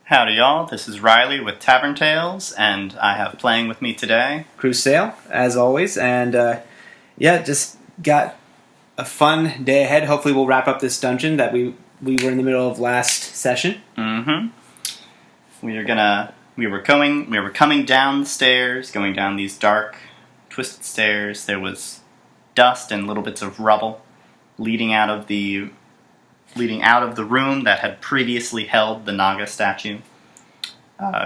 Howdy y'all, this is Riley with Tavern Tales, and I have playing with me today Crusail, as always, and just got a fun day ahead. Hopefully we'll wrap up this dungeon that we were in the middle of last session. We were coming down the stairs, going down these dark, twisted stairs. There was dust and little bits of rubble leading out of the room that had previously held the Naga statue.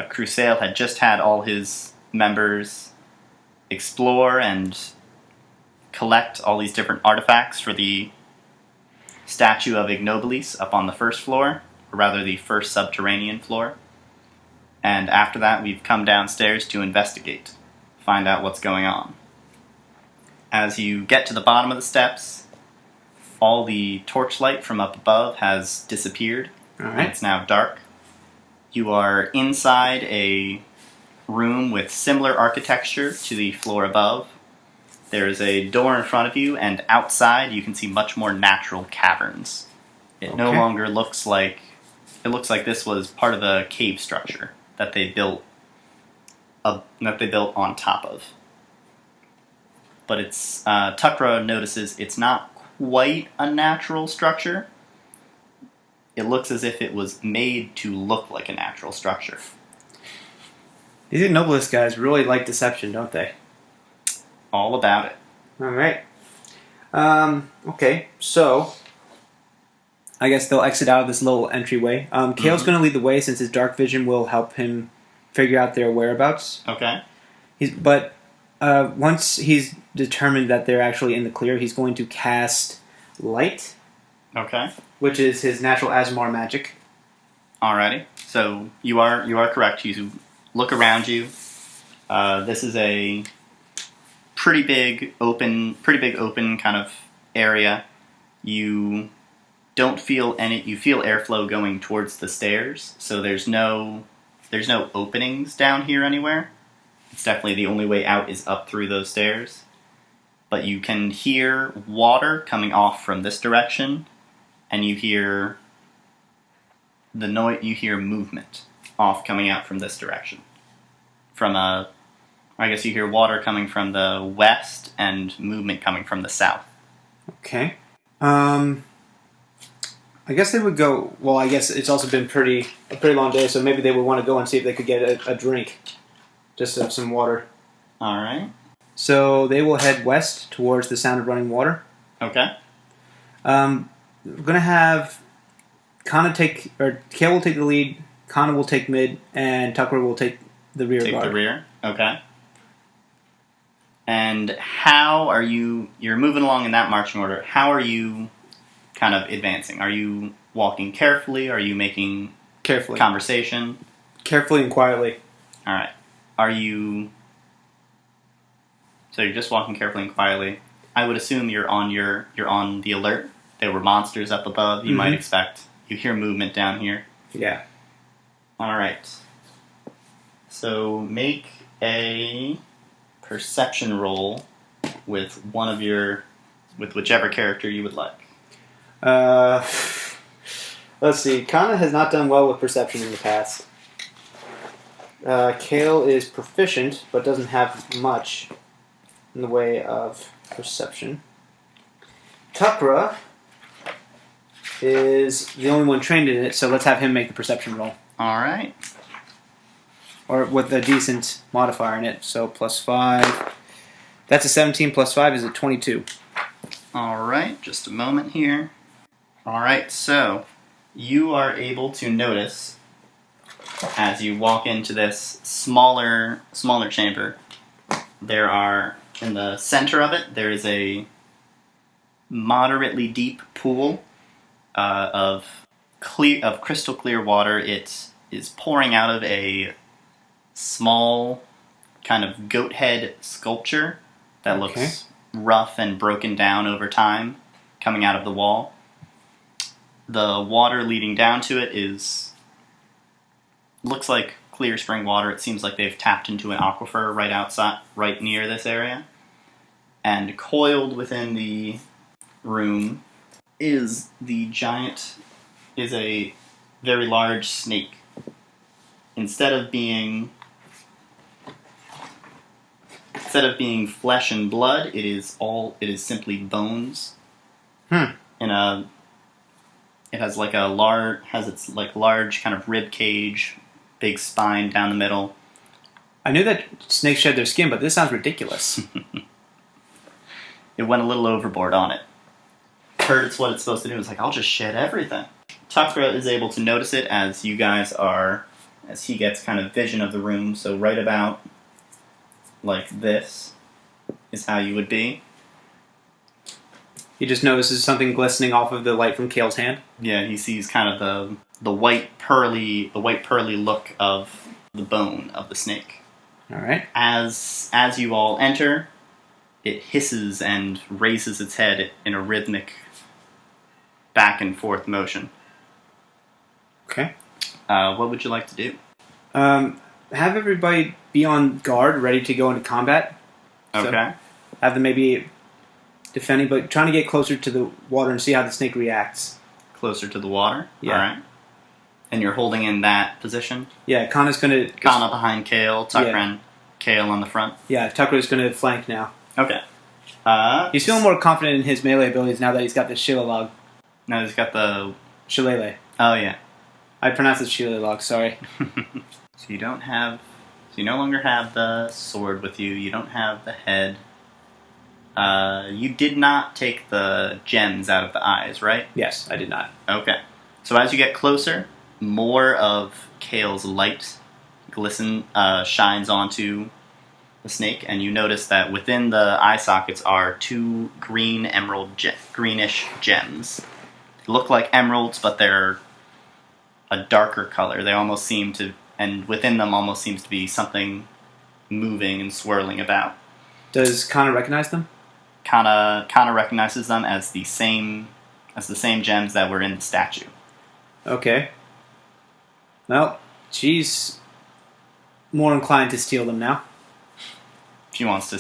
Crusail had just had all his members explore and collect all these different artifacts for the statue of Ignobilis up on the first floor, or rather the first subterranean floor. And after that, we've come downstairs to investigate, find out what's going on. As you get to the bottom of the steps, all the torchlight from up above has disappeared, All right. and it's now dark. You are inside a room with similar architecture to the floor above. There is a door in front of you, and outside you can see much more natural caverns. It no longer looks like... It looks like this was part of a cave structure that they built on top of. But it's Tukra notices it's not quite a natural structure. It looks as if it was made to look like a natural structure. These Ignobilis guys really like deception, don't they? All about it. All right. Okay, so I guess they'll exit out of this little entryway. Kale's going to lead the way since his dark vision will help him figure out their whereabouts. Okay. But once he's determined that they're actually in the clear, he's going to cast Light. Okay. Which is his natural Asmar magic. Alrighty. So you are correct. You look around you. This is a pretty big open kind of area. You don't feel any. You feel airflow going towards the stairs. So there's no openings down here anywhere. It's definitely the only way out is up through those stairs. But you can hear water coming off from this direction. And you hear the noise. You hear movement off coming out from this direction. I guess you hear water coming from the west and movement coming from the south. Okay. I guess they would go. Well, I guess it's also been a pretty long day, so maybe they would want to go and see if they could get a drink, just some water. All right. So they will head west towards the sound of running water. Okay. We're going to have Kale will take the lead, Kana will take mid, and Tucker will take the rear guard. Take the rear? Okay. And how are you... You're moving along in that marching order. How are you kind of advancing? Are you walking carefully? Are you making... Carefully. Conversation? Carefully and quietly. All right. Are you... So you're just walking carefully and quietly. I would assume you're on the alert. There were monsters up above. You might expect. You hear movement down here. Yeah. All right. So make a perception roll with whichever character you would like. Let's see. Kana has not done well with perception in the past. Kale is proficient, but doesn't have much in the way of perception. Tukra is the only one trained in it, so let's have him make the perception roll. All right. Or with a decent modifier in it, so +5. That's a 17 plus 5 is a 22. All right, just a moment here. All right, so you are able to notice as you walk into this smaller chamber, there are, in the center of it, there is a moderately deep pool of crystal clear water. It is pouring out of a small kind of goat head sculpture that looks rough and broken down over time, coming out of the wall. The water leading down to it looks like clear spring water. It seems like they've tapped into an aquifer right near this area. And coiled within the room is a very large snake. instead of being flesh and blood, it is simply bones. It has like its like large kind of rib cage, big spine down the middle. I knew that snakes shed their skin, but this sounds ridiculous. It went a little overboard on it. Heard it's what it's supposed to do. It's like, I'll just shed everything. Takra is able to notice it as he gets kind of vision of the room. So right about like this is how you would be. He just notices something glistening off of the light from Kale's hand. Yeah, he sees kind of the white pearly look of the bone of the snake. All right. As you all enter, it hisses and raises its head in a rhythmic back and forth motion. Okay. What would you like to do? Have everybody be on guard, ready to go into combat. Okay. So have them maybe defending, but trying to get closer to the water and see how the snake reacts. Closer to the water? Yeah. All right. And you're holding in that position? Yeah, Kana's going to... Kana behind Kale, Tucker and Kale on the front? Yeah, Tucker's going to flank now. Okay. He's feeling more confident in his melee abilities now that he's got the Shillelagh. No, he's got the... Shillelagh. Oh, yeah. I pronounced it Shillelagh, sorry. So you no longer have the sword with you, you don't have the head. You did not take the gems out of the eyes, right? Yes, I did not. Okay. So as you get closer, more of Kale's light shines onto the snake, and you notice that within the eye sockets are two green greenish gems. They look like emeralds, but they're a darker color. They almost seem to, and within them almost seems to be something moving and swirling about. Does Kana recognize them? Kana recognizes them as the same gems that were in the statue. Okay. Well, she's more inclined to steal them now. She wants to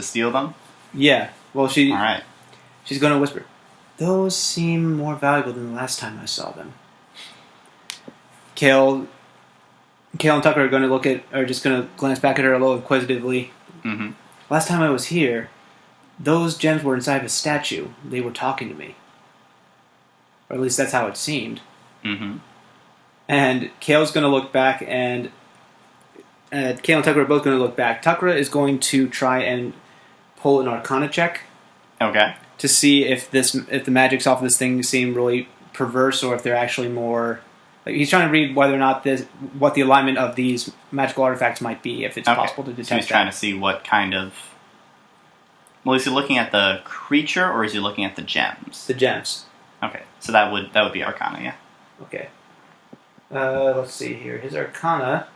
steal them? Yeah. Well, All right. She's going to whisper, "Those seem more valuable than the last time I saw them." Kale and Tucker are just going to glance back at her a little inquisitively. Mm-hmm. Last time I was here, those gems were inside of a statue. They were talking to me. Or at least that's how it seemed. Mm-hmm. And Kale's going to look back, and Kale and Tucker are both going to look back. Tucker is going to try and pull an Arcana check. Okay. To see if the magics off of this thing seem really perverse, or if they're actually more... Like, he's trying to read whether or not what the alignment of these magical artifacts might be, if it's possible to detect so he's trying to see what kind of... Well, is he looking at the creature, or is he looking at the gems? The gems. Okay, so that would be Arcana, yeah. Okay. Let's see here. His Arcana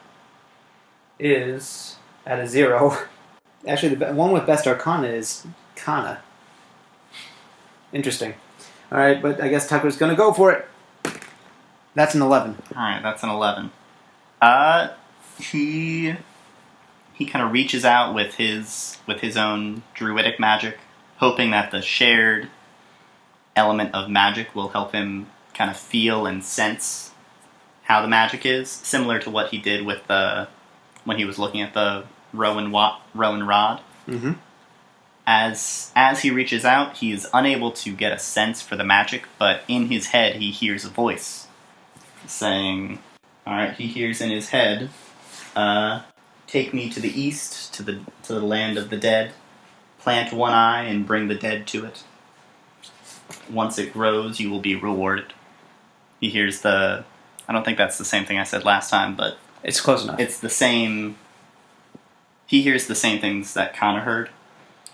is at a 0. Actually, the one with best Arcana is Kana. Interesting. Alright, but I guess Tucker's going to go for it. That's an 11. Alright, that's an 11. He kind of reaches out with his own druidic magic, hoping that the shared element of magic will help him kind of feel and sense how the magic is, similar to what he did with when he was looking at the Rowan rod. Mm-hmm. As he reaches out, he is unable to get a sense for the magic, but in his head he hears a voice saying, alright, he hears in his head, take me to the east, to the land of the dead, plant one eye and bring the dead to it. Once it grows, you will be rewarded. He hears I don't think that's the same thing I said last time, but... It's close enough. It's the same... He hears the same things that Kana heard.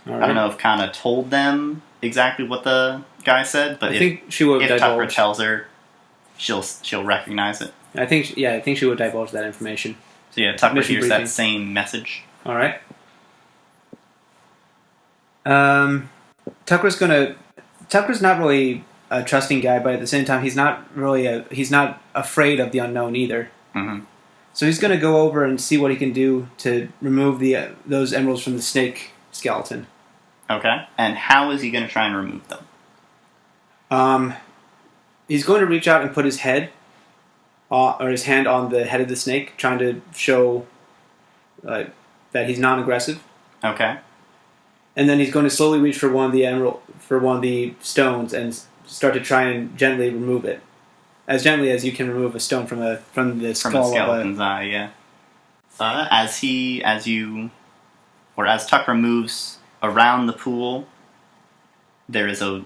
Right. I don't know if Kana told them exactly what the guy said, but if Tucker tells her, she'll recognize it. I think she would divulge that information. So yeah, Tucker Mission hears briefing. that same message. All right. Tucker's not really a trusting guy, but at the same time, he's not afraid of the unknown either. Mm-hmm. So he's going to go over and see what he can do to remove those emeralds from the snake skeleton. Okay. And how is he going to try and remove them? He's going to reach out and put his head or his hand on the head of the snake, trying to show that he's non-aggressive. Okay. And then he's going to slowly reach for one of the stones and start to try and gently remove it, as gently as you can remove a stone from the skull From a skeleton's eye. Yeah. As Tucker moves around the pool, the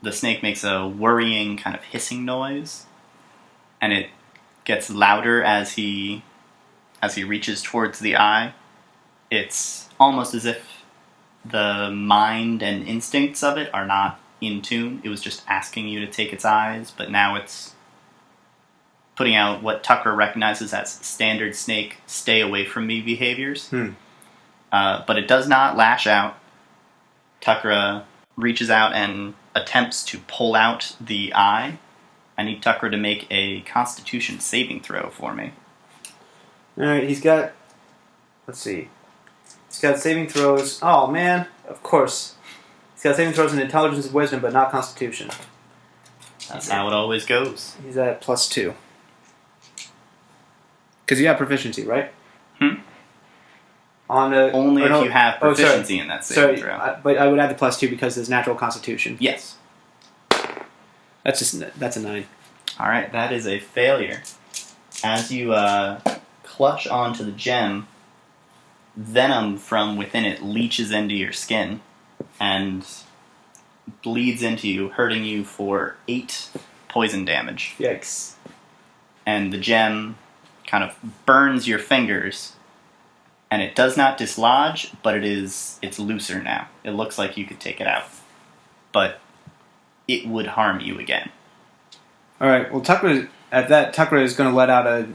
snake makes a worrying kind of hissing noise, and it gets louder as he reaches towards the eye. It's almost as if the mind and instincts of it are not in tune. It was just asking you to take its eyes, but now it's putting out what Tucker recognizes as standard snake stay away from me behaviors. But it does not lash out. Tucker reaches out and attempts to pull out the eye. I need Tucker to make a Constitution saving throw for me. Alright, he's got... Let's see. He's got saving throws... Oh, man. Of course. He's got saving throws in Intelligence and Wisdom, but not Constitution. That's how it always goes. He's at +2. Because you have proficiency, right? Only if you have proficiency in that saving throw. But I would add the +2 because there's natural Constitution. Yes. That's a 9. Alright, that is a failure. As you clutch onto the gem, venom from within it leaches into your skin and bleeds into you, hurting you for 8 poison damage. Yikes. And the gem kind of burns your fingers, and it does not dislodge, but it's looser now. It looks like you could take it out, but it would harm you again. Alright, well Tucker is going to let out a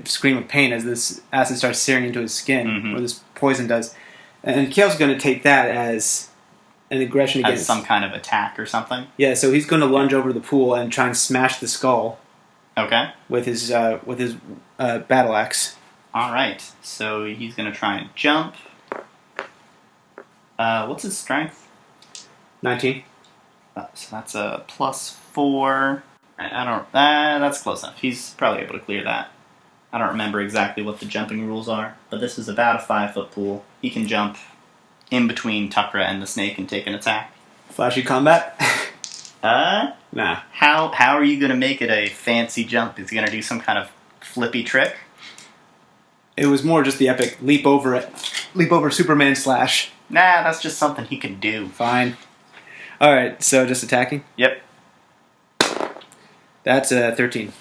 scream of pain as this acid starts searing into his skin, or this poison does. And Kale's going to take that as an aggression against... As some kind of attack or something? Yeah, so he's going to lunge over the pool and try and smash the skull. Okay. With his battle axe. Alright, so he's going to try and jump. What's his strength? 19. So that's a +4. That's close enough. He's probably able to clear that. I don't remember exactly what the jumping rules are, but this is about a 5-foot pool. He can jump in between Tucker and the snake and take an attack. Flashy combat? Nah. How are you going to make it a fancy jump? Is he going to do some kind of flippy trick? It was more just the epic leap over Superman slash. Nah, that's just something he can do. Fine. Alright, so just attacking? Yep. That's 13.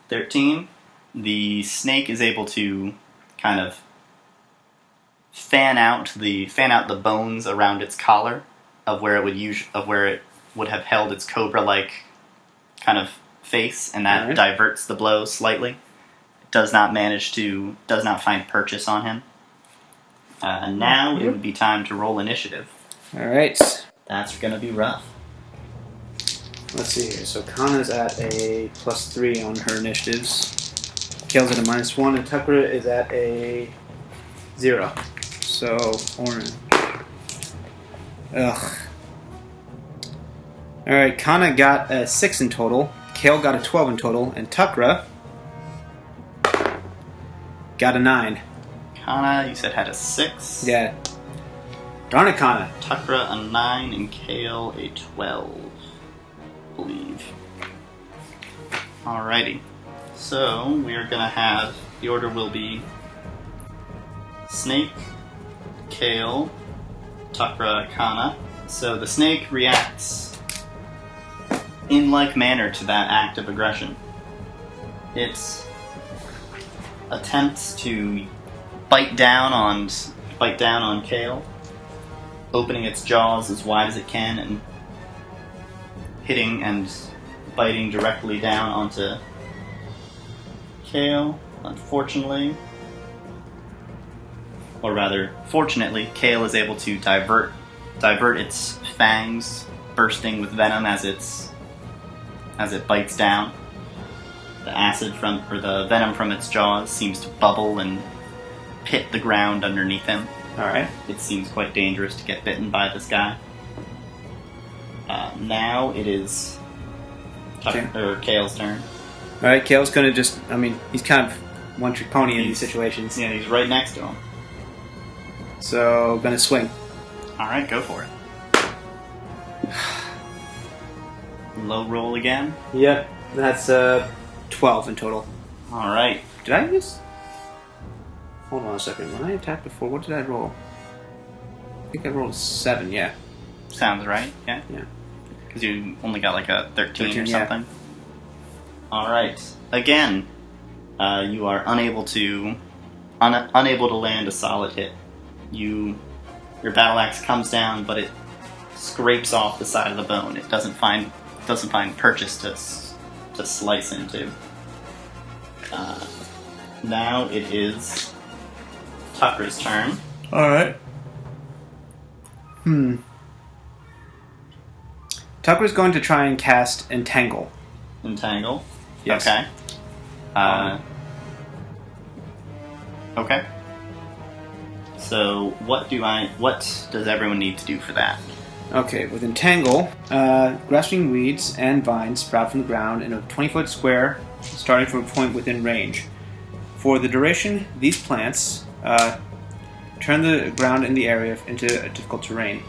13. The snake is able to kind of fan out the bones around its collar of where it would have held its cobra-like kind of face, and that diverts the blow slightly. It does not find purchase on him. Now it would be time to roll initiative. Alright. That's going to be rough. Let's see here. So Kana's at a +3 on her initiatives. Kale's at a -1, and Tucker is at a 0. So, orange. Ugh. Alright, Kana got a 6 in total, Kale got a 12 in total, and Tucker got a 9. Kana, you said, had a 6? Yeah. Darn it, Kana. Tucker a 9, and Kale a 12, I believe. Alrighty. So, we are going to have, the order will be Snake, Kale, Tucker, Kana. So the snake reacts in like manner to that act of aggression. It attempts to bite down on Kale, opening its jaws as wide as it can and hitting and biting directly down onto Kale. Unfortunately, or rather, fortunately, Kale is able to divert its fangs, bursting with venom as it bites down. The venom from its jaws seems to bubble and pit the ground underneath him. Alright. It seems quite dangerous to get bitten by this guy. Now it is Kale's turn. All right, Kale's going to just... I mean, he's kind of one-trick pony in these situations. Yeah, he's right next to him. So, going to swing. Alright, go for it. Low roll again. Yep, that's 12 in total. Alright. Did I use... Hold on a second. When I attacked before, what did I roll? I think I rolled a 7, yeah. Sounds right, yeah? Yeah. Because you only got like a 13 or yeah. something. Alright. Again, you are unable to land a solid hit. Your battle axe comes down, but it scrapes off the side of the bone. It doesn't find purchase to slice into. Now it is Tucker's turn. Alright. Tucker's going to try and cast Entangle. Entangle? Yes. Okay. Okay. So what does everyone need to do for that? Okay, with Entangle, grasping weeds and vines sprout from the ground in a 20-foot square, starting from a point within range. For the duration, these plants turn the ground in the area into a difficult terrain.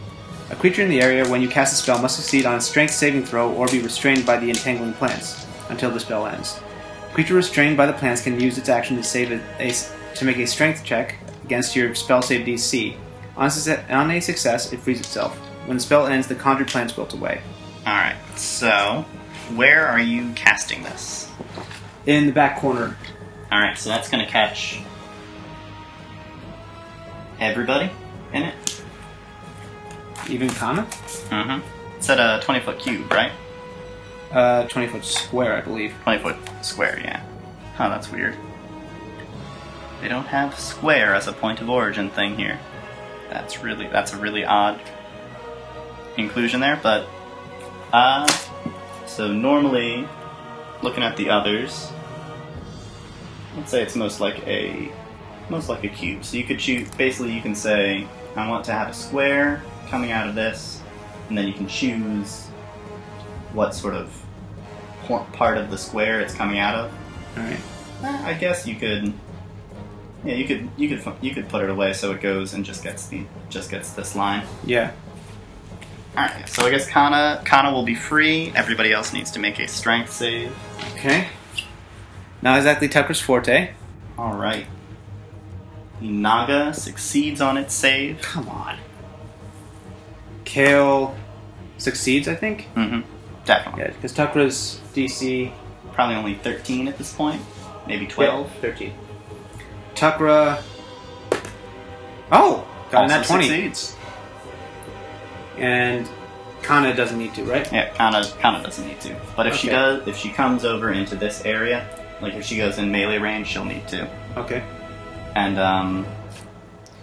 A creature in the area, when you cast a spell, must succeed on a strength saving throw or be restrained by the entangling plants until the spell ends. A creature restrained by the plants can use its action to make a strength check against your spell save DC. On a success, it frees itself. When the spell ends, the conjured plants wilt away. Alright, so where are you casting this? In the back corner. Alright, so that's going to catch everybody in it? Even Kana? Mm-hmm. It's at a 20-foot cube, right? 20-foot square, I believe. 20-foot square, yeah. Oh, that's weird. They don't have square as a point of origin thing here. That's a really odd inclusion there, but so normally looking at the others, let's say it's most like a cube. So you could basically you can say I want to have a square coming out of this, and then you can choose what sort of part of the square it's coming out of. All right. I guess you could. Yeah, you could put it away so it goes and just gets this line. Yeah. All right. So I guess Kana will be free. Everybody else needs to make a strength save. Okay. Not exactly Tucker's forte. All right. The Naga succeeds on its save. Come on. Kale succeeds, I think. Mm-hmm. Definitely. Yeah, because Tucker's DC probably only 13 at this point. Maybe 12. Yeah, 13. Tuckra. Oh! Got also that 20. Succeeds. And Kana doesn't need to, right? Yeah, Kana doesn't need to. But if she does, if she comes over into this area, like if she goes in melee range, she'll need to. Okay. And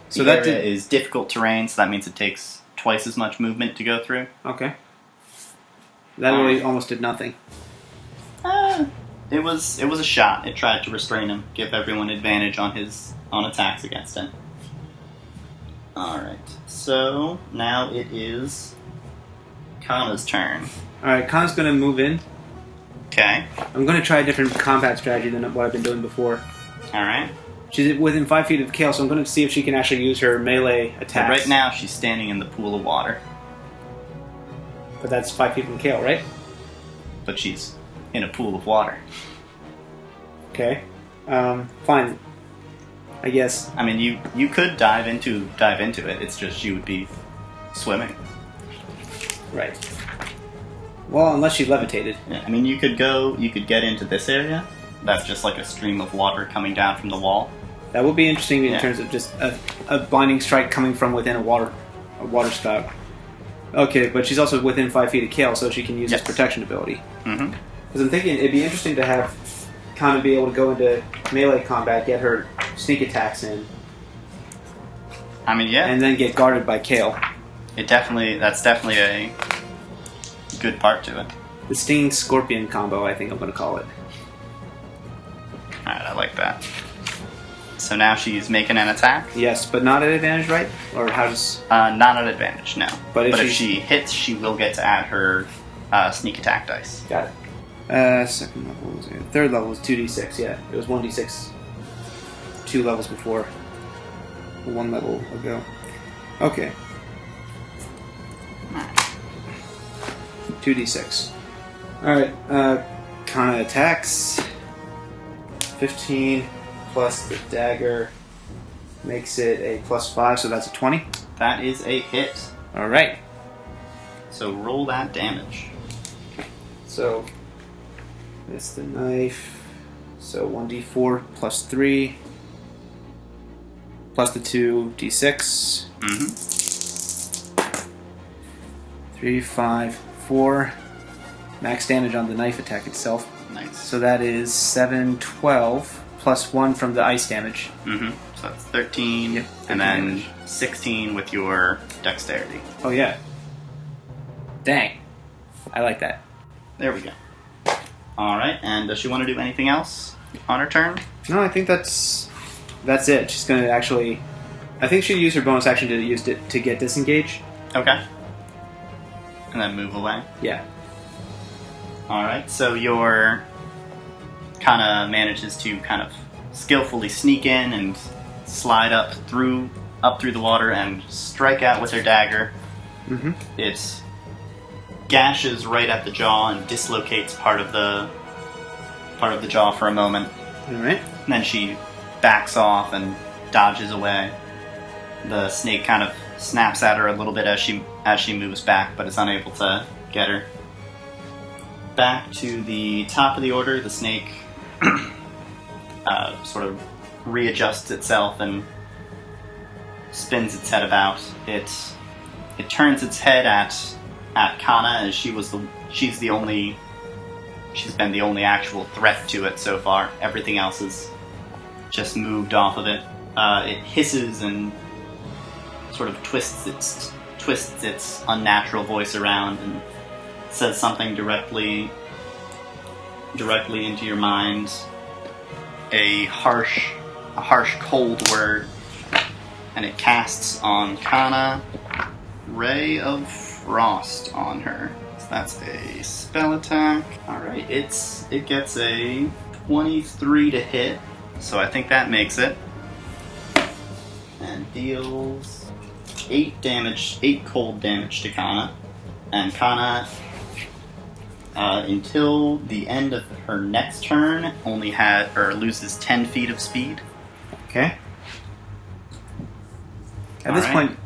so the that area is difficult terrain, so that means it takes twice as much movement to go through. Okay. That really almost did nothing. It was a shot. It tried to restrain him, give everyone advantage on attacks against him. Alright, so now it is Kana's turn. Alright, Kana's going to move in. Okay. I'm going to try a different combat strategy than what I've been doing before. Alright. She's within 5 feet of Kale, so I'm going to see if she can actually use her melee attacks. So right now she's standing in the pool of water. But that's 5 feet from Kale, right? But she's in a pool of water. Okay. Fine. I guess. I mean, you could dive into it. It's just you would be swimming. Right. Well, unless she levitated. Yeah, I mean, you could get into this area. That's just like a stream of water coming down from the wall. That would be interesting in terms of just a blinding strike coming from within a water spout. Okay, but she's also within 5 feet of Kale, so she can use his protection ability. Mm-hmm. Because I'm thinking it'd be interesting to have Kana be able to go into melee combat, get her sneak attacks in. I mean, yeah. And then get guarded by Kale. That's definitely a good part to it. The Stinging Scorpion combo, I think I'm going to call it. Alright, I like that. So now she's making an attack? Yes, but not at advantage, right? Or how does... not at advantage, no. But if she hits, she will get to add her sneak attack dice. Got it. Second level was third level was 2d6. Yeah, it was 1d6. 2 levels before. 1 level ago. Okay. 2d6. Alright, Kana attacks. 15 plus the dagger makes it a +5, so that's a 20. That is a hit. Alright. So roll that damage. So, that's the knife. So 1d4 plus 3 plus the 2d6. Mm-hmm. 3, 5, 4. Max damage on the knife attack itself. Nice. So that is 7, 12 plus 1 from the ice damage. Mm-hmm. So that's 13. Yep, 13 and then damage. 16 with your dexterity. Oh yeah. Dang. I like that. There we go. Alright, and does she want to do anything else on her turn? No, I think that's it. She's going to actually... I think she'll use her bonus action to use it to get disengaged. Okay. And then move away. Yeah. Alright, so your Kana manages to kind of skillfully sneak in and slide up through the water and strike out with her dagger. Mm-hmm. It gashes right at the jaw and dislocates part of the jaw for a moment. Alright. And then she backs off and dodges away. The snake kind of snaps at her a little bit as she moves back, but is unable to get her. Back to the top of the order, the snake sort of readjusts itself and spins its head about. It turns its head at Kana, as she's been the only actual threat to it so far. Everything else has just moved off of it. It hisses and sort of twists its unnatural voice around and says something directly into your mind. A harsh cold word, and it casts on Kana Ray of Frost on her. So that's a spell attack. Alright, it gets a 23 to hit, so I think that makes it. And deals 8 cold damage to Kana. And Kana, until the end of her next turn, loses 10 feet of speed. Okay. At this point,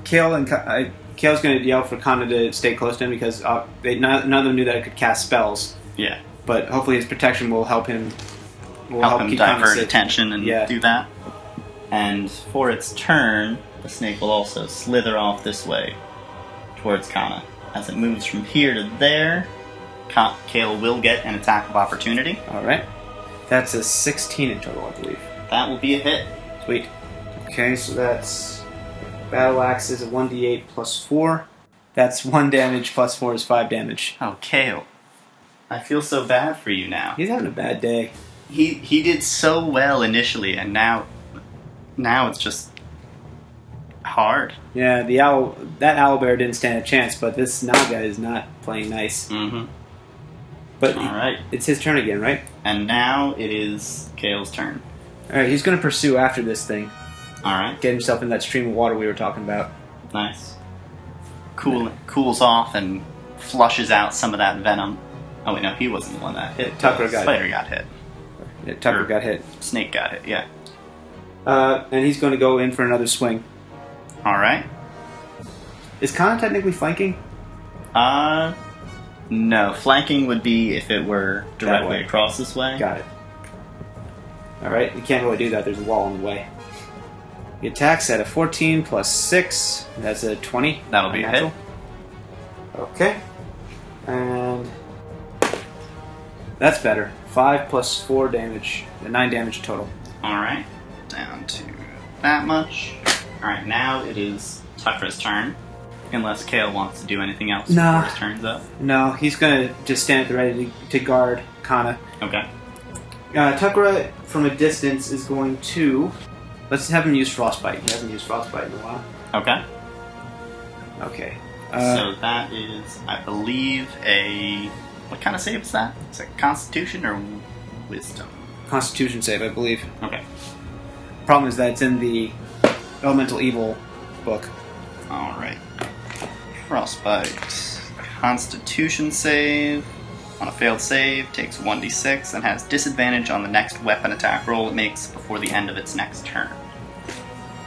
Kale's going to yell for Kana to stay close to him because none of them knew that it could cast spells. Yeah. But hopefully his protection will help him. Help him keep Kana divert safe. attention and do that. And for its turn, the snake will also slither off this way towards Kana. As it moves from here to there, Kale will get an attack of opportunity. Alright. That's a 16 in total, I believe. That will be a hit. Sweet. Okay, so that's... Battle Axe is a 1d8 plus 4. That's 1 damage plus 4 is 5 damage. Oh, Kale. I feel so bad for you now. He's having a bad day. He did so well initially, and now it's just hard. Yeah, that owlbear didn't stand a chance, but this Naga is not playing nice. Mm-hmm. But Alright. It's his turn again, right? And now it is Kale's turn. Alright, he's going to pursue after this thing. Alright. Get himself in that stream of water we were talking about. Nice. Cools off and flushes out some of that venom. Oh wait, no, he wasn't the one that hit. Tucker got Spider got hit. Yeah, Tucker got hit. Snake got hit, yeah. And he's going to go in for another swing. Alright. Is Kana technically flanking? No. Flanking would be if it were directly across this way. Got it. Alright, you can't really do that. There's a wall in the way. He attacks at a 14 plus 6. That's a 20. That'll be a hit. Okay. And that's better. 5 plus 4 damage. 9 damage total. Alright. Down to that much. Alright, now it is Tucker's turn. Unless Kale wants to do anything else before his turn's up. No, he's going to just stand at the ready to guard Kana. Okay. Tucker, from a distance, is going to... Let's have him use Frostbite. He hasn't used Frostbite in a while. Okay. Okay. So that is, I believe, a What kind of save is that? Is it Constitution or Wisdom? Constitution save, I believe. Okay. Problem is that it's in the Elemental Evil book. Alright. Frostbite. Constitution save. On a failed save, takes 1d6 and has disadvantage on the next weapon attack roll it makes before the end of its next turn.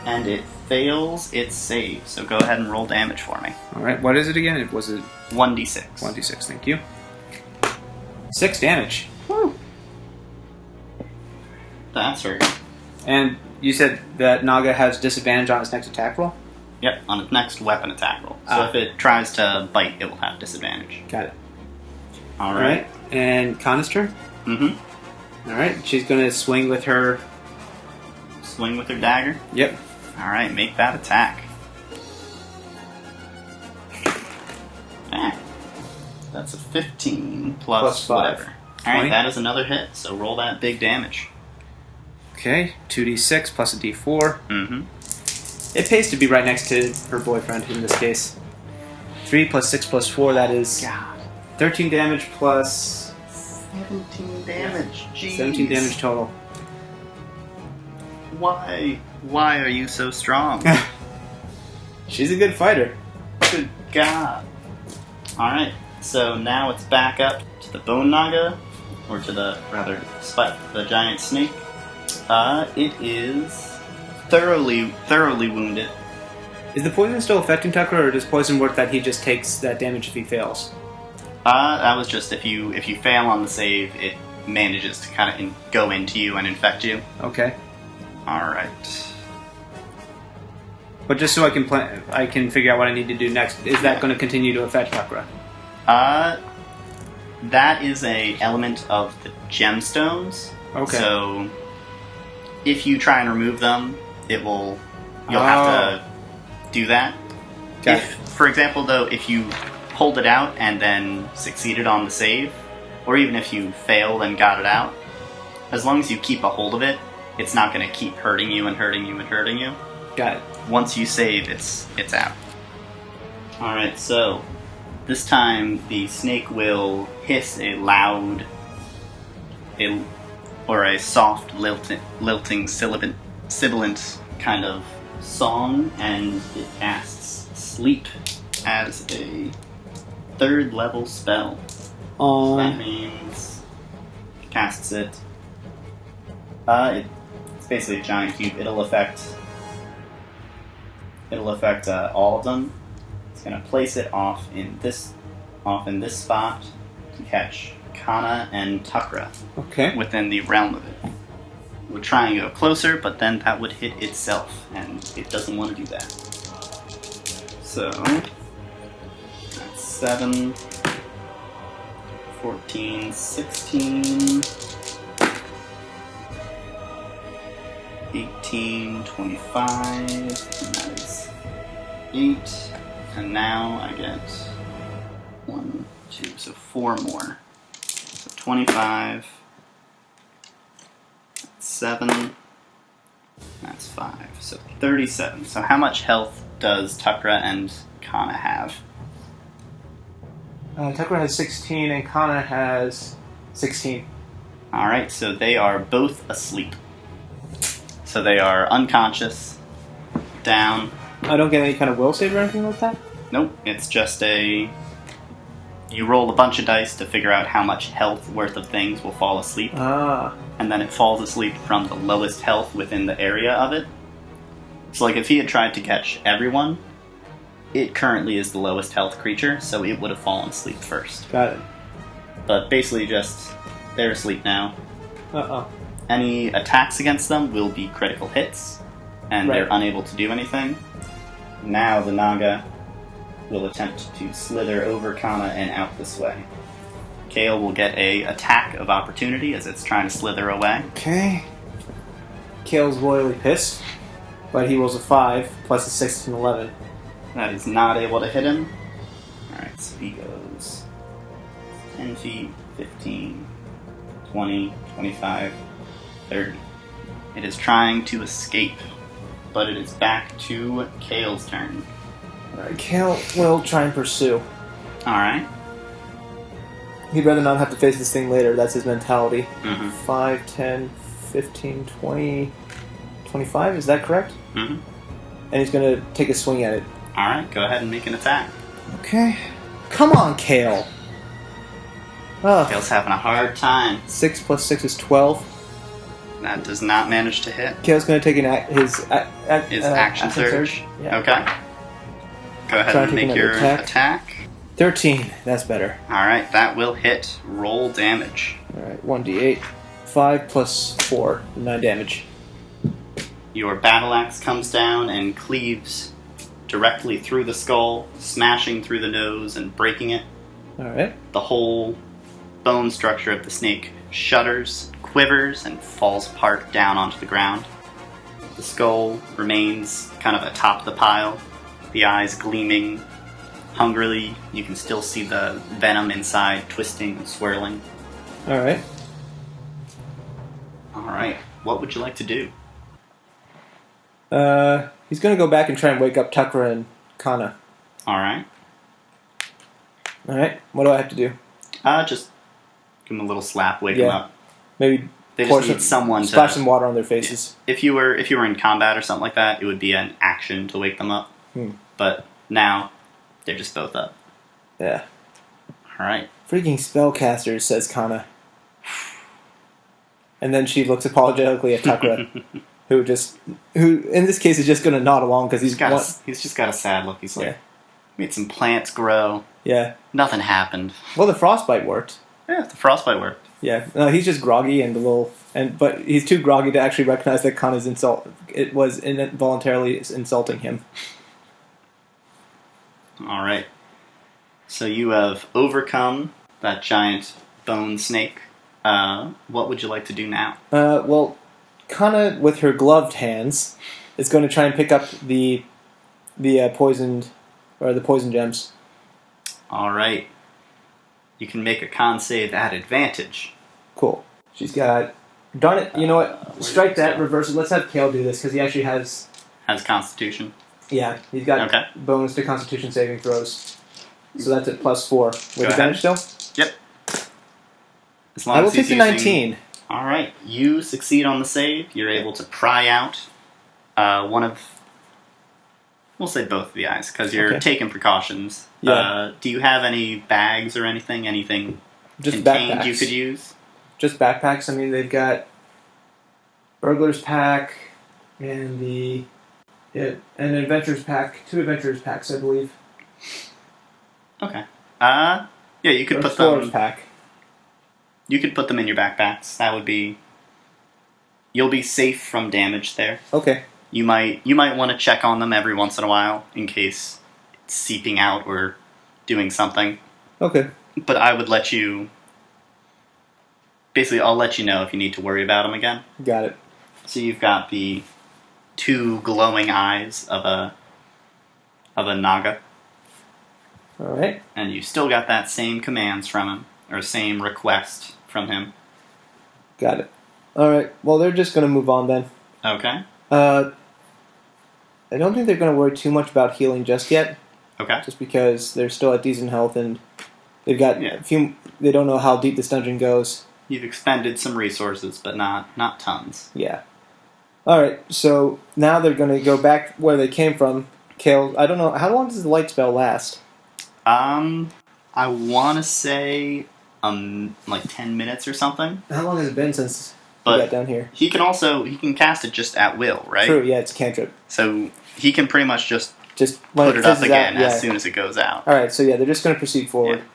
And it fails its save, so go ahead and roll damage for me. Alright, what is it again? Was it 1d6. 1d6, thank you. 6 damage. Woo! That's hurt. And you said that Naga has disadvantage on its next attack roll? Yep, on its next weapon attack roll. So if it tries to bite, it will have disadvantage. Got it. Alright. And Kana's turn? Mm-hmm. Alright, she's going to swing with her... Swing with her dagger? Yep. Alright, make that attack. That's a 15 plus 5. whatever. Alright, that is another hit, so roll that big damage. Okay, 2d6 plus a d4. Mm-hmm. It pays to be right next to her boyfriend in this case. 3 plus 6 plus 4, that is 13 damage plus... 17 damage, jeez. 17 damage total. Why? Why are you so strong? She's a good fighter. Good God. Alright, so now it's back up to the Bone Naga, or to the, rather, the giant snake. It is thoroughly wounded. Is the poison still affecting Tucker, or does poison work that he just takes that damage if he fails? That was just if you fail on the save, it manages to kind of go into you and infect you. Okay. Alright. But just so I can figure out what I need to do next, is that going to continue to affect Tucker? That is a element of the gemstones. Okay. So if you try and remove them, you'll have to do that. For example, though, if you pulled it out and then succeeded on the save, or even if you failed and got it out, as long as you keep a hold of it, it's not going to keep hurting you and hurting you and hurting you. Got it. Once you save, it's out. Alright, so this time the snake will hiss a loud, or a soft, lilting, sibilant kind of song, and it casts Sleep as a 3rd level spell. So that means it casts it. It's basically a giant cube. It'll affect all of them. It's gonna place it off in this spot to catch Kana and Tukra. Okay. Within the realm of it. Would try and go closer, but then that would hit itself, and it doesn't want to do that. So that's 7, 14, 16, 18, 25, and that is 8, and now I get 1, 2, so 4 more. So 25, 7, that's 5, so 37. So how much health does Tukra and Kana have? Tucker has 16 and Kana has 16. Alright, so they are both asleep. So they are unconscious, down. I don't get any kind of will save or anything like that? Nope, it's just you roll a bunch of dice to figure out how much health worth of things will fall asleep. And then it falls asleep from the lowest health within the area of it. So like if he had tried to catch everyone, it currently is the lowest health creature, so it would have fallen asleep first. Got it. But basically just, they're asleep now. Uh-oh. Any attacks against them will be critical hits, and they're unable to do anything. Now the Naga will attempt to slither over Kana and out this way. Kale will get a attack of opportunity as it's trying to slither away. Okay. Kale's royally pissed, but he rolls a 5 plus a 6 and 11. That is not able to hit him. Alright, so he goes 10 feet, 15, 20, 25, 30. It is trying to escape, but it is back to Kale's turn. Alright, Kale will try and pursue. Alright. He'd rather not have to face this thing later. That's his mentality. Mm-hmm. 5, 10, 15, 20, 25. Is that correct? Mm-hmm. And he's going to take a swing at it. All right, go ahead and make an attack. Okay. Come on, Kale. Oh. Kale's having a hard time. 6 plus 6 is 12. That does not manage to hit. Kale's going to take his action surge. Yeah. Okay. Go ahead and make your attack. 13. That's better. Alright, that will hit. Roll damage. Alright, 1d8. 5 plus 4, 9 damage. Your battle axe comes down and cleaves directly through the skull, smashing through the nose and breaking it. Alright. The whole bone structure of the snake shudders, quivers, and falls apart down onto the ground. The skull remains kind of atop the pile, the eyes gleaming hungrily. You can still see the venom inside twisting and swirling. Alright. Alright, what would you like to do? He's going to go back and try and wake up Tucker and Kana. Alright. Alright, what do I have to do? Just give them a little slap, wake them up. Maybe they just need someone to splash some water on their faces. If you were in combat or something like that, it would be an action to wake them up. But now they're just both up. Yeah. Alright. Freaking spellcasters, says Kana. And then she looks apologetically at Tucker, who in this case is just going to nod along because he's just got a sad look. He's like, made some plants grow. Yeah. Nothing happened. Well, the frostbite worked. Yeah, the frostbite worked. Yeah. No, he's just groggy but he's too groggy to actually recognize that Kana's it was involuntarily insulting him. Alright. So you have overcome that giant bone snake. What would you like to do now? Well, Kana, with her gloved hands, is going to try and pick up the poison gems. Alright. You can make a con save at advantage. Cool. She's got... Darn it, you know what? Strike that, reverse it. Let's have Kale do this, because he actually has... Has Constitution? Yeah, he's got bonus to Constitution saving throws. So that's at +4. With advantage still? Yep. As long I will as take the 19. Alright, you succeed on the save. You're able to pry out one of... We'll say both of the eyes, because you're taking precautions. Yeah. Do you have any bags or anything? Anything just contained backpacks. You could use? Just backpacks. I mean, they've got Burglar's Pack and an Adventurer's Pack. 2 Adventurer's Packs, I believe. Okay. Yeah, you could put them... Pack. You could put them in your backpacks. That would be... You'll be safe from damage there. Okay. You might want to check on them every once in a while in case it's seeping out or doing something. Okay. But I would let you... Basically, I'll let you know if you need to worry about them again. Got it. So you've got the 2 glowing eyes of a Naga. Alright. And you still got that same commands from him, or same request from him. Got it. Alright, well they're just going to move on then. Okay. I don't think they're going to worry too much about healing just yet. Okay. Just because they're still at decent health and they've got a few... They don't know how deep this dungeon goes. You've expended some resources, but not tons. Yeah. Alright, so now they're going to go back where they came from. Kale, I don't know, how long does the light spell last? I want to say, like 10 minutes or something. How long has it been since we got down here? He can cast it just at will, right? True, yeah, it's a cantrip. So he can pretty much just put it up again as soon as it goes out. Alright, so yeah, they're just going to proceed forward. Yeah.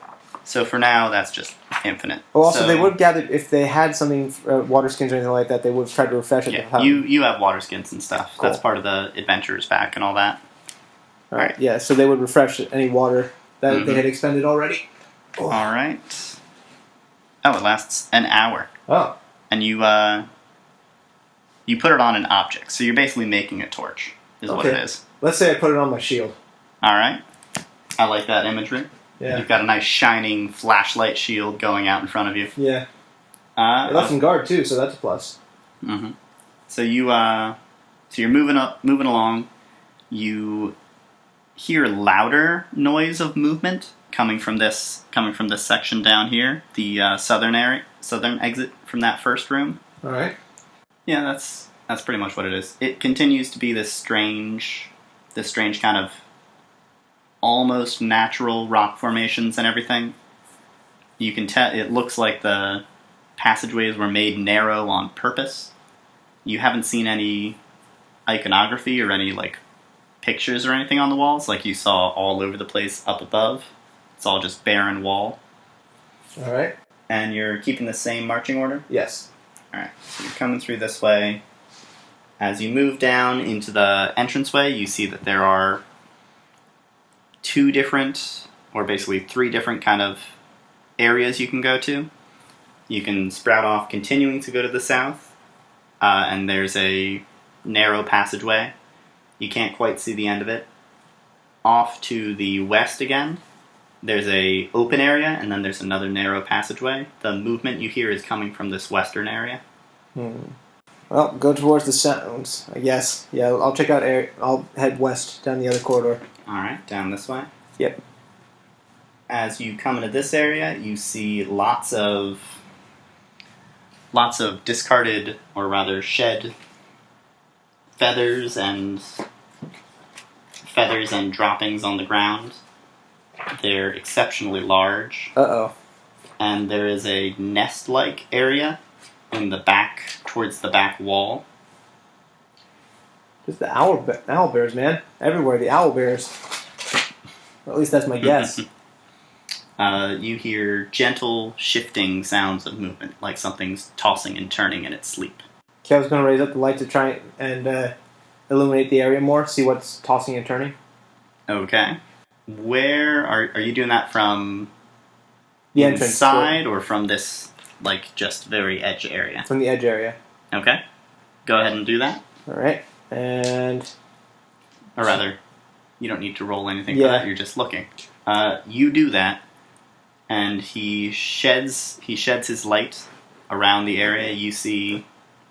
So for now, that's just infinite. Well, also, they would have gathered, if they had something, water skins or anything like that, they would have tried to refresh it. Yeah, you have water skins and stuff. Cool. That's part of the Adventurer's Pack and all that. Alright, yeah, so they would refresh any water that they had expended already. Oh. Alright. Oh, it lasts an hour. Oh. And you put it on an object, so you're basically making a torch, is what it is. Let's say I put it on my shield. Alright. I like that imagery. Yeah. You've got a nice shining flashlight shield going out in front of you. Yeah. It left some guard too, so that's a plus. Mm-hmm. So you're moving along. You hear louder noise of movement coming from this section down here, the southern exit from that first room. All right. Yeah, that's pretty much what it is. It continues to be this strange kind of almost natural rock formations and everything. You can tell it looks like the passageways were made narrow on purpose. You haven't seen any iconography or any like pictures or anything on the walls like you saw all over the place up above. It's all just barren wall. All right. And you're keeping the same marching order? Yes. All right. So you're coming through this way. As you move down into the entranceway, you see that there are three different kind of areas you can go to. You can sprout off continuing to go to the south, and there's a narrow passageway. You can't quite see the end of it. Off to the west again, there's a open area, and then there's another narrow passageway. The movement you hear is coming from this western area. Well, go towards the sounds, I guess. Yeah, I'll check out area. I'll head west down the other corridor. All right, down this way. Yep. As you come into this area, you see lots of discarded, or rather shed, feathers and droppings on the ground. They're exceptionally large. Uh-oh. And there is a nest-like area in the back, towards the back wall. There's the owl bears, man. Everywhere, the owl bears. Or at least that's my guess. You hear gentle, shifting sounds of movement, like something's tossing and turning in its sleep. Okay, I was going to raise up the light to try and illuminate the area more, see what's tossing and turning. Okay. Where are you doing that from? The entrance. Inside or from this, like, just very edge area? From the edge area. Okay. Go ahead and do that. Alright, and... Or rather, you don't need to roll anything for that, you're just looking. You do that, and he sheds his light around the area. You see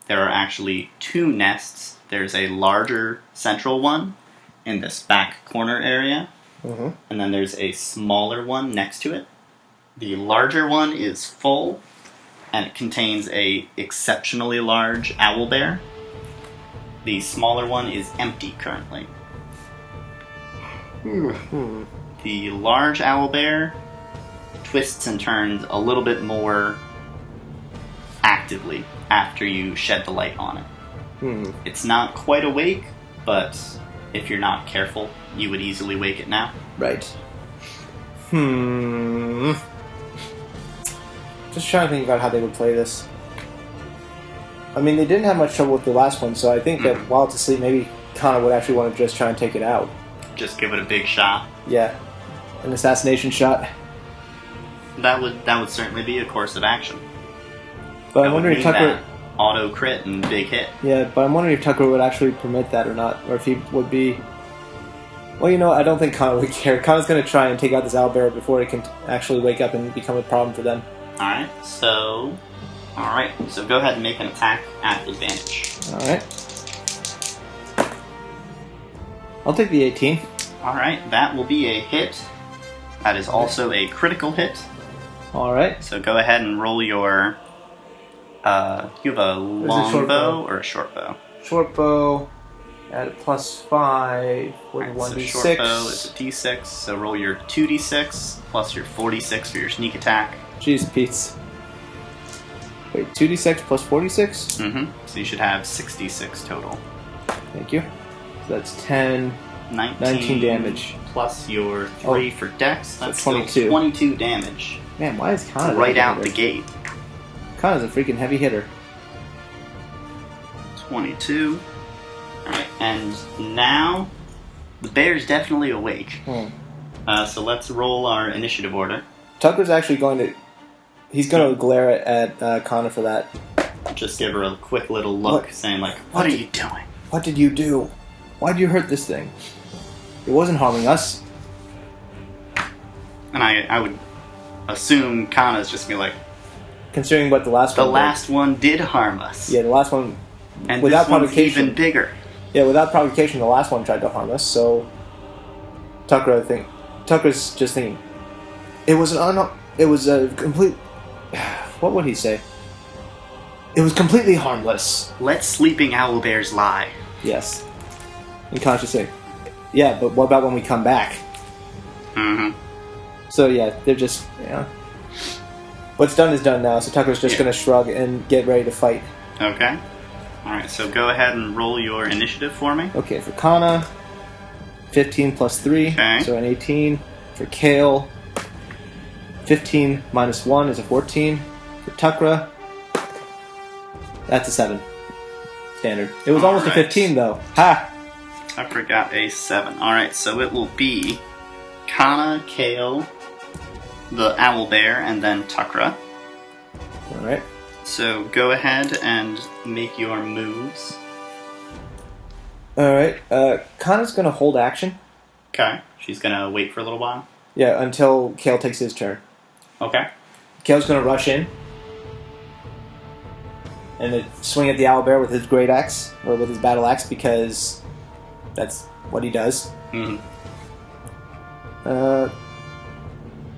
there are actually two nests. There's a larger central one in this back corner area, and then there's a smaller one next to it. The larger one is full, and it contains a exceptionally large owl bear. The smaller one is empty currently. The large owl bear twists and turns a little bit more actively after you shed the light on it. It's not quite awake, but if you're not careful, you would easily wake it now. Right. Just trying to think about how they would play this. I mean, they didn't have much trouble with the last one, so I think that while it's asleep, maybe Kana would actually want to just try and take it out. Just give it a big shot. Yeah. An assassination shot. That would certainly be a course of action. But I'm wondering if Tucker... auto crit and big hit. Yeah, but I'm wondering if Tucker would actually permit that or not, or if he would be... Well, you know, I don't think Kana would care. Kana's going to try and take out this owlbear before it can actually wake up and become a problem for them. Alright, so go ahead and make an attack at advantage. Alright. I'll take the 18. Alright, that will be a hit. That is also a critical hit. Alright. So go ahead and roll your... you have a long bow or a short bow? Short bow at +5 with 1d6. So short bow is a d6, so roll your 2d6 plus your 4d6 for your sneak attack. Jeez, Pete's. Wait, 2d6 plus 46? So you should have 66 total. Thank you. So that's 10... 19 damage. Plus your 3 for dex. That's 22. 22 damage. Man, why is Kana right out the gate? Kana's a freaking heavy hitter. 22. Alright, and now the bear's definitely awake. So let's roll our initiative order. Tucker's actually going to... He's going to glare at Kana for that. Just give her a quick little look, saying like, what are you doing? What did you do? Why did you hurt this thing? It wasn't harming us. And I would assume Kana's just going to be like... Considering what the last one did. The last one did harm us. Yeah, the last one... And without this one's provocation, even bigger. Yeah, without provocation, the last one tried to harm us, so... Tucker's just thinking, It was a complete. What would he say? It was completely harmless. Let sleeping owlbears lie. Yes. Unconsciously. Yeah, but what about when we come back? Mm-hmm. So yeah, they're just, what's done is done now, so Tucker's just going to shrug and get ready to fight. Okay. Alright, so go ahead and roll your initiative for me. Okay, for Kana, 15 plus 3, so an 18. For Kale, 15 minus 1 is a 14. For Tukra, that's a 7. Standard. It was almost a 15, though. Ha! Tucker got a 7. Alright, so it will be Kana, Kale, the owlbear, and then Tukra. Alright. So go ahead and make your moves. Alright, Kana's gonna hold action. Okay. She's gonna wait for a little while. Yeah, until Kale takes his turn. Okay. Kale's gonna rush in. And then swing at the owlbear with his great axe, or with his battle axe, because that's what he does. Mm-hmm. I'm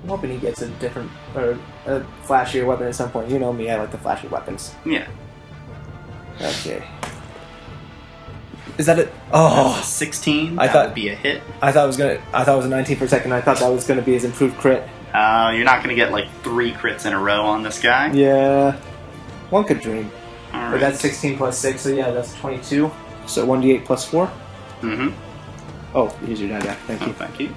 hoping he gets a different, or a flashier weapon at some point. You know me, I like the flashy weapons. Yeah. Okay. Is that it? Oh, that's a 16. I That thought would be a hit. I thought it was a 19 for a second. I thought that was gonna be his improved crit. You're not gonna get like 3 crits in a row on this guy. Yeah, one could dream. All But right. that's 16 plus 6, so yeah, that's 22. So 1d8 plus 4. Mm-hmm. Oh, here's your die back. Thank you. Thank you.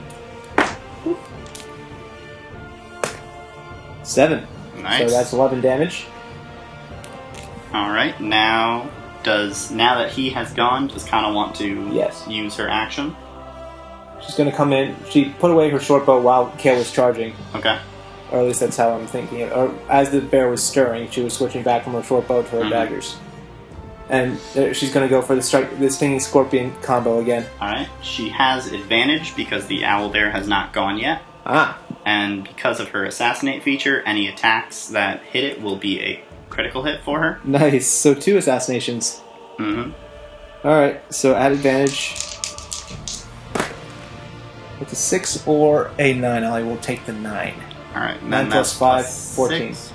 7. Nice. So that's 11 damage. All right. Now that he has gone, does Kana want to Yes. use her action? She's gonna come in. She put away her short bow while Kale was charging. Okay. Or at least that's how I'm thinking it. Or as the bear was stirring, she was switching back from her short bow to her daggers. And she's going to go for the stinging scorpion combo again. Alright. She has advantage because the owlbear has not gone yet. Ah. And because of her assassinate feature, any attacks that hit it will be a critical hit for her. Nice. So 2 assassinations. Mm-hmm. Alright, so at advantage. With a 6 or a 9, I will take the 9. Alright. 9 plus 5, 14. 6,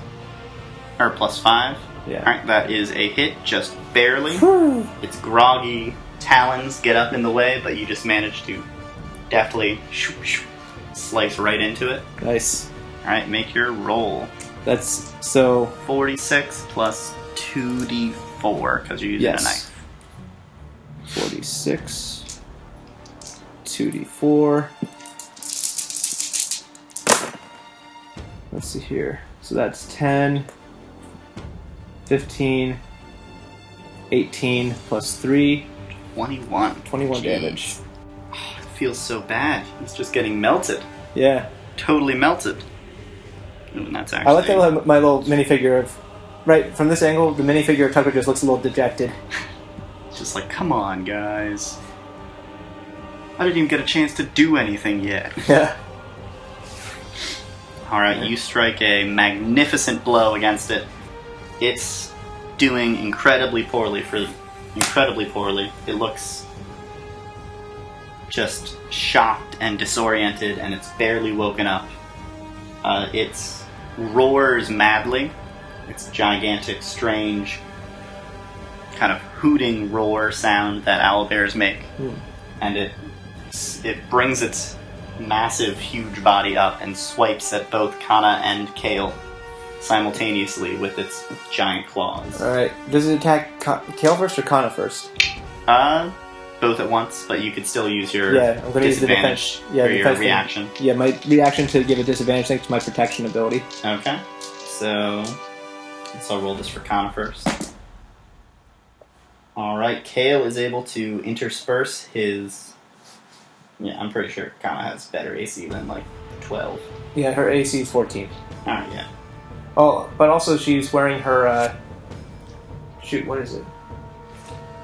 or plus 5. Yeah. Alright, that is a hit, just barely. Whew. Its groggy talons get up in the way, but you just manage to deftly slice right into it. Nice. Alright, make your roll. That's so 46 plus 2d4, because you're using a knife. 46. 2d4. Let's see here. So that's 10, 15, 18 plus 3. 21. 21 Jeez. damage. Oh, it feels so bad. He's just getting melted. Yeah. Totally melted. Ooh, and that's I actually... like that my little minifigure of... Right, from this angle, the minifigure of Tucker just looks a little dejected. It's just like, come on, guys. I didn't even get a chance to do anything yet. Yeah. Alright, you strike a magnificent blow against it. It's doing incredibly poorly. It looks just shocked and disoriented, and it's barely woken up. It roars madly. It's gigantic, strange, kind of hooting roar sound that owlbears make. And it brings its massive, huge body up and swipes at both Kana and Kale simultaneously with its giant claws. Alright, does it attack Kale first or Kana first? Both at once, but you could still use your I'm going to use the defense. Yeah, or your defense reaction. Yeah, my reaction to give a disadvantage thanks to my protection ability. Okay, so I'll roll this for Kana first. Alright, Kale is able to intersperse his... Yeah, I'm pretty sure Kana has better AC than, 12. Yeah, her AC is 14. Alright, yeah. Oh, but also she's wearing her, shoot, what is it?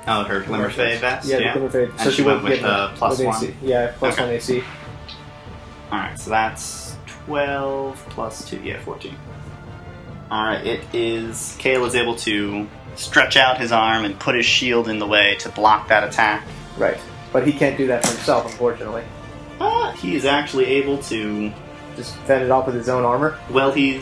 Oh, her Glimmerfey vest? Yeah, the Glimmerfey. And so she went with plus with 1? AC. Yeah, plus 1 AC. Alright, so that's 12 plus 2, yeah, 14. Alright, Kale is able to stretch out his arm and put his shield in the way to block that attack. Right. But he can't do that for himself, unfortunately. He is actually able to Just fend it off with his own armor? Well, he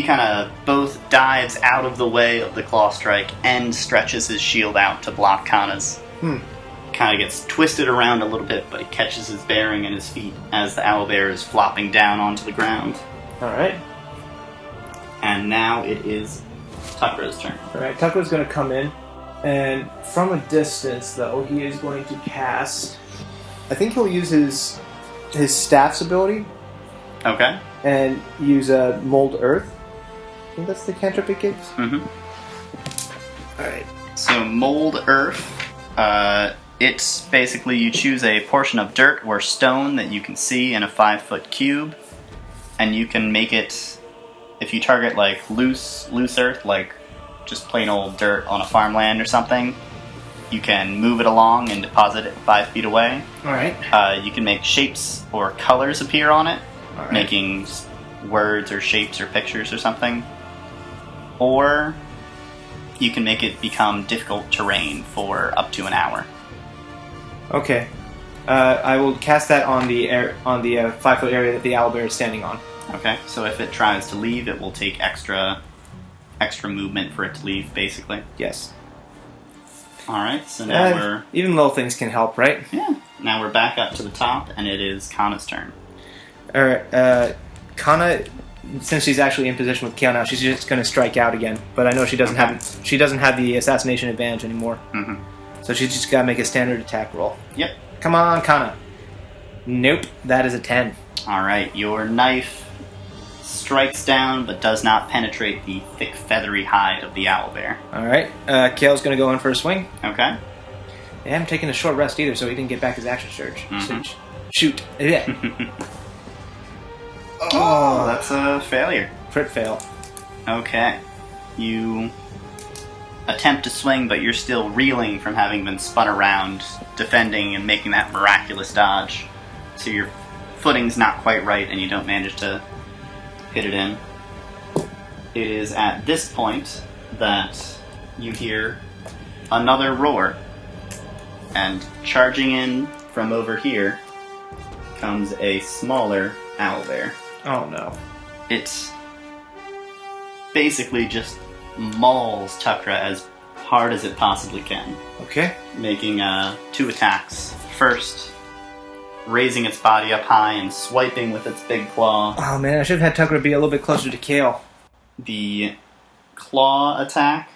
kind of both dives out of the way of the claw strike and stretches his shield out to block Kana's. Kind of gets twisted around a little bit, but he catches his bearing and his feet as the owlbear is flopping down onto the ground. Alright. And now it is Tucker's turn. Alright, Tucker's going to come in, and from a distance, though, he is going to cast... I think he'll use his staff's ability. Okay. And use a Mold Earth. I think that's the cantrip it gives. Alright. So Mold Earth, it's basically you choose a portion of dirt or stone that you can see in a 5-foot cube, and you can make it, if you target like loose earth, like just plain old dirt on a farmland or something, you can move it along and deposit it 5 feet away. Alright. You can make shapes or colors appear on it, Alright. making words or shapes or pictures or something. Or you can make it become difficult terrain for up to an hour. Okay. I will cast that on the 5-foot area that the owlbear is standing on. Okay, so if it tries to leave, it will take extra movement for it to leave, basically. Yes. Alright, so now we're... Even little things can help, right? Yeah. Now we're back up to the top, and it is Kana's turn. Alright, Kana, since she's actually in position with Kale now, she's just going to strike out again. But I know she doesn't have the assassination advantage anymore. So she's just got to make a standard attack roll. Yep. Come on, Kana. Nope, that is a 10. Alright, your knife strikes down but does not penetrate the thick feathery hide of the owlbear. Alright, Kale's going to go in for a swing. Okay. They haven't taken a short rest either, so he didn't get back his action surge. So shoot. Yeah. Oh, that's a failure. Crit fail. Okay. You attempt to swing, but you're still reeling from having been spun around, defending and making that miraculous dodge. So your footing's not quite right, and you don't manage to hit it in. It is at this point that you hear another roar, and charging in from over here comes a smaller owlbear. Oh no. It basically just mauls Tukra as hard as it possibly can. Okay. Making 2 attacks. First, raising its body up high and swiping with its big claw. Oh man, I should have had Tucker be a little bit closer to Kale. The claw attack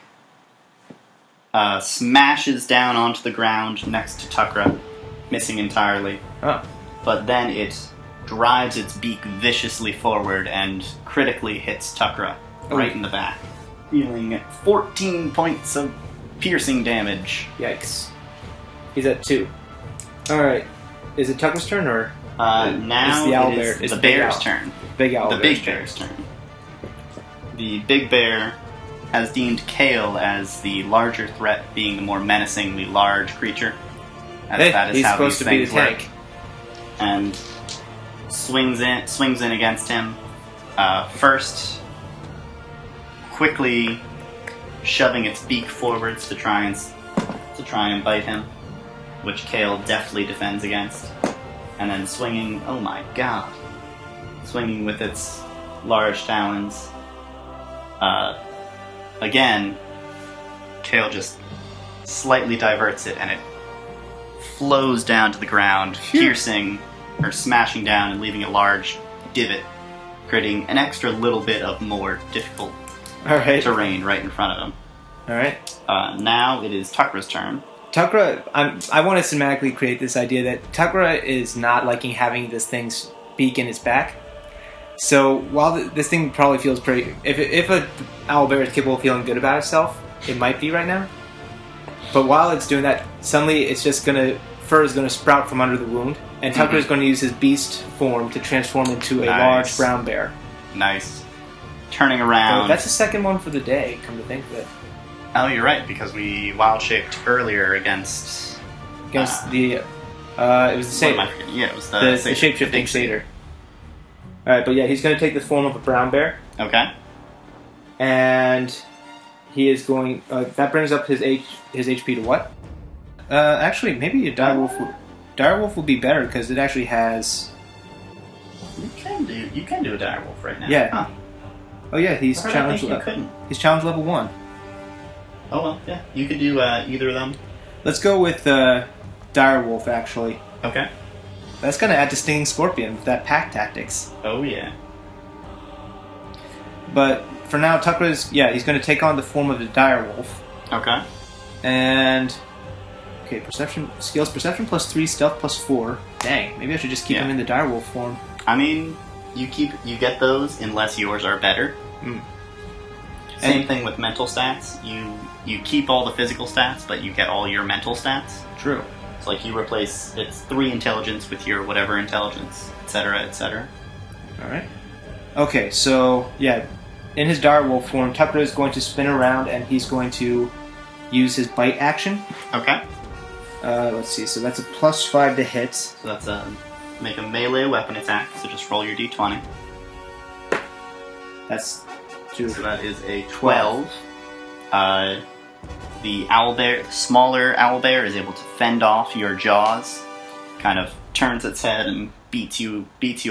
smashes down onto the ground next to Tukra, missing entirely. Oh. But then it drives its beak viciously forward and critically hits Tukra right in the back, dealing 14 points of piercing damage. Yikes. He's at 2. Alright. Is it Tucker's turn, or... now it is the bear's turn. Big owl. The big bear's turn. The big bear has deemed Kale as the larger threat, being the more menacingly large creature. That is he's how supposed these to be the things work. tank. And swings in against him. First, quickly shoving its beak forwards to try and bite him, which Kale deftly defends against. And then swinging, oh my god, swinging with its large talons. Again, Kale just slightly diverts it, and it flows down to the ground, piercing or smashing down and leaving a large divot, creating an extra little bit of more difficult terrain right in front of him. Alright. Now it is Tukra's turn. Tukra, I want to cinematically create this idea that Tukra is not liking having this thing's beak in its back. So while this thing probably feels pretty... If a owlbear is capable of feeling good about itself, it might be right now. But while it's doing that, suddenly it's just fur is going to sprout from under the wound, and Tucker is going to use his beast form to transform into a large brown bear. Nice. Turning around. So that's the second one for the day, come to think of it. Oh, you're right, because we wild-shaped earlier against the... it was the satyr. Yeah, it was the shape-shifting satyr. Alright, but yeah, he's going to take the form of a brown bear. Okay. And he is going... that brings up his HP to what? Actually, maybe a direwolf would be better, because it actually has... You can do a direwolf right now. Yeah. Huh. Oh yeah, he's I challenge. think you couldn't. He's challenge level 1. Oh well, yeah. You could do either of them. Let's go with direwolf actually. Okay. That's gonna add to Stinging Scorpion with that pack tactics. Oh yeah. But for now, he's going to take on the form of the direwolf. Okay. And perception skills, perception +3, stealth +4. Dang, maybe I should just keep him in the direwolf form. I mean, you get those unless yours are better. Same thing with mental stats. You keep all the physical stats, but you get all your mental stats. True. It's like you replace 3 intelligence with your whatever intelligence, etc., etc. All right. Okay, so yeah, in his direwolf form, Tucker is going to spin around and he's going to use his bite action. Okay. Let's see. So that's a +5 to hit. So that's make a melee weapon attack. So just roll your d20. That's 2. So that is a 12. The owlbear, the smaller owlbear, is able to fend off your jaws. Kind of turns its head and beats you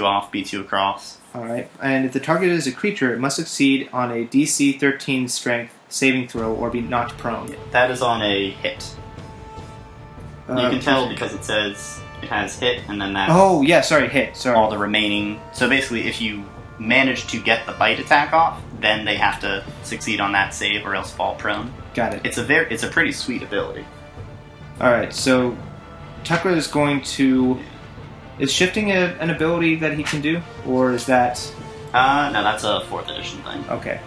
across. All right. And if the target is a creature, it must succeed on a DC 13 Strength saving throw or be knocked prone. Yeah, that is on a hit. You can tell because it says it has hit, and then that's... Oh, yeah, sorry, hit. Sorry. All the remaining... So basically, if you manage to get the bite attack off, then they have to succeed on that save or else fall prone. Got it. It's a pretty sweet ability. Alright, so Tucker is going to... Is shifting an ability that he can do? Or is that... No, that's a 4th edition thing. Okay.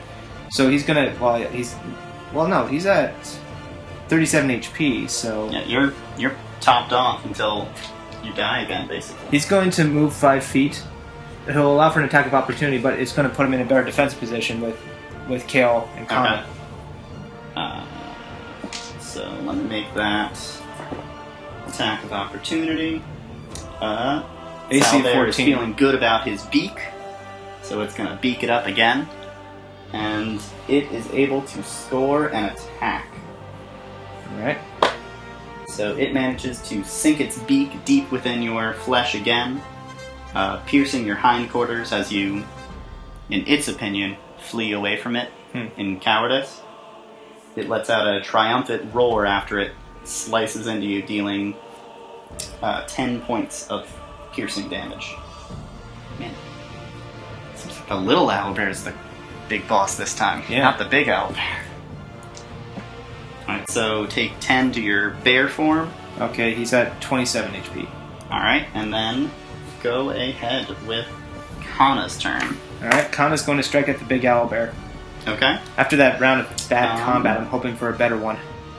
So he's gonna... Well, he's at 37 HP, so... Yeah, you're topped off until you die again, basically. He's going to move 5 feet. He'll allow for an attack of opportunity, but it's going to put him in a better defensive position with Kale and Connor. Okay. So let me make that attack of opportunity. AC Salbear 14. is feeling good about his beak, so it's going to beak it up again, and it is able to score an attack. Alright. So it manages to sink its beak deep within your flesh again, piercing your hindquarters as you, in its opinion, flee away from it in cowardice. It lets out a triumphant roar after it slices into you, dealing 10 points of piercing damage. Man, seems like the little owlbear is the big boss this time, not the big owlbear. Alright, so take 10 to your bear form. Okay, he's at 27 HP. Alright, and then go ahead with Kana's turn. Alright, Kana's going to strike at the big owlbear. Okay. After that round of bad combat, I'm hoping for a better one.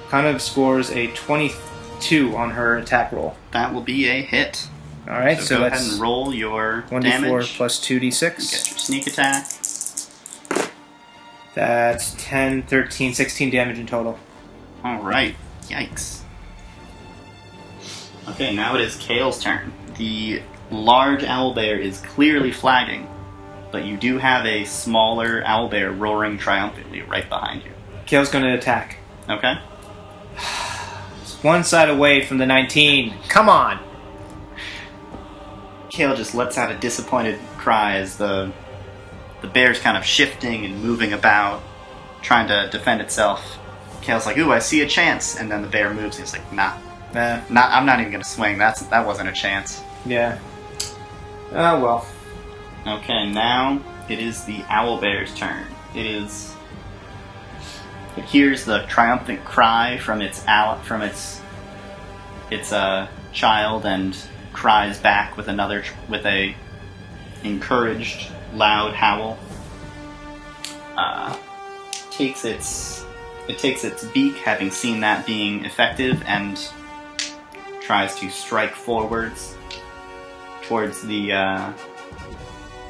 Kana scores a 22 on her attack roll. That will be a hit. Alright, so go that's ahead and roll your 1d4 damage. plus 2d6. Get your sneak attack. That's 10, 13, 16 damage in total. Alright. Yikes. Okay, now it is Kale's turn. The large owlbear is clearly flagging, but you do have a smaller owlbear roaring triumphantly right behind you. Kale's going to attack. Okay. It's one side away from the 19. Come on! Kale just lets out a disappointed cry as the bear's kind of shifting and moving about, trying to defend itself. Kale's like, ooh, I see a chance, and then the bear moves and he's like, nah. I'm not even going to swing. That wasn't a chance. Yeah. Oh, well. Okay, now it is the owlbear's turn. It hears the triumphant cry from its child and cries back with a encouraged loud howl. It takes its beak, having seen that being effective, and tries to strike forwards towards the.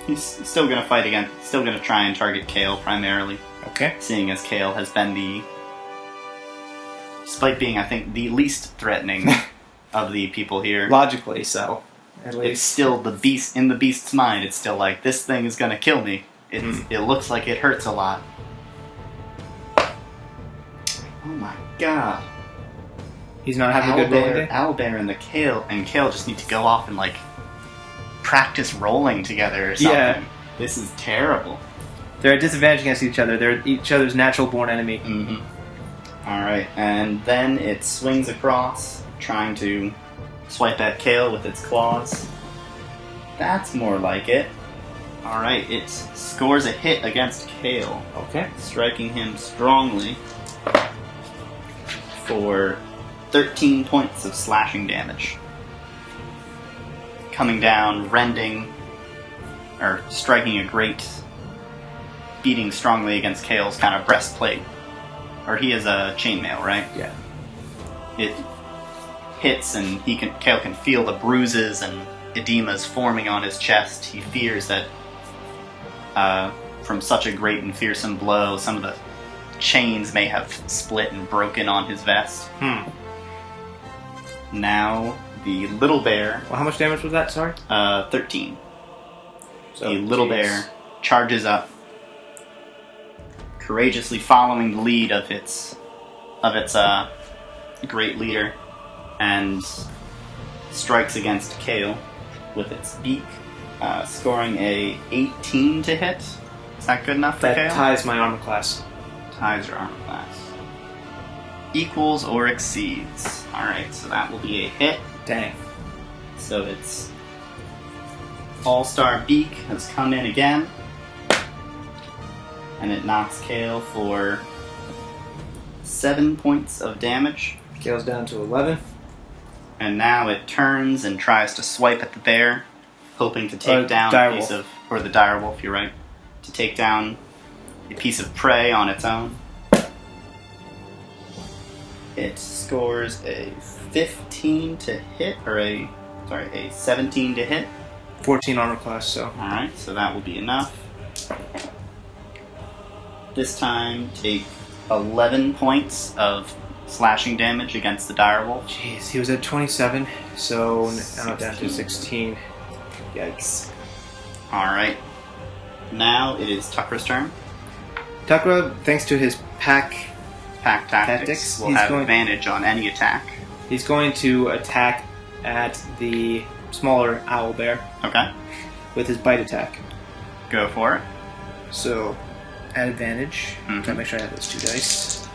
He's still going to fight again. Still going to try and target Kale primarily. Okay. Seeing as Kale has been despite being, I think, the least threatening of the people here. Logically so. At least. It's still the beast, in the beast's mind, it's still like, this thing is going to kill me. It looks like it hurts a lot. Oh my god. He's not having a good rolling day? Owlbear and Kale just need to go off and, like, practice rolling together or something. Yeah. This is terrible. They're at disadvantage against each other. They're each other's natural-born enemy. Mm-hmm. Alright, and then it swings across, trying to swipe at Kale with its claws. That's more like it. Alright, it scores a hit against Kale. Okay. Striking him strongly for 13 points of slashing damage. Coming down, rending, or striking a great beating strongly against Kale's kind of breastplate. Or he has a chainmail, right? Yeah. It hits and Kale can feel the bruises and edemas forming on his chest. He fears that from such a great and fearsome blow, some of the chains may have split and broken on his vest. Now, the little bear... Well, how much damage was that, sorry? 13. So, the little bear charges up, courageously following the lead of its great leader, and strikes against Kale with its beak, scoring a 18 to hit. Is that good enough for Kale? That ties my armor class. Ties your armor class. Equals or exceeds. Alright, so that will be a hit. Dang. So its all-star beak has come in again, and it knocks Kale for 7 points of damage. Kale's down to 11. And now it turns and tries to swipe at the bear, hoping to take down a piece of... Or the direwolf, you're right. To take down a piece of prey on its own. It scores a 15 to hit, or a 17 to hit. 14 armor class, so... Alright, so that will be enough. This time, take 11 points of slashing damage against the direwolf. Jeez, he was at 27, so now down to 16. Yikes. Alright. Now it is Tucker's turn. Tucker, thanks to his pack tactics, will have advantage on any attack. He's going to attack at the smaller owlbear. Okay. With his bite attack. Go for it. So, at advantage. Mm-hmm. Gotta make sure I have those 2 dice.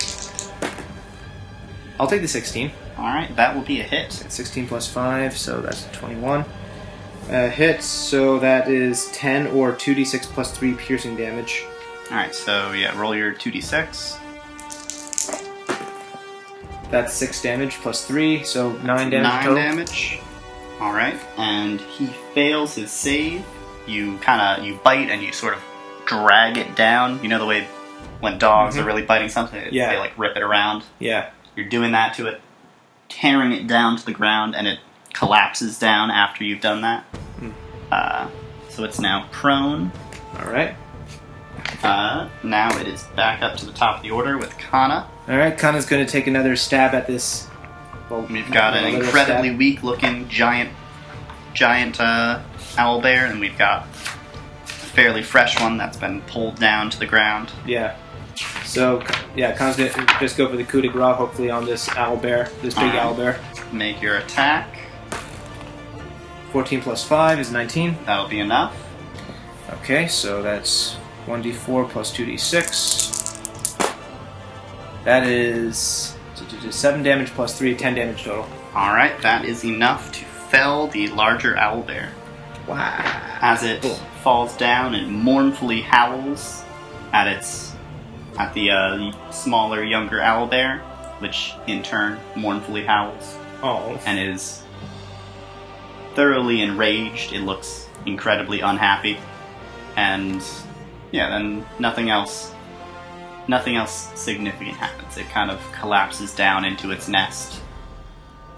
I'll take the 16. Alright, that will be a hit. 16 plus 5, so that's 21. Hit, so that is 10 or 2d6 plus 3 piercing damage. Alright, so yeah, roll your 2d6. That's 6 damage plus 3, so 9 damage 9 total. damage. Alright, and he fails his save. You bite and you sort of drag it down. You know the way when dogs are really biting something, they like rip it around? Yeah. You're doing that to it, tearing it down to the ground, and it collapses down after you've done that. So it's now prone. Alright. Now it is back up to the top of the order with Kana. Alright, Kana's going to take another stab at this. Well, we've got an incredibly weak-looking giant owlbear, and we've got a fairly fresh one that's been pulled down to the ground. Yeah. So, yeah, Kana's going to just go for the coup de grace, hopefully, on this owlbear, this big owlbear. Make your attack. 14 plus 5 is 19. That'll be enough. Okay, so that's 1d4 plus 2d6. That is 7 damage plus 3, 10 damage total. Alright, that is enough to fell the larger owlbear. Wow. As it falls down and mournfully howls at the smaller, younger owlbear, which in turn mournfully howls. Oh. And is thoroughly enraged. It looks incredibly unhappy. And yeah, then nothing else significant happens. It kind of collapses down into its nest.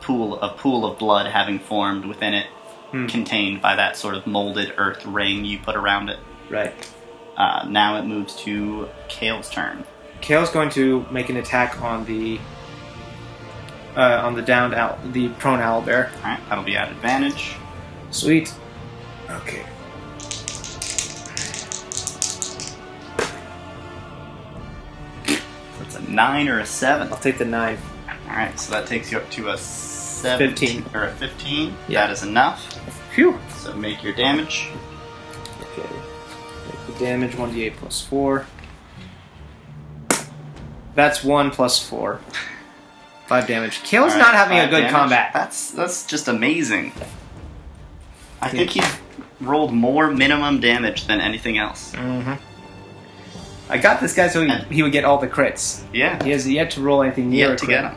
A pool of blood having formed within it, contained by that sort of molded earth ring you put around it. Right. Now it moves to Kale's turn. Kale's going to make an attack on the prone owlbear. Alright, that'll be at advantage. Sweet. Okay. That's a 9 or a 7. I'll take the 9. Alright, so that takes you up to a 17 or a 15. Yeah. That is enough. Phew. So make your damage. Okay. damage, 1d8 plus 4. That's 1 plus 4. 5 damage. Kale's All right, not having a 5 good damage. combat. That's just amazing. I think he's rolled more minimum damage than anything else. Mm-hmm. I got this guy so he would get all the crits. Yeah. He has yet to roll anything near Yet a to crit. get him.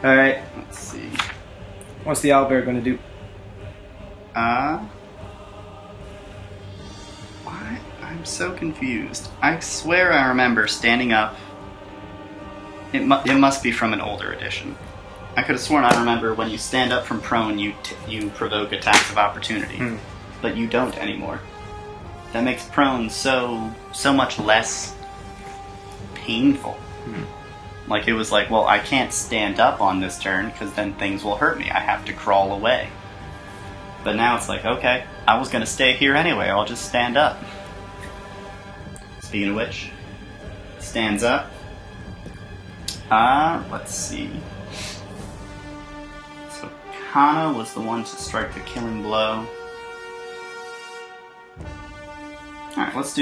Alright. Let's see. What's the owlbear going to do? What? I'm so confused. I swear I remember standing up. It must be from an older edition. I could have sworn I remember when you stand up from prone, you provoke attacks of opportunity, but you don't anymore. That makes prone so much less painful. Like, it was like, well, I can't stand up on this turn because then things will hurt me. I have to crawl away. But now it's like, okay, I was going to stay here anyway. I'll just stand up. Speaking of which, stands up. Let's see. So Kana was the one to strike the killing blow. Alright, let's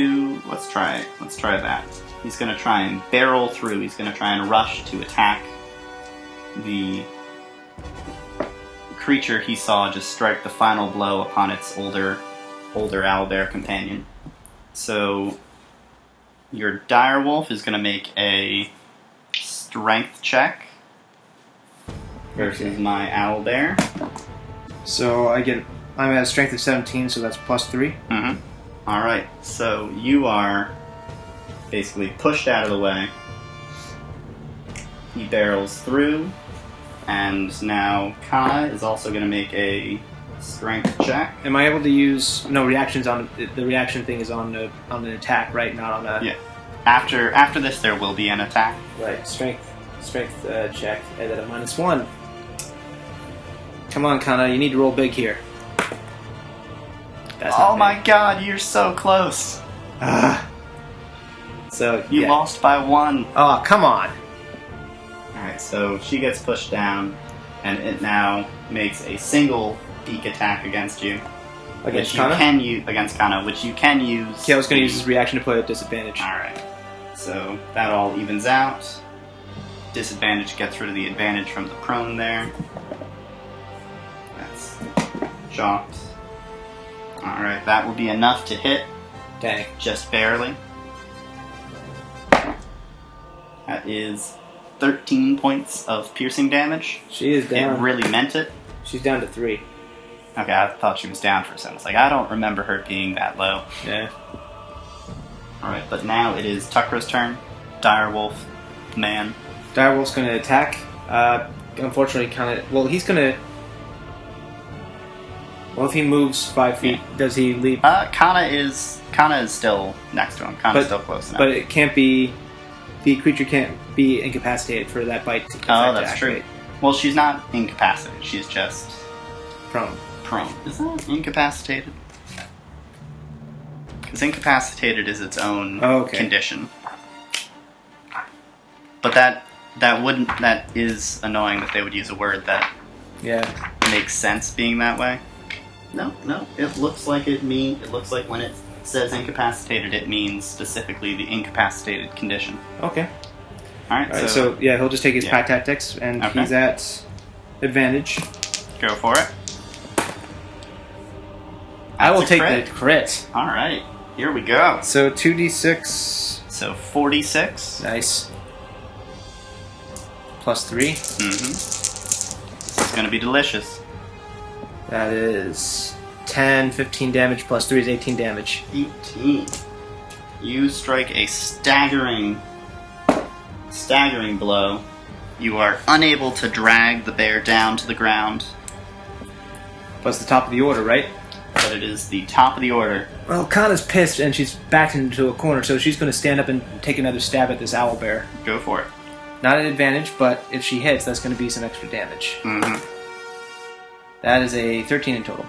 try that. He's gonna try and barrel through, he's gonna try and rush to attack the creature he saw just strike the final blow upon its older owlbear companion. So your direwolf is gonna make a strength check versus my owlbear. So I'm at a strength of 17, so that's plus 3. Mm-hmm. Alright, so you are basically pushed out of the way. He barrels through, and now Kana is also going to make a strength check. Am I able to use reactions on the reaction thing is on an attack, right? Not on a Yeah. After this, there will be an attack. Right. Strength check, and then a -1. Come on, Kana, you need to roll big here. That's Oh my god, you're so close. So You lost by 1. Oh, come on. Alright, so she gets pushed down, and it now makes a single beak attack against you. Against which Kana? you can use against Kana, which you can use. Kale's going to use his reaction to put at disadvantage. Alright. So that all evens out. Disadvantage gets rid of the advantage from the prone there. That's shocked. Alright, that will be enough to hit. Dang. Just barely. That is 13 points of piercing damage. She is down. It really meant it. She's down to 3. Okay, I thought she was down for a second. It's like, I don't remember her being that low. Yeah. Alright, but now it is Tucker's turn. Direwolf, man. Direwolf's going to attack. Unfortunately, he's going to... Well, if he moves 5 feet, does he leap? Kana is still next to him. Kana's still close enough. But it can't be... The creature can't be incapacitated for that bite to that's true. activate. Well, she's not incapacitated. She's just... Prone. Is that incapacitated? Because incapacitated is its own condition. But that is annoying that they would use a word that makes sense being that way. No. It looks like when it says incapacitated, it means specifically the incapacitated condition. Okay. Alright, so he'll just take his pack tactics, and he's at advantage. Go for it. I will take the crit. Alright, here we go. So 2d6. So 46. Nice. Plus 3. Mm-hmm. This is going to be delicious. That is 10, 15 damage, plus 3 is 18 damage. 18. You strike a staggering blow. You are unable to drag the bear down to the ground. Plus the top of the order, right? But it is the top of the order. Well, Kana's pissed and she's backed into a corner, so she's going to stand up and take another stab at this owlbear. Go for it. Not an advantage, but if she hits, that's going to be some extra damage. Mm-hmm. That is a 13 in total.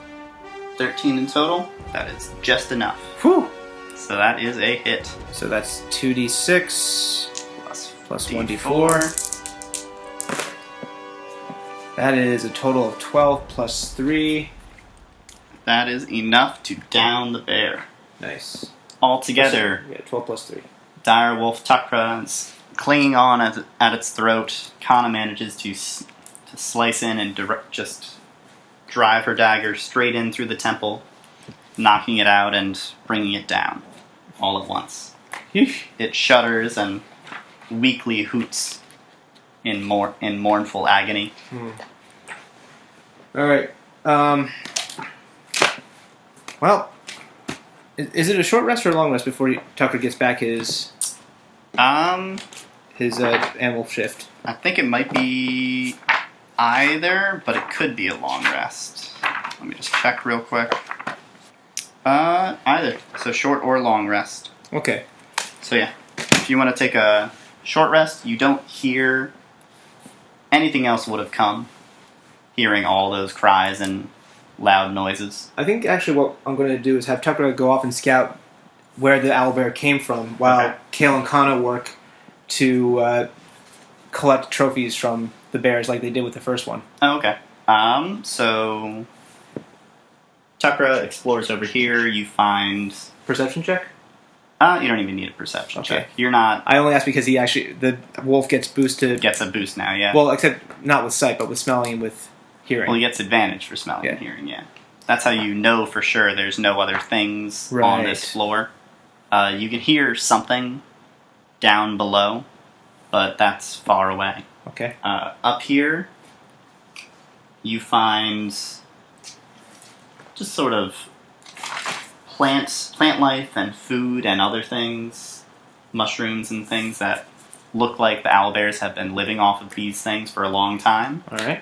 13 in total? That is just enough. Whew! So that is a hit. So that's 2d6 plus 1d4. That is a total of 12 plus 3. That is enough to down the bear. Nice. Altogether, Yeah, 12 plus 3. dire wolf Tukra is clinging on at its throat. Kana manages to slice in and just drive her dagger straight in through the temple, knocking it out and bringing it down all at once. Yeesh. It shudders and weakly hoots in mournful agony. All right. Well, is it a short rest or a long rest before Tucker gets back his animal shift? I think it might be either, but it could be a long rest. Let me just check real quick. Either. So short or long rest. Okay. So yeah, if you want to take a short rest, you don't hear anything else would have come. Hearing all those cries and loud noises. I think actually what I'm going to do is have Tucker go off and scout where the owlbear came from, while Kale and Kana work to collect trophies from the bears like they did with the first one. Oh, okay. So Tukra explores over here. You find Perception check? you don't even need a perception check. You're not. I only asked because the wolf gets boosted. Gets a boost now, yeah. Well, except not with sight, but with smelling and with hearing. Well, he gets advantage for smelling and hearing, yeah. That's how you know for sure there's no other things on this floor. You can hear something down below, but that's far away. Okay. Up here, you find just sort of plant life and food and other things, mushrooms and things that look like the owlbears have been living off of these things for a long time. All right.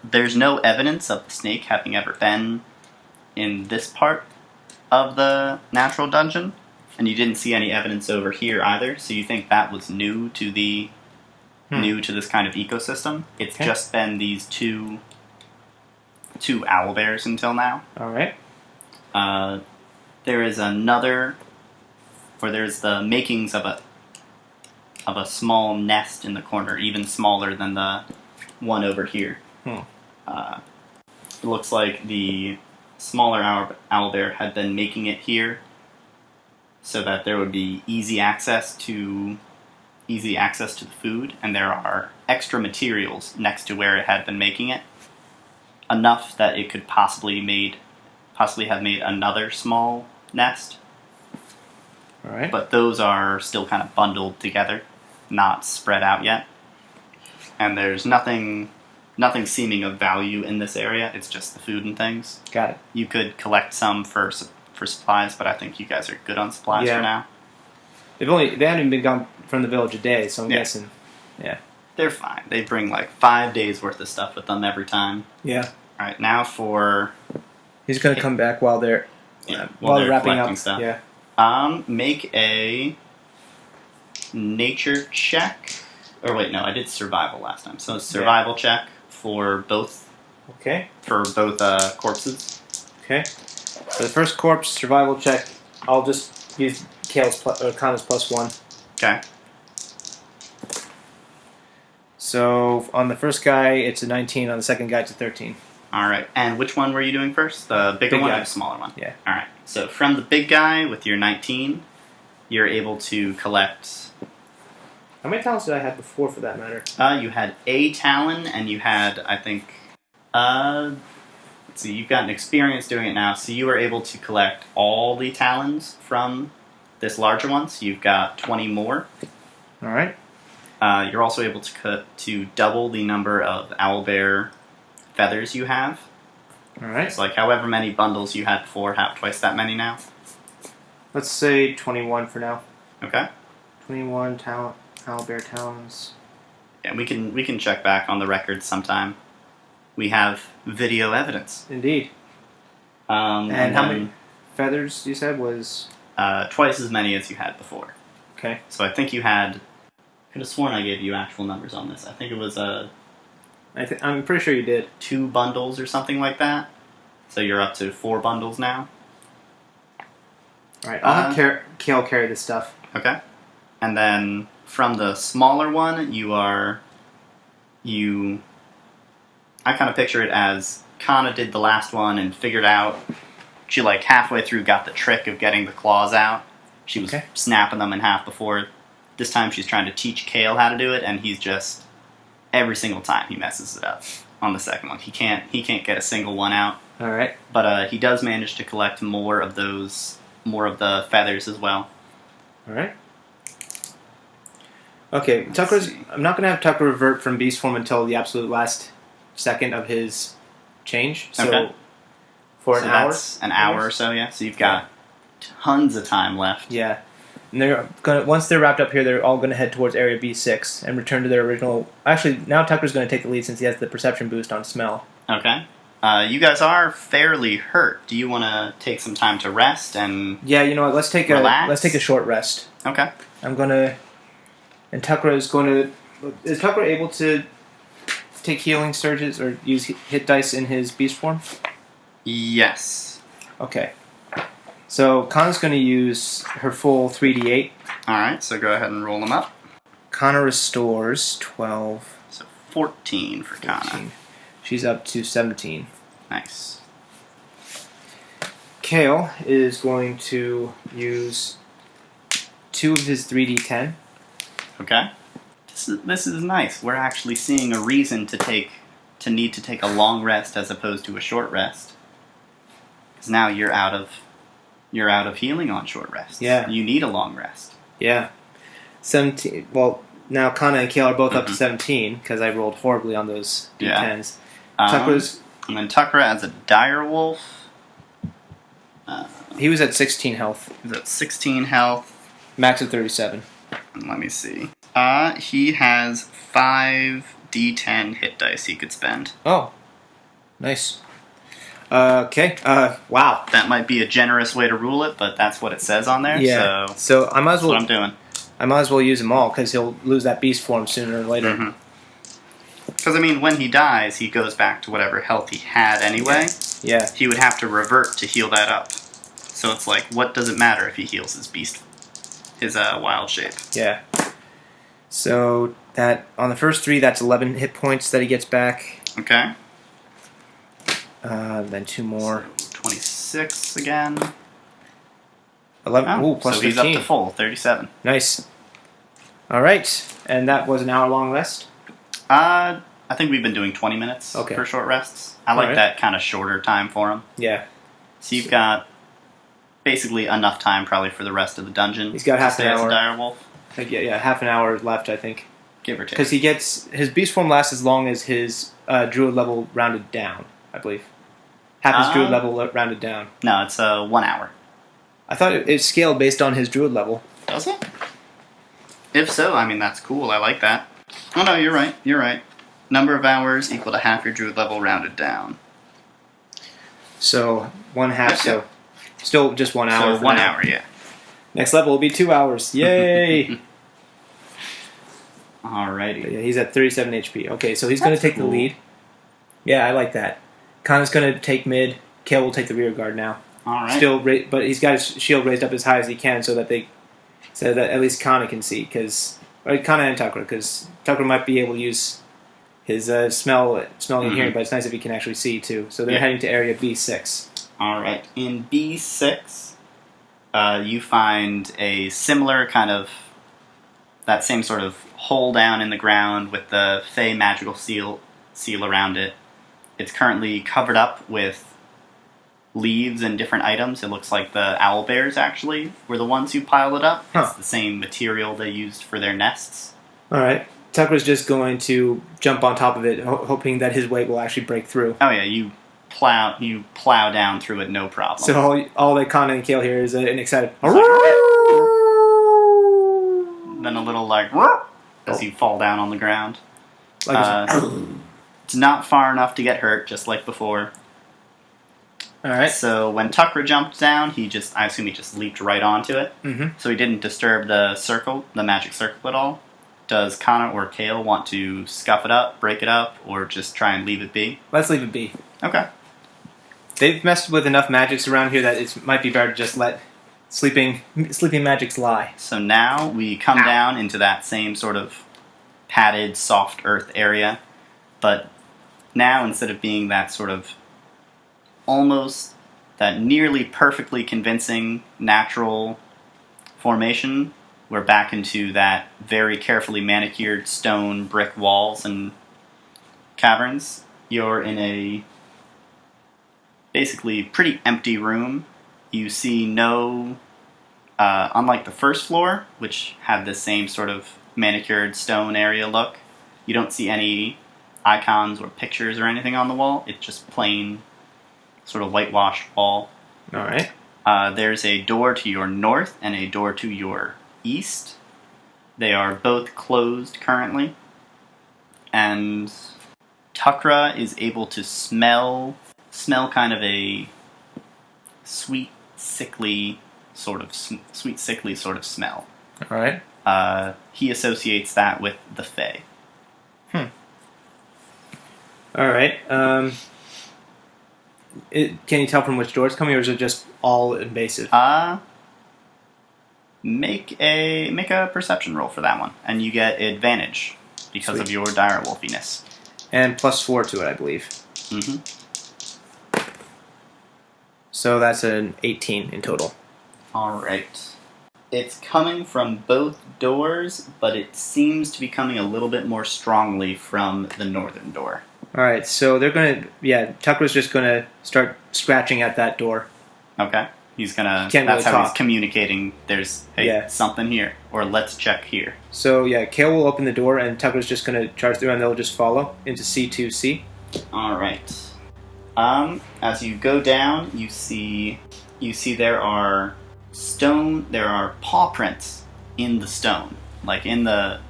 There's no evidence of the snake having ever been in this part of the natural dungeon, and you didn't see any evidence over here either, so you think that was new to this kind of ecosystem. It's just been these two owlbears until now. All right. There's the makings of a small nest in the corner, even smaller than the one over here. It looks like the smaller owlbear had been making it here so that there would be easy access to the food, and there are extra materials next to where it had been making it, enough that it could possibly have made another small nest. All right. But those are still kind of bundled together, not spread out yet. And there's nothing seeming of value in this area. It's just the food and things. Got it. You could collect some for supplies, but I think you guys are good on supplies for now. They haven't even been gone from the village a day, so I'm guessing. Yeah. They're fine. They bring like 5 days worth of stuff with them every time. Yeah. All right, now for. He's going to come back while they're wrapping up. Stuff. Yeah. Make a nature check. Or wait, no, I did survival last time. So survival check for both. Okay. For both corpses. Okay. For the first corpse survival check, I'll just use Kale's Kana's +1. Okay. So on the first guy, it's a 19. On the second guy, it's a 13. All right. And which one were you doing first? The bigger one or the smaller one? Yeah. All right. So from the big guy with your 19, you're able to collect. How many talents did I have before, for that matter? You had a talon, and you had, I think. Let's see. You've gotten experience doing it now, so you were able to collect all the talons from this larger one. So you've got 20 more. All right. You're also able to double the number of owlbear feathers you have. All right. It's like however many bundles you had before, have twice that many now. Let's say 21 for now. Okay. 21 owlbear talons. Yeah, we can check back on the records sometime. We have video evidence. Indeed. And how many feathers you said was? Twice as many as you had before. Okay. So I think you had. I could have sworn I gave you actual numbers on this. I think it was I'm pretty sure you did. 2 bundles or something like that. So you're up to 4 bundles now. All right. I'll have Kale carry this stuff. Okay. And then from the smaller one, I kind of picture it as Kana did the last one and figured out She like halfway through got the trick of getting the claws out. She was snapping them in half before. This time she's trying to teach Kale how to do it, and he's just every single time he messes it up on the second one. He can't get a single one out. All right. But he does manage to collect more of the feathers as well. All right. Okay, I'm not going to have Tucker revert from beast form until the absolute last second of his change. So for an hour? That's an hour or so, yeah. So you've got tons of time left. Yeah. And once they're wrapped up here, they're all going to head towards Area B6 and return to their original... Actually, now Tucker's going to take the lead since he has the perception boost on smell. Okay. You guys are fairly hurt. Do you want to take some time to rest and Yeah, you know what? Let's take a short rest. Okay. I'm going to... And Tucker is going to... Is Tucker able to take healing surges or use hit dice in his beast form? Yes. Okay. So Kana's going to use her full 3d8. Alright, so go ahead and roll them up. Kana restores 12. So 14 for Kana. She's up to 17. Nice. Kale is going to use 2 of his 3d10. Okay. This is nice. We're actually seeing a reason to need to take a long rest as opposed to a short rest. Because now you're out of healing on short rest. Yeah. You need a long rest. Yeah. 17. Well, now Kana and Kale are both up to 17 because I rolled horribly on those d10s. And then Tucker as a dire wolf. He was at 16 health. He's at 16 health. Max of 37. Let me see. He has 5 d10 hit dice he could spend. Oh. Nice. Okay. Wow. That might be a generous way to rule it, but that's what it says on there. Yeah. So I might as well. That's what I'm doing. I might as well use them all because he'll lose that beast form sooner or later. Because I mean, when he dies, he goes back to whatever health he had anyway. Yeah. He would have to revert to heal that up. So it's like, what does it matter if he heals his wild shape? Yeah. So that on the first 3, that's 11 hit points that he gets back. Okay. Then 2 more. So 26 again. 11. Oh, ooh, plus so 15. he's up to full, 37. Nice. All right, and that was an hour-long rest. I think we've been doing 20 minutes for short rests. I like that kind of shorter time for him. Yeah. So you've got basically enough time probably for the rest of the dungeon. He's got half an hour. As a dire wolf. Yeah, half an hour left, I think. Give or take. Because he gets his beast form lasts as long as his druid level rounded down, I believe. Half his druid level rounded down. No, it's 1 hour. I thought it scaled based on his druid level. Does it? If so, I mean, that's cool. I like that. Oh, no, you're right. You're right. Number of hours equal to half your druid level rounded down. So, 1/2, so still just 1 hour. So 1 hour, yeah. Next level will be 2 hours. Yay! Alrighty. Yeah, he's at 37 HP. Okay, so he's going to take the lead. Yeah, I like that. Kana's going to take mid. Kale will take the rear guard now. All right. But he's got his shield raised up as high as he can so that at least Kana can see, or Kana and Tucker, because Tucker might be able to use his smelling and hearing, but it's nice if he can actually see too. So they're heading to area B6. All right. In B6, you find a similar kind of that same sort of hole down in the ground with the Fey magical seal around it. It's currently covered up with leaves and different items. It looks like the owlbears actually were the ones who piled it up. It's the same material they used for their nests. All right. Tucker's just going to jump on top of it, hoping that his weight will actually break through. Oh yeah, you plow down through it, no problem. So all that Kana and Kale hear is an excited. Then a little like as you fall down on the ground. It's not far enough to get hurt, just like before. All right. So when Tucker jumped down, I assume he just leaped right onto it. Mm-hmm. So he didn't disturb the magic circle at all. Does Kana or Kale want to scuff it up, break it up, or just try and leave it be? Let's leave it be. Okay. They've messed with enough magics around here that it might be better to just let sleeping magics lie. So now we come down into that same sort of padded, soft earth area, but now instead of being that sort of almost that nearly perfectly convincing natural formation, we're back into that very carefully manicured stone brick walls and caverns. You're in a basically pretty empty room. You see no, unlike the first floor, which had the same sort of manicured stone area look, you don't see any icons or pictures or anything on the wall. It's just plain sort of whitewashed wall. All right. There's a door to your north and a door to your east. They are both closed currently. And Tukra is able to smell kind of a sweet, sickly sort of smell. All right. He associates that with the Fae. All right. Can you tell from which door it's coming, or is it just all invasive? Make a perception roll for that one, and you get advantage because of your direwolfiness. And +4 to it, I believe. Mm-hmm. So that's an 18 in total. All right. It's coming from both doors, but it seems to be coming a little bit more strongly from the northern door. All right, so they're going to... Yeah, Tucker's just going to start scratching at that door. Okay. He's going to... Can't That's really how talk. he's communicating. There's, hey, something here. Or let's check here. So, yeah, Kale will open the door, and Tucker's just going to charge through, and they'll just follow into C2C. All right. As you go down, you see there are paw prints in the stone. Like in the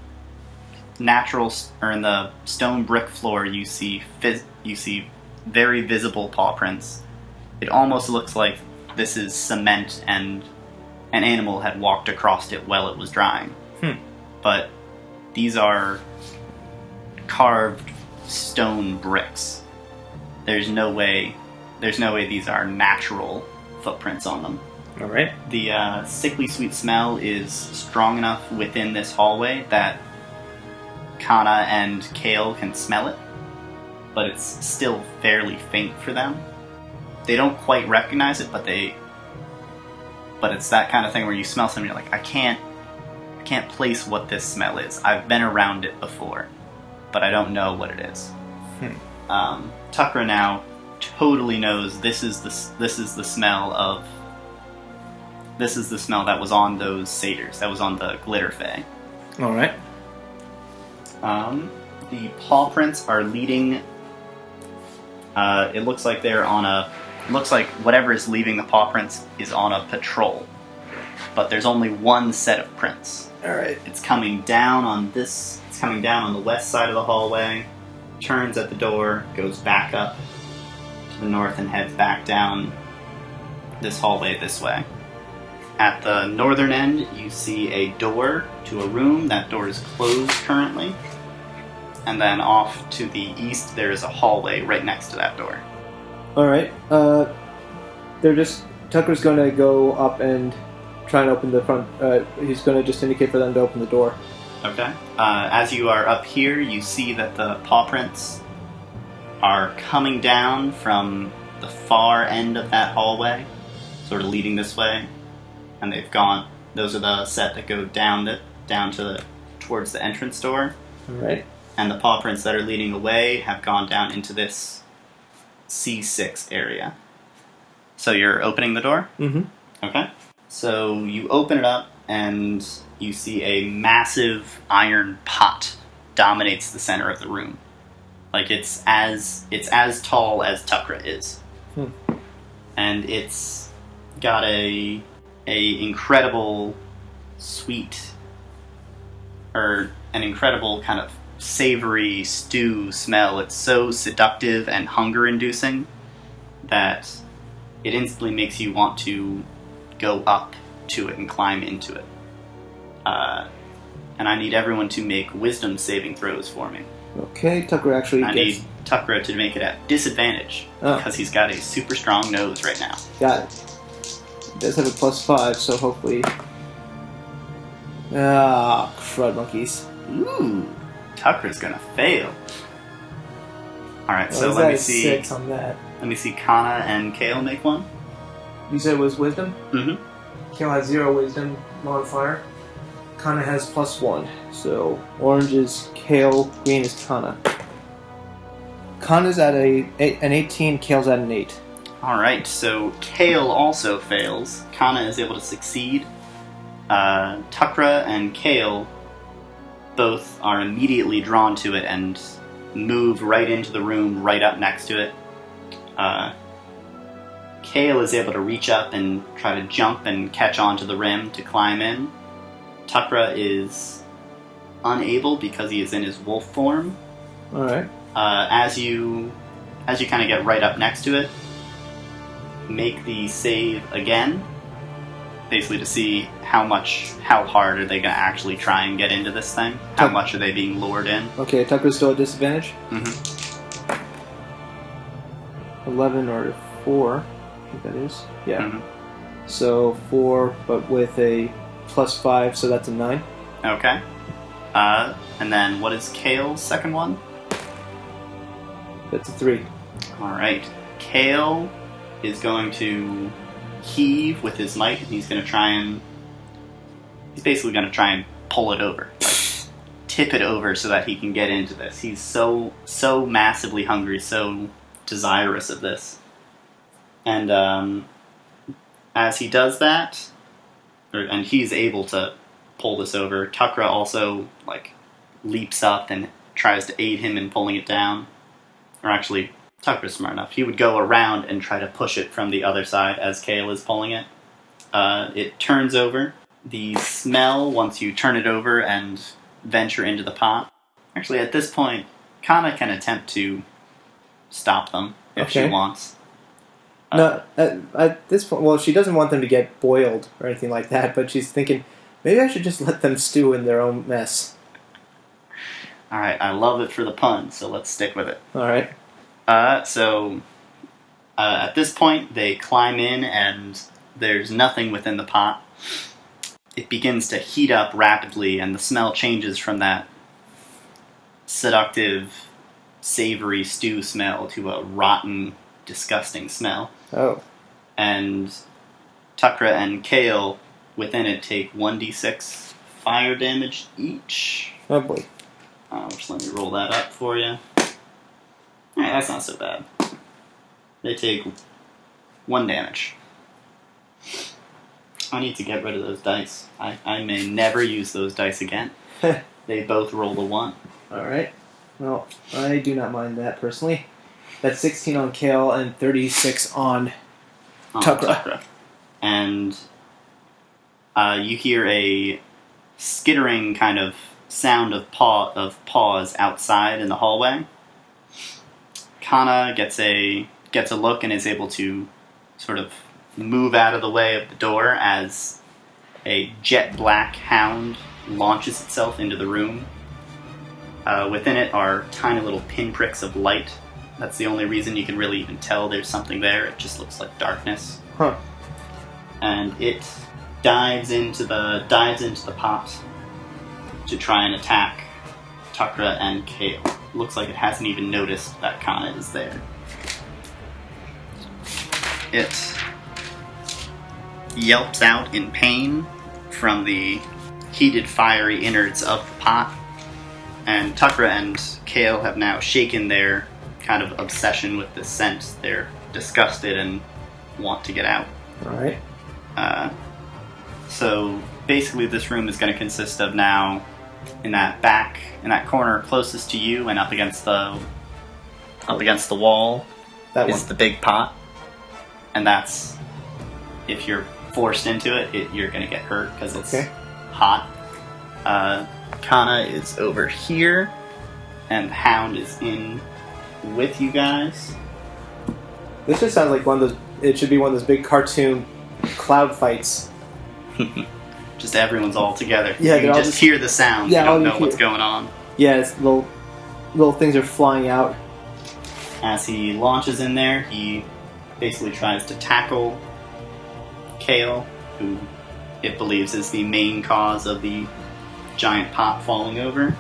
natural, or in the stone brick floor, you see very visible paw prints. It almost looks like this is cement and an animal had walked across it while it was drying. But these are carved stone bricks. There's no way these are natural footprints on them. All right. The sickly sweet smell is strong enough within this hallway that Kana and Kale can smell it, but it's still fairly faint for them. They don't quite recognize it, but it's that kind of thing where you smell something, you're like, I can't place what this smell is. I've been around it before, but I don't know what it is. Tucker now totally knows this is the smell that was on those satyrs, that was on the glitter fae. All right. The paw prints are leading. It looks like looks like whatever is leaving the paw prints is on a patrol, but there's only one set of prints. All right. It's coming down on the west side of the hallway, turns at the door, goes back up to the north, and heads back down this hallway this way. At the northern end, you see a door to a room. That door is closed currently. And then off to the east, there is a hallway right next to that door. All right. Tucker's going to go up and try and open the front. He's going to just indicate for them to open the door. Okay. As you are up here, you see that the paw prints are coming down from the far end of that hallway, sort of leading this way. And they've gone. Those are the set that go towards the entrance door. All right. And the paw prints that are leading away have gone down into this C6 area. So you're opening the door? Mm-hmm. Okay. So you open it up, and you see a massive iron pot dominates the center of the room. Like it's as tall as Tukra is. And it's got a incredible sweet, or an incredible kind of savory stew smell. It's so seductive and hunger-inducing that it instantly makes you want to go up to it and climb into it. And I need everyone to make wisdom saving throws for me. Okay, Tucker actually I need Tukra to make it at disadvantage, because he's got a super strong nose right now. Got it. He does have a +5, so hopefully... crud monkeys. Ooh, Tucker's gonna fail. Alright, so Well, let me that is see. 6 on that. Let me see Kana and Kale make one. You said it was wisdom? Mm-hmm. Kale has 0 wisdom modifier. Kana has +1. So orange is Kale, green is Kana. Kana's at an 18, Kale's at an 8. Alright, so Kale also fails. Kana is able to succeed. Tukra and Kale both are immediately drawn to it and move right into the room, right up next to it. Kale is able to reach up and try to jump and catch onto the rim to climb in. Tukra is unable because he is in his wolf form. Alright. As you kind of get right up next to it, make the save again, basically to see how hard are they going to actually try and get into this thing. How much are they being lured in? Okay, Tucker's still at disadvantage. Mm-hmm. 11 or 4, I think that is. Yeah. Mm-hmm. So 4, but with a +5, so that's a 9. Okay. And then what is Kale's second one? That's a 3. Alright. Kale is going to heave with his might. He's basically going to try and pull it over. Like, tip it over so that he can get into this. He's so massively hungry, so desirous of this. And as he does that, and he's able to pull this over, Tukra also leaps up and tries to aid him in pulling it down. Or actually, Tucker's smart enough. He would go around and try to push it from the other side as Kale is pulling it. It turns over. The smell, once you turn it over and venture into the pot. Actually, at this point, Kana can attempt to stop them if she wants. No, at this point, well, she doesn't want them to get boiled or anything like that, but she's thinking, maybe I should just let them stew in their own mess. Alright, I love it for the pun, so let's stick with it. Alright. So at this point, they climb in and there's nothing within the pot. It begins to heat up rapidly and the smell changes from that seductive, savory stew smell to a rotten, disgusting smell. Oh. And Tukra and Kale within it take 1d6 fire damage each. Oh boy. Just let me roll that up for you. Alright, that's not so bad. They take 1 damage. I need to get rid of those dice. I may never use those dice again. They both rolled a 1. Alright. Well, I do not mind that personally. That's 16 on Kale and 36 on Tukra. And you hear a skittering kind of sound of paws outside in the hallway. Kana gets a look and is able to sort of move out of the way of the door as a jet black hound launches itself into the room. Within it are tiny little pinpricks of light. That's the only reason you can really even tell there's something there. It just looks like darkness. Huh. And it dives into the pot to try and attack Tukra and Kale. Looks like it hasn't even noticed that Kana is there. It yelps out in pain from the heated, fiery innards of the pot, and Tukra and Kale have now shaken their kind of obsession with the scent. They're disgusted and want to get out. Alright. So basically this room is going to consist of now, in that corner closest to you and up against the wall, That is one. the big pot. And that's, if you're forced into it, you're going to get hurt because it's hot. Kana is over here, and the Hound is in with you guys. This just sounds like one of those. It should be one of those big cartoon cloud fights. Just everyone's all together. Yeah, you just hear the sound. Yeah, you don't know what's going on. Yeah, it's little things are flying out. As he launches in there, he basically tries to tackle Kale, who it believes is the main cause of the giant pot falling over.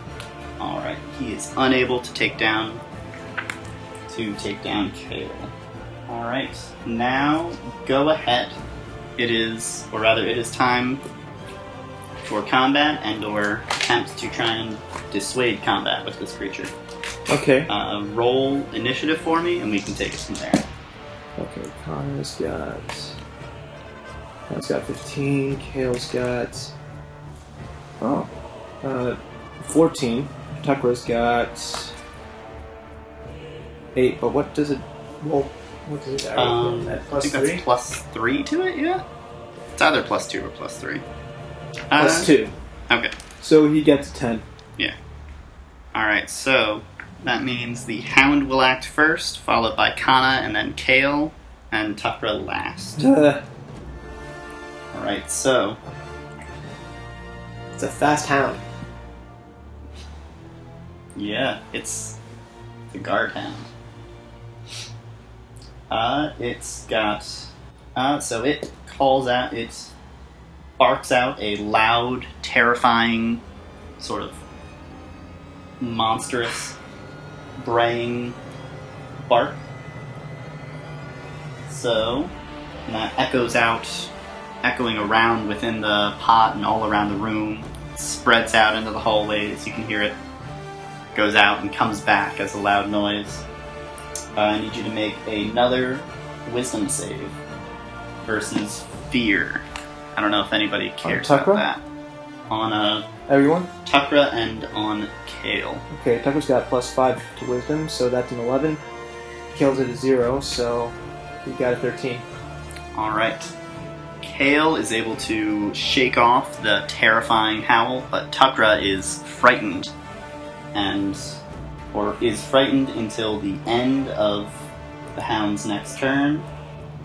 Alright, he is unable to take down Kale. Alright, now go ahead. It is time for combat and/or attempt to try and dissuade combat with this creature. Okay. Roll initiative for me, and we can take it from there. Okay, Connor's got 15, Kale's got 14, Tucker's got 8, but what does it roll? What does it add? I think that's +3 to it, yeah? It's either +2 or +3. +2. Okay. So he gets 10. Yeah. Alright, so that means the Hound will act first, followed by Kana, and then Kale, and Tuckra last. Alright, so... It's a fast hound. Yeah, it's the guard hound. It's got... so it calls out, it barks out a loud, terrifying, sort of monstrous, braying bark. So, and that echoing around within the pot and all around the room, spreads out into the hallways. You can hear it, goes out and comes back as a loud noise. I need you to make another wisdom save versus fear. I don't know if anybody cares about that. On everyone? Tuckra and on Kale. Okay, Tucker's got +5 to wisdom, so that's an 11. Kale's at a 0, so he got a 13. Alright. Kale is able to shake off the terrifying howl, but Tuckra is frightened. Is frightened until the end of the Hound's next turn,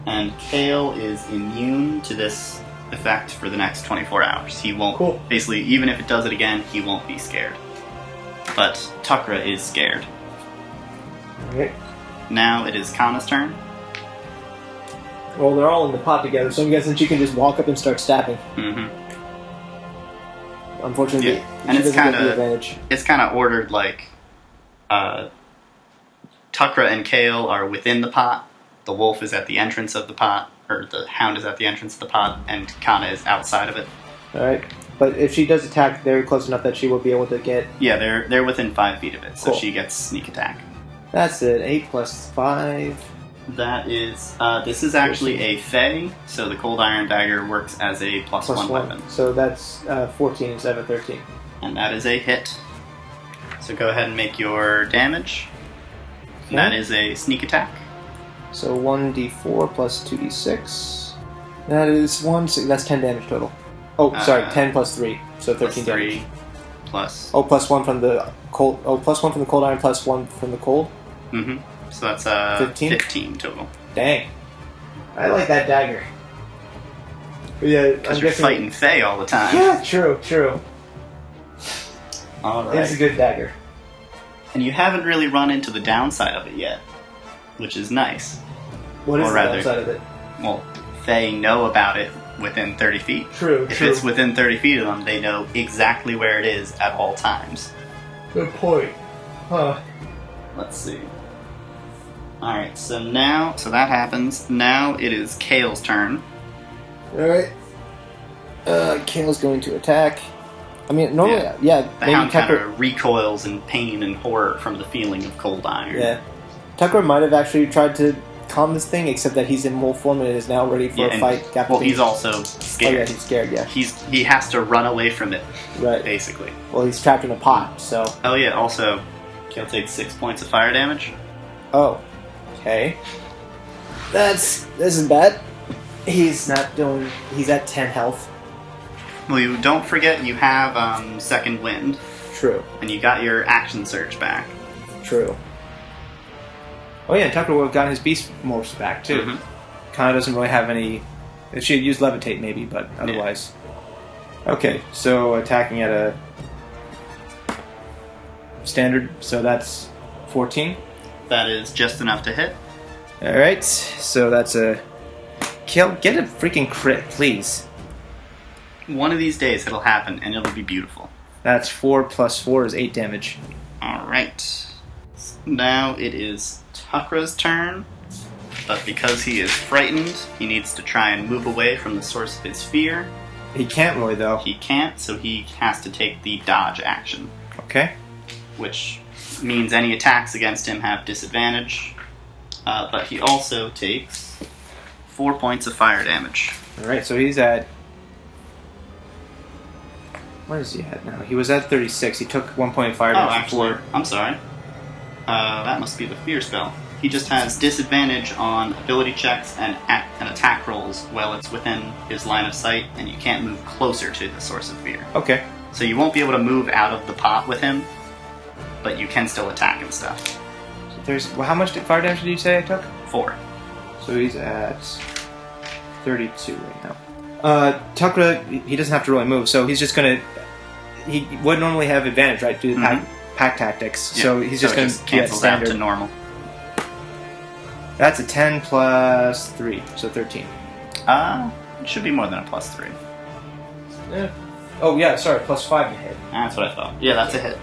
and Kale is immune to this effect for the next 24 hours. He won't, basically, even if it does it again, he won't be scared. But Tuckra is scared. Okay. Now it is Kana's turn. Well, they're all in the pot together, so I'm guessing she can just walk up and start stabbing. Mm-hmm. Unfortunately, yeah. And it's kind of ordered like Tuckra and Kale are within the pot, the wolf is at the entrance of the pot, or the hound is at the entrance of the pot, and Kana is outside of it. Alright. But if she does attack, they're close enough that she will be able to get... Yeah, they're within 5 feet of it, so she gets sneak attack. That's it. 8 plus 5. That is... this is actually a Fey, so the Cold Iron Dagger works as a plus one weapon. So that's 14 instead of 13. And that is a hit. So go ahead and make your damage. Okay. That is a sneak attack. So 1d4 plus 2d6. That is 1... That's 10 damage total. Oh, sorry, 10 plus 3. So 13 damage. Plus... Oh, plus 1 from the cold... Oh, plus 1 from the cold iron, plus 1 from the cold? Mm-hmm. So that's 15 total. Dang. I like that dagger. Yeah, because you're fighting Fae all the time. Yeah, true. Alright. It's a good dagger. And you haven't really run into the downside of it yet, which is nice. What is the downside of it? Well, Fae know about it within 30 feet. True. If it's within 30 feet of them, they know exactly where it is at all times. Good point. Huh. Let's see. Alright, so that happens. Now it is Kale's turn. Alright. Kale's going to attack. I mean, normally, the hound kind of recoils in pain and horror from the feeling of cold iron. Yeah. Tucker might have actually tried to calm this thing, except that he's in wolf form and is now ready for a fight. Well, he's also scared. Oh, yeah, he's scared, yeah. He has to run away from it, right? Basically. Well, he's trapped in a pot, so... Oh, yeah, also, Kale takes 6 points of fire damage. Oh. Okay. This is bad. He's not doing... He's at 10 health. Well, you don't forget you have second wind. True. And you got your action surge back. True. Oh yeah, and Tucker would have gotten his beast morphs back too. Mm-hmm. Kind of doesn't really have any... She had used levitate maybe, but otherwise... Yeah. Okay, so attacking at a... standard, so that's 14. That is just enough to hit. Alright, so that's a... Kill, get a freaking crit, please. One of these days it'll happen, and it'll be beautiful. That's 4 plus 4 is 8 damage. Alright. Now it is Tuckra's turn. but because he is frightened, he needs to try and move away from the source of his fear. He can't really, though. He can't, so he has to take the dodge action. Okay. Which means any attacks against him have disadvantage. But he also takes 4 points of fire damage. Alright, so he's at... What is he at now? He was at 36. He took 1 point of fire damage. Oh, actually, I'm sorry. That must be the fear spell. He just has disadvantage on ability checks and attack rolls while it's within his line of sight, and you can't move closer to the source of fear. Okay. So you won't be able to move out of the pot with him, but you can still attack and stuff. So how much fire damage did you say I took? 4. So he's at 32 right now. Takra, he doesn't have to really move, so he's just gonna... He would normally have advantage, right, due to pack tactics. Yeah. So he's just gonna cancel out to normal. That's a 10 plus 3, so 13. It should be more than a plus 3. Oh, yeah, sorry, plus 5 to hit. That's what I thought. Yeah, that's a hit.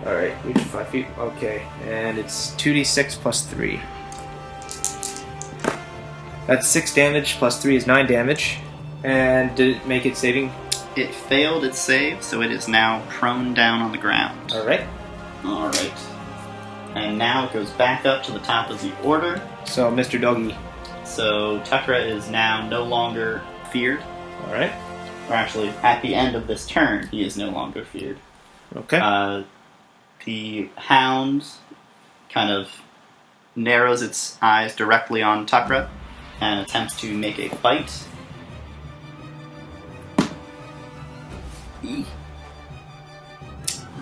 Alright, reach 5 feet. Okay, and it's 2d6 plus 3. That's 6 damage, plus 3 is 9 damage. And did it make it saving? It failed its save, so it is now prone down on the ground. Alright. Alright. And now it goes back up to the top of the order. So, Mr. Doggy. So, Takra is now no longer feared. Alright. Or actually, at the end of this turn, he is no longer feared. Okay. The hound kind of narrows its eyes directly on Takra and attempts to make a bite.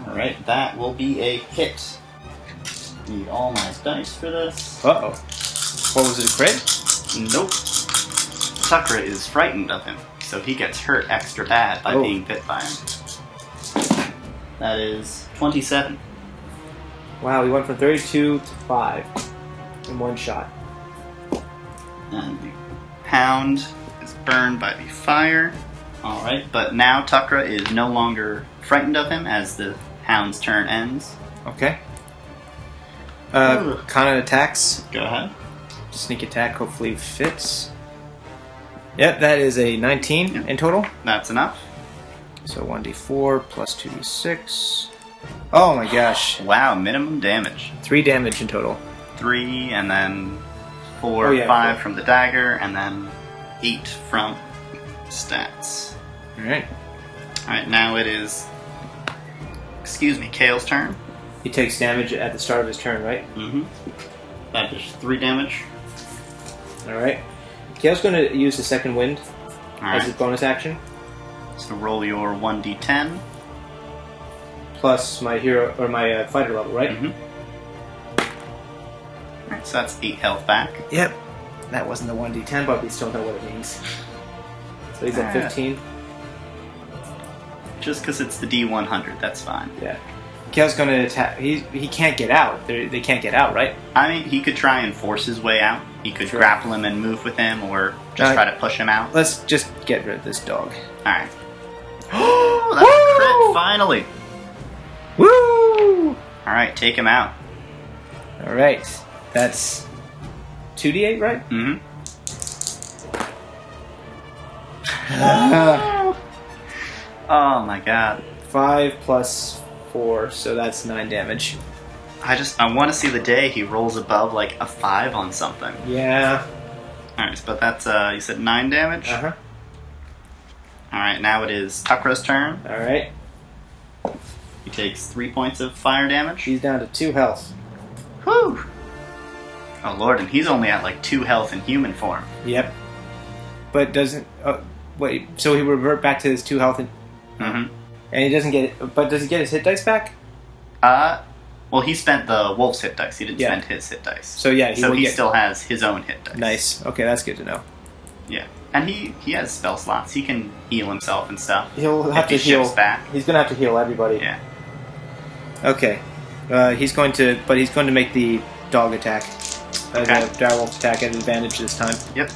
Alright, that will be a hit. Need all my dice for this. Uh-oh. What was it, a crit? Nope. Takra is frightened of him, so he gets hurt extra bad by being bit by him. That is 27. Wow, we went from 32 to 5 in one shot. And the hound is burned by the fire. Alright, but now Takra is no longer frightened of him as the hound's turn ends. Okay. Kana attacks. Go ahead. Sneak attack hopefully fits. Yep, that is a 19 in total. That's enough. So 1d4 plus 2d6. Oh my gosh. Wow, minimum damage. 3 damage in total. 3, and then 4, 5 from the dagger, and then 8 from stats. Alright. Alright, now it is... Kale's turn. He takes damage at the start of his turn, right? Mm-hmm. That is 3 damage. Alright. Kale's going to use the second wind as his bonus action. So roll your 1d10. Plus my hero, or my fighter level, right? Mm-hmm. Alright, so that's 8 health back. Yep. That wasn't the 1d10, but we still know what it means. So he's at 15. Just because it's the D100, that's fine. Yeah. Kale's going to attack. He can't get out. They can't get out, right? I mean, he could try and force his way out. He could grapple him and move with him, or just try to push him out. Let's just get rid of this dog. Alright. Oh, that's a crit, finally! Woo! Alright, take him out. Alright. That's 2d8, right? Mm-hmm. Oh my god. 5 plus 4, so that's 9 damage. I want to see the day he rolls above like a 5 on something. Yeah. Alright, but that's, you said 9 damage? Uh-huh. Alright, now it is Tukra's turn. Alright. He takes 3 points of fire damage. He's down to 2 health. Whew! Oh lord, and he's only at like 2 health in human form. Yep. But doesn't... wait, so he revert back to his 2 health in... Mm-hmm. And he doesn't get... But does he get his hit dice back? Well, he spent the wolf's hit dice. He didn't spend his hit dice. So yeah, he still has his own hit dice. Nice. Okay, that's good to know. Yeah. And he has spell slots. He can heal himself and stuff. He'll have to heal. Back. He's going to have to heal everybody. Yeah. Okay. He's going to make the dog attack. The direwolf attack at advantage this time. Yep.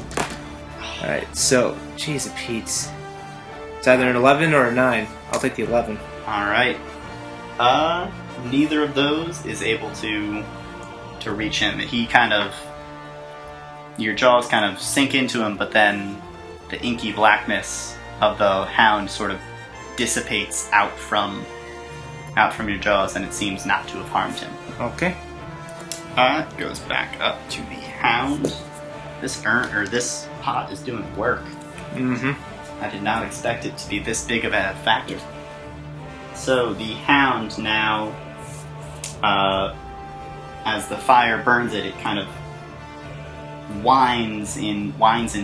Alright, so, jeez of Pete's. It's either an 11 or a 9. I'll take the 11. Alright. Neither of those is able to reach him. He kind of your jaws kind of sink into him, but then the inky blackness of the hound sort of dissipates out from your jaws, and it seems not to have harmed him. Okay. Goes back up to the hound. This pot is doing work. Mm-hmm. I did not expect it to be this big of a factor. So the hound now, as the fire burns it, it kind of whines in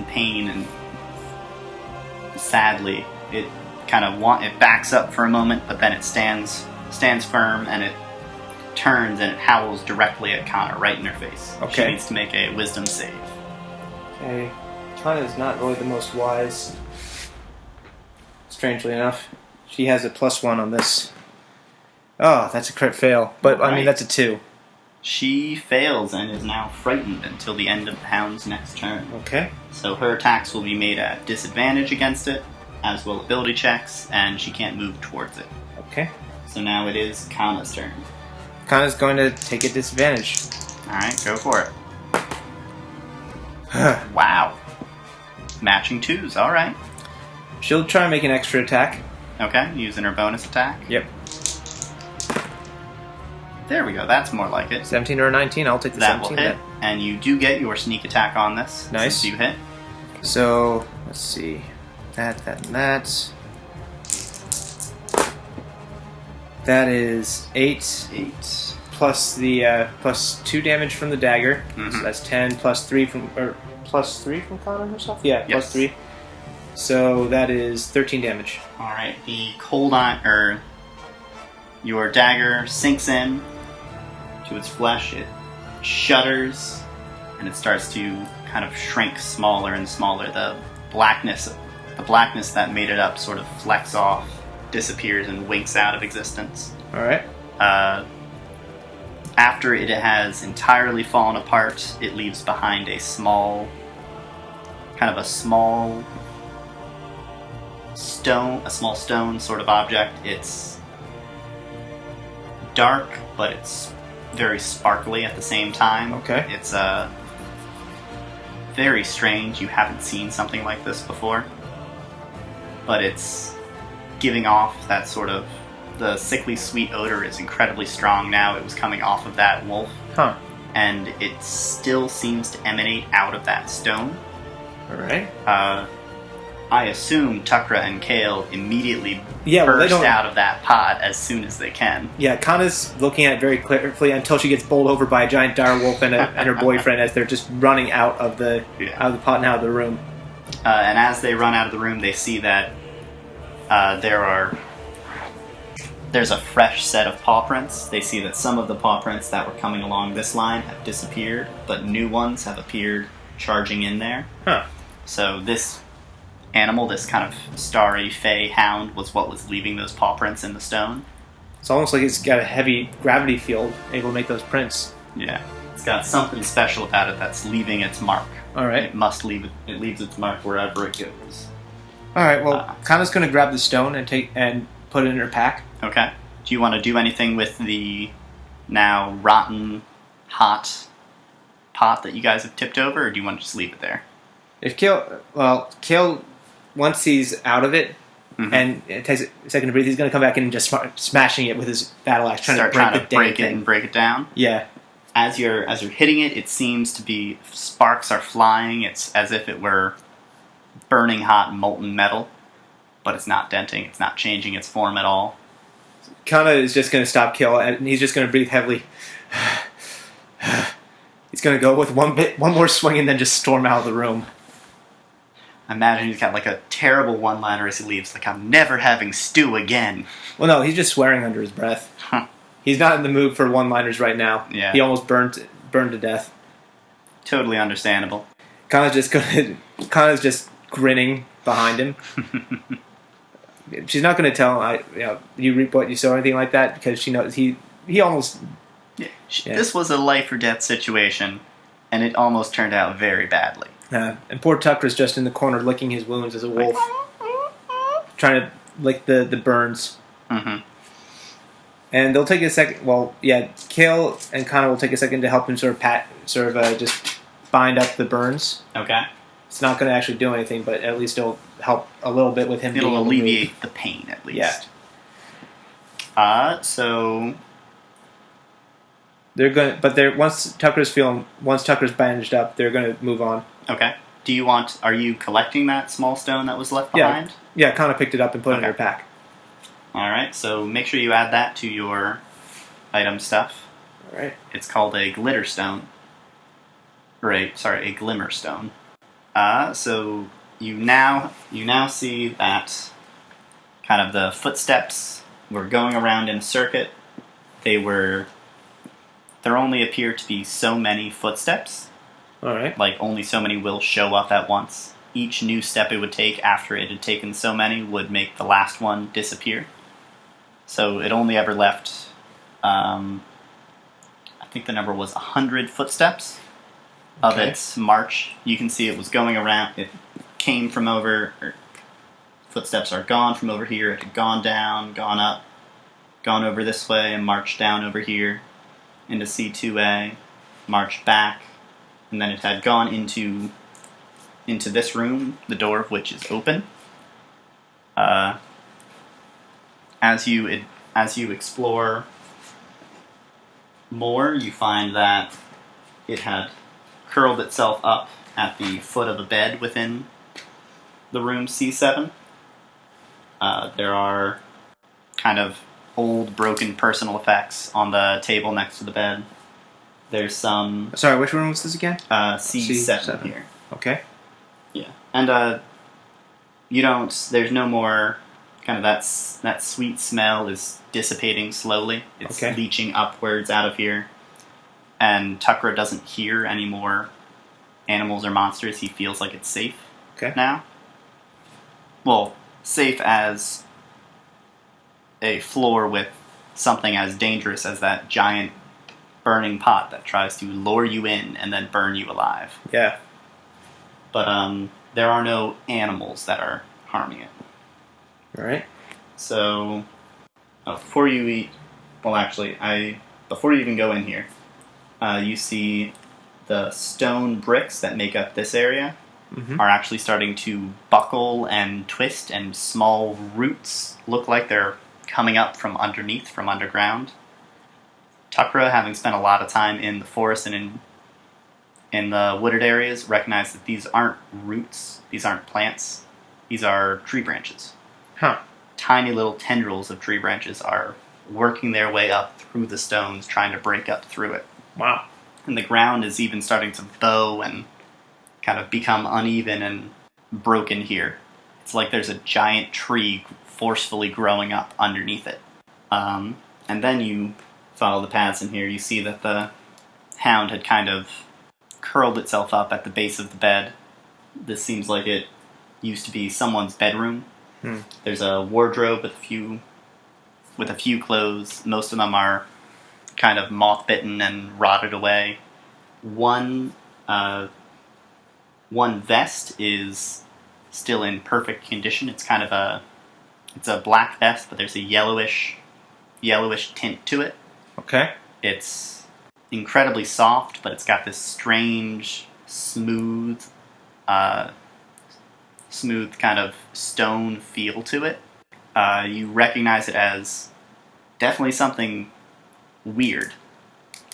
pain, and sadly, it it backs up for a moment, but then it stands firm, and it turns and it howls directly at Connor, right in her face. Okay. She needs to make a wisdom save. Okay. Connor's not really the most wise. Strangely enough, she has a +1 on this. Oh, that's a crit fail. But Right. I mean, that's a 2. She fails and is now frightened until the end of the hound's next turn. Okay. So her attacks will be made at disadvantage against it, as will ability checks, and she can't move towards it. Okay. So now it is Kana's turn. Connor's going to take a disadvantage. Alright, go for it. Wow. Matching 2s, alright. She'll try and make an extra attack. Okay, using her bonus attack. Yep. There we go, that's more like it. 17 or a 19, I'll take the That 17 will hit, then. and you do get your sneak attack on this. Nice. Since you hit. So, let's see. That, and that. That is 8. 8. Plus the plus 2 damage from the dagger. Mhm. So that's 10 plus 3 from Connor herself? Yeah, Yes. plus 3. So that is 13 damage. Alright, the cold iron, your dagger sinks in to its flesh, it shudders, and it starts to kind of shrink smaller and smaller. The blackness that made it up sort of flecks off, disappears, and winks out of existence. Alright. After it has entirely fallen apart, it leaves behind a small stone sort of object. It's dark, but it's very sparkly at the same time. Okay. It's very strange. You haven't seen something like this before. But it's giving off that sort of... The sickly sweet odor is incredibly strong now. It was coming off of that wolf. Huh. And it still seems to emanate out of that stone. Alright. I assume Tukra and Kale immediately Yeah, well, they burst don't... out of that pot as soon as they can. Yeah, Kana's looking at it very clearly until she gets bowled over by a giant dire wolf and her boyfriend as they're just running out of the pot and out of the room. And as they run out of the room, they see that there's a fresh set of paw prints. They see that some of the paw prints that were coming along this line have disappeared, but new ones have appeared charging in there. Huh. So this animal, this kind of starry fey hound, was what was leaving those paw prints in the stone. It's almost like it's got a heavy gravity field able to make those prints. Yeah. It's got something special about it that's leaving its mark. Alright. It leaves its mark wherever it goes. Alright, well, Kana's going to grab the stone and put it in her pack. Okay. Do you want to do anything with the now rotten, hot pot that you guys have tipped over, or do you want to just leave it there? If Kale, once he's out of it, and it takes a second to breathe, he's going to come back in and just start smashing it with his battle axe, trying to break it and break it down. Yeah. As you're hitting it, it seems to be sparks are flying. It's as if it were burning hot molten metal, but it's not denting. It's not changing its form at all. Kana is just going to stop Kale, and he's just going to breathe heavily. He's going to go with one more swing and then just storm out of the room. I imagine he's got like a terrible one-liner as he leaves, like, I'm never having stew again. Well, no, he's just swearing under his breath. Huh. He's not in the mood for one-liners right now. Yeah. He almost burned to death. Totally understandable. Kana's just grinning behind him. She's not going to tell him, you reap what you sow or anything like that, because she knows he almost... Yeah. This was a life or death situation, and it almost turned out very badly. And poor Tucker's just in the corner licking his wounds as a wolf, trying to lick the burns. Mm-hmm. And they'll take a second. Well, yeah, Kale and Connor will take a second to help him just bind up the burns. Okay. It's not going to actually do anything, but at least it'll help a little bit with him. It'll alleviate the pain, at least. Yeah. So they're going, but once Tucker's bandaged up, they're going to move on. Okay. Are you collecting that small stone that was left behind? Yeah, kind of picked it up and put it in your pack. Alright, so make sure you add that to your item stuff. Alright. It's called a glitter stone. A glimmer stone. So you now see that kind of the footsteps were going around in a circuit. There only appear to be so many footsteps. Alright. Like, only so many will show up at once. Each new step it would take after it had taken so many would make the last one disappear. So it only ever left, I think the number was 100 footsteps of its march. You can see it was going around, it came from footsteps are gone from over here, it had gone down, gone up, gone over this way, and marched down over here into C2A, marched back, and then it had gone into this room, the door of which is open. As you explore more, you find that it had curled itself up at the foot of a bed within the room C7. There are kind of old, broken personal effects on the table next to the bed. There's some... Sorry, which room was this again? C7 here. Okay. Yeah. And there's no more... Kind of that sweet smell is dissipating slowly. It's leaching upwards out of here. And Tucker doesn't hear any more animals or monsters. He feels like it's safe now. Well, safe as a floor with something as dangerous as that giant burning pot that tries to lure you in and then burn you alive. Yeah. But there are no animals that are harming it. Alright. So, before you even go in here, you see the stone bricks that make up this area are actually starting to buckle and twist, and small roots look like they're coming up from underneath, from underground. Tuckra, having spent a lot of time in the forest and in the wooded areas, recognize that these aren't roots, these aren't plants, these are tree branches. Huh. Tiny little tendrils of tree branches are working their way up through the stones, trying to break up through it. Wow. And the ground is even starting to bow and kind of become uneven and broken here. It's like there's a giant tree forcefully growing up underneath it. And then you follow the paths in here, you see that the hound had kind of curled itself up at the base of the bed. This seems like it used to be someone's bedroom. There's a wardrobe with a few clothes. Most of them are kind of moth-bitten and rotted away. One vest is still in perfect condition. It's kind of it's a black vest, but there's a yellowish tint to it. Okay. It's incredibly soft, but it's got this strange, smooth kind of stone feel to it. You recognize it as definitely something weird.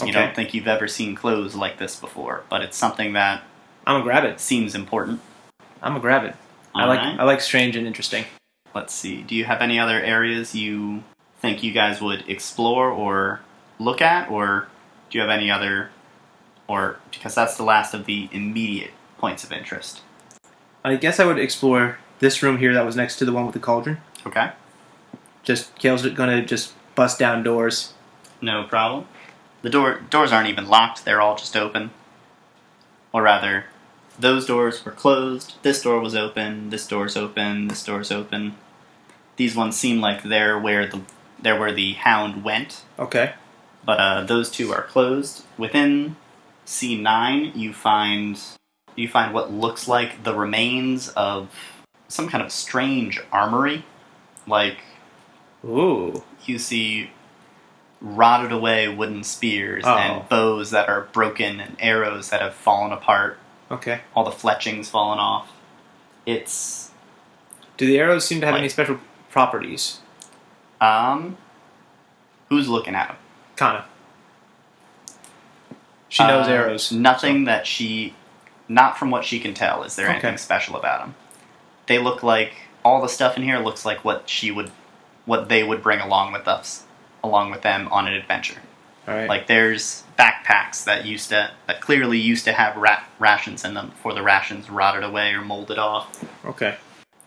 Okay. You don't think you've ever seen clothes like this before, but it's something that I'm gonna grab it. Seems important. I'm gonna grab it. I like strange and interesting. Let's see. Do you have any other areas you think you guys would explore or look at, or do you have any other, or because that's the last of the immediate points of interest? I guess I would explore this room here that was next to the one with the cauldron. Okay. Kale's gonna just bust down doors. No problem. The doors aren't even locked, they're all just open. Or rather, those doors were closed, this door was open, this door's open, this door's open. These ones seem like they're where the hound went. Okay. But those two are closed. Within C9, you find what looks like the remains of some kind of strange armory. Like, ooh, you see rotted away wooden spears and bows that are broken and arrows that have fallen apart. Okay. All the fletchings fallen off. It's... Do the arrows seem to have any special properties? Who's looking at them? Kana. She knows arrows. Nothing that she... Not from what she can tell is there anything special about them. They look like... All the stuff in here looks like what they would bring along with them on an adventure. All right. Like there's backpacks that clearly used to have rations in them before the rations rotted away or molded off. Okay.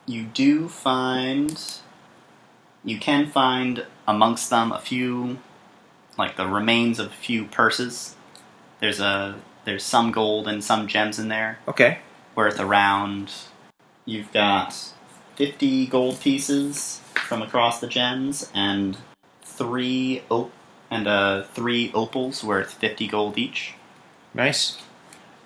You can find amongst them a few, like the remains of a few purses. There's some gold and some gems in there. Okay. Worth around, you've got 50 gold pieces from across the gems and three opals worth 50 gold each. Nice.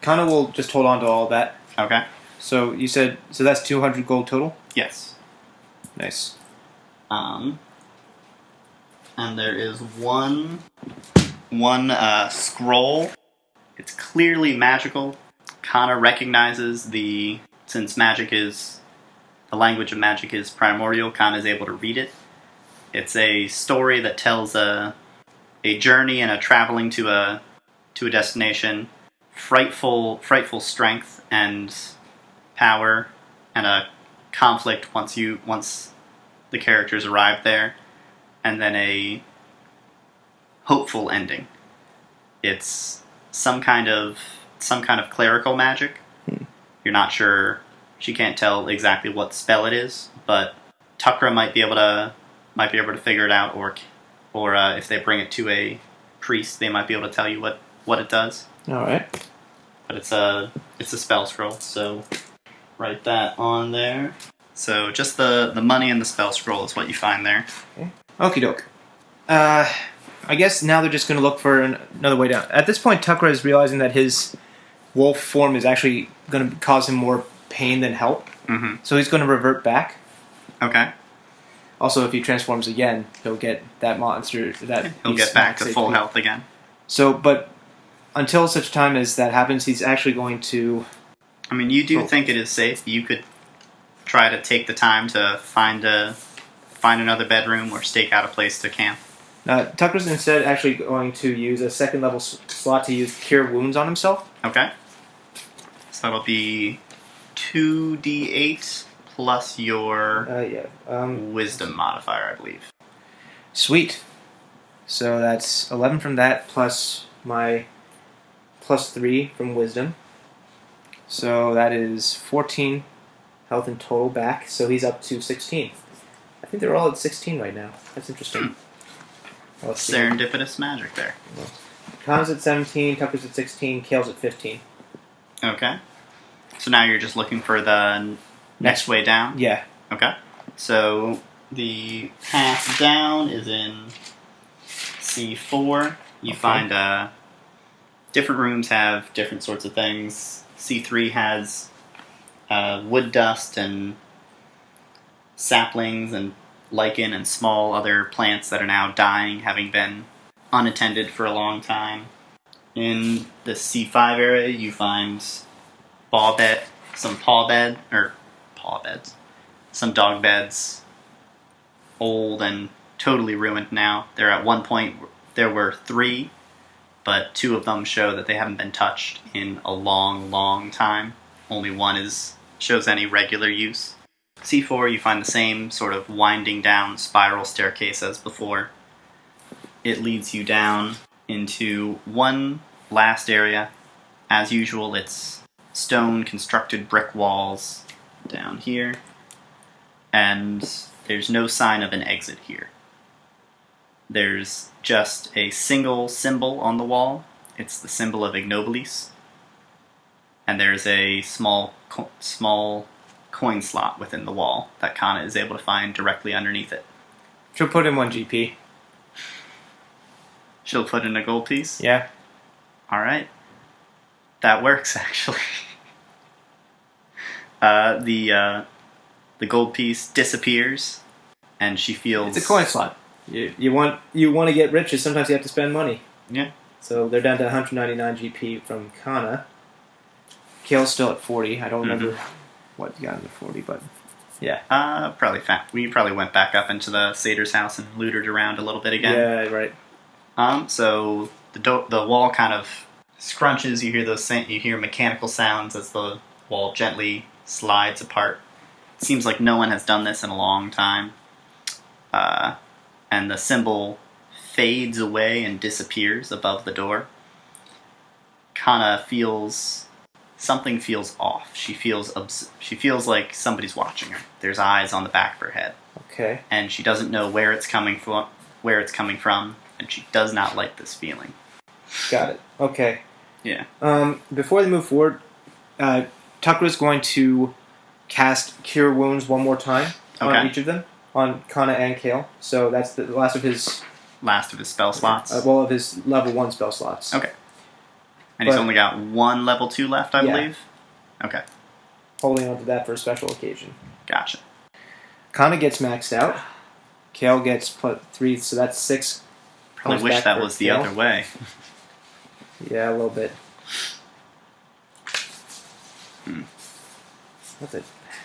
Kana will just hold on to all that. Okay. So you said that's 200 gold total? Yes. Nice. And there is one scroll. It's clearly magical. Kana recognizes since the language of magic is primordial, Kana is able to read it. It's a story that tells a journey and a traveling to a destination, frightful strength and power, and a conflict once the characters arrive there, and then a hopeful ending. It's some kind of clerical magic. You're not sure. She can't tell exactly what spell it is, but Tukra might be able to figure it out, or if they bring it to a priest, they might be able to tell you what it does. All right. But it's a spell scroll, so write that on there. So just the money and the spell scroll is what you find there. Okay. Okie doke. I guess now they're just going to look for another way down. At this point, Tukra is realizing that his wolf form is actually going to cause him more pain than help. Mm-hmm. So he's going to revert back. Okay. Also, if he transforms again, he'll get that monster. He'll get back to full health again. So, but until such time as that happens, he's actually going to... I mean, you do think it is safe. You could try to take the time to find another bedroom or stake out a place to camp. Tucker's instead actually going to use a second level slot to use Cure Wounds on himself. Okay. So that'll be 2d8 plus your Wisdom modifier, I believe. Sweet. So that's 11 from that plus my plus 3 from Wisdom. So that is 14 health in total back. So he's up to 16. I think they're all at 16 right now. That's interesting. Serendipitous magic there. Khan's at 17, Tucker's at 16, Kale's at 15. Okay. So now you're just looking for the next way down? Yeah. Okay. So the path down is in C4. You find different rooms have different sorts of things. C3 has wood dust and saplings and lichen and small other plants that are now dying, having been unattended for a long time. In the C5 area, you find some some dog beds, old and totally ruined now. There at one point there were 3, but 2 of them show that they haven't been touched in a long, long time. Only one shows any regular use. C4, you find the same sort of winding down spiral staircase as before. It leads you down into one last area. As usual, it's stone constructed brick walls down here. And there's no sign of an exit here. There's just a single symbol on the wall. It's the symbol of Ignobilis. And there's a small coin slot within the wall that Kana is able to find directly underneath it. She'll put in 1 GP. She'll put in a gold piece? Yeah. Alright. That works, actually. The gold piece disappears, and she feels... It's a coin slot. You want to get rich, sometimes you have to spend money. Yeah. So they're down to 199 GP from Kana. Kale's still at 40. I don't remember what you got in the 40, but yeah. Probably we probably went back up into the satyr's house and looted around a little bit again. Yeah, right. So the wall kind of scrunches. You hear mechanical sounds as the wall gently slides apart. It seems like no one has done this in a long time. And the symbol fades away and disappears above the door. Kana feels something feels off. She feels like somebody's watching her. There's eyes on the back of her head. Okay. And she doesn't know where it's coming from, and she does not like this feeling. Got it. Okay. Yeah. Before they move forward, Tucker's going to cast Cure Wounds one more time on each of them, on Kana and Kale. So that's the last of his spell slots? Of his level 1 spell slots. Okay. And he's only got one level 2 left, I believe? Okay. Holding on to that for a special occasion. Gotcha. Kana gets maxed out. Kale gets +3, so that's 6. Probably wish that was the other way. Yeah, a little bit. What's it?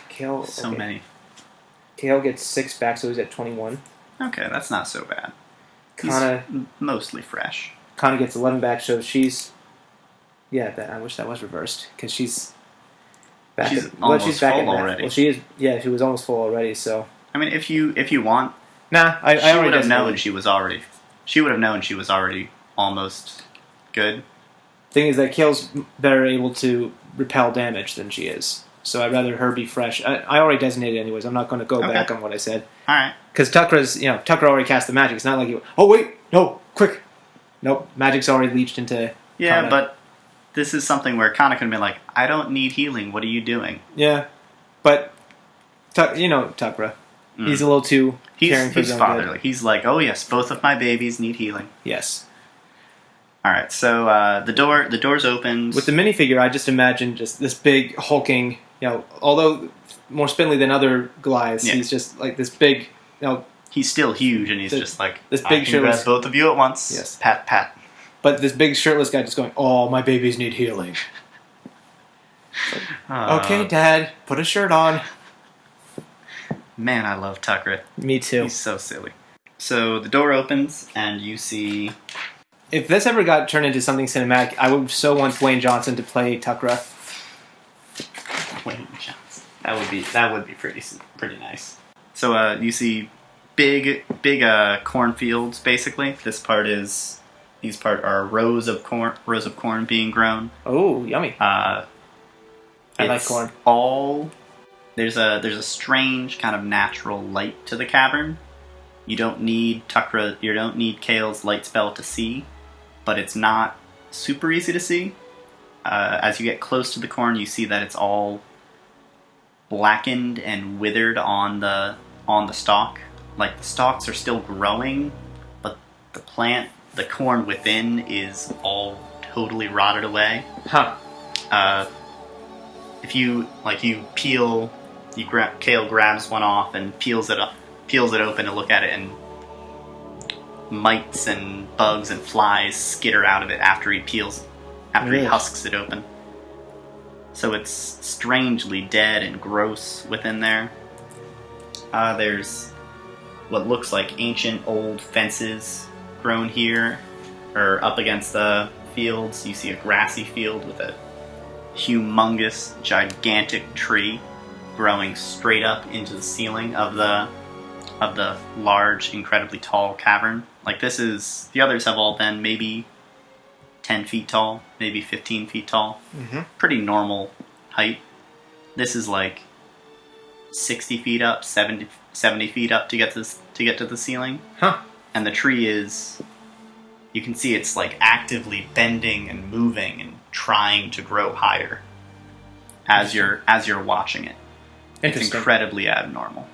Kale. So many. Kale gets 6 back, so he's at 21. Okay, that's not so bad. Kana mostly fresh. Kana gets 11 back, so she's. Yeah, I wish that was reversed because she's. Back she's almost she's back full already. Well, she is. Yeah, she was almost full already. So. I mean, if you want. Nah, I already would have known she would have known she was already almost good. Thing is that Kale's better able to repel damage than she is. So I'd rather her be fresh. I already designated anyways. I'm not going to go back on what I said. All right. Because Tucker already cast the magic. It's not like oh wait, no, quick. Nope, magic's already leached into. Yeah, Kana. but this is something where Kana can be like, I don't need healing. What are you doing? Yeah, but Tucker. He's a little too caring for his own fatherly. good. He's like, oh yes, both of my babies need healing. Yes. All right, so the door's opened. With the minifigure, I just imagined just this big hulking, although more spindly than other Goliaths, he's just like this big, He's still huge, and he's just like, this big I can grab both of you at once. Yes. Pat, pat. But this big shirtless guy just going, oh, my babies need healing. Okay, Dad, put a shirt on. Man, I love Tucker. Me too. He's so silly. So the door opens, and you see... If this ever got turned into something cinematic, I would so want Dwayne Johnson to play Tucker. Dwayne Johnson. That would be pretty nice. So you see big cornfields, basically. These are rows of corn being grown. Oh, yummy. I like corn. There's a strange kind of natural light to the cavern. You don't need Kale's light spell to see, but it's not super easy to see. As you get close to the corn, you see that it's all blackened and withered on the stalk. Like, the stalks are still growing, but the corn within is all totally rotted away. Huh. If you peel, Kale grabs one off and peels it open to look at it, and mites and bugs and flies skitter out of it after he husks it open. So it's strangely dead and gross within there. There's what looks like ancient old fences grown here, or up against the fields. You see a grassy field with a humongous, gigantic tree growing straight up into the ceiling of the large, incredibly tall cavern. Like, the others have all been maybe 10 feet tall, maybe 15 feet tall. Mm-hmm. Pretty normal height. This is like 60 feet up, 70 feet up to get to the ceiling. Huh. And the tree you can see it's like actively bending and moving and trying to grow higher as you're watching it. It's incredibly abnormal.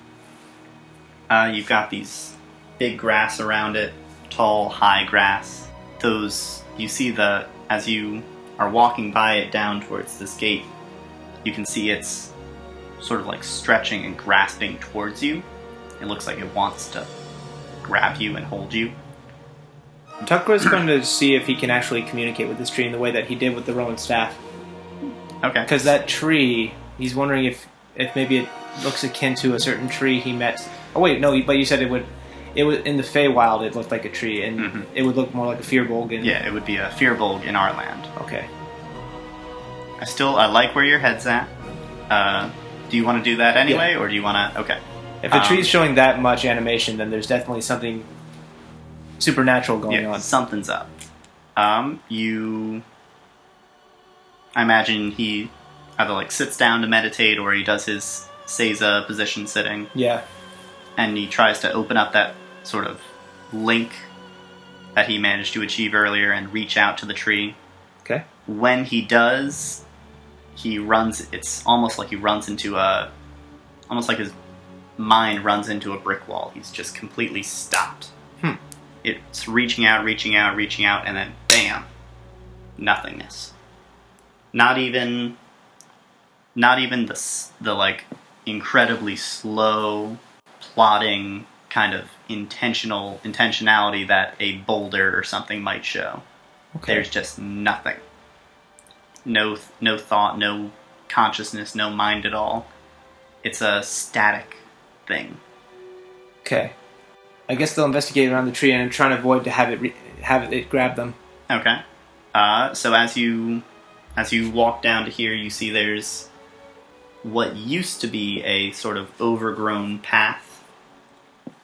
You've got these big grass around it, tall, high grass. You see as you are walking by it down towards this gate, you can see it's sort of like stretching and grasping towards you. It looks like it wants to grab you and hold you. Tucker's going to see if he can actually communicate with this tree in the way that he did with the Rowan staff. Okay. Because that tree, he's wondering if maybe it looks akin to a certain tree he met. Oh wait, no, but you said it was in the Feywild. It looked like a tree, and it would look more like a Firbolg. Yeah, it would be a Firbolg in our land. Okay. I like where your head's at. Do you want to do that anyway, or do you want to? Okay. If the tree's showing that much animation, then there's definitely something supernatural going on. Something's up. I imagine he either like sits down to meditate, or he does his Seiza position sitting. Yeah. And he tries to open up that sort of link that he managed to achieve earlier and reach out to the tree. Okay. When he does, he runs. It's almost like he runs into almost like his mind runs into a brick wall. He's just completely stopped. It's reaching out, and then bam, nothingness. Not even the like incredibly slow, plodding kind of intentionality that a boulder or something might show. Okay. There's just nothing. No thought, no consciousness, no mind at all. It's a static thing. Okay. I guess they'll investigate around the tree and try to avoid to have it grab them. Okay. So as you walk down to here, you see there's what used to be a sort of overgrown path,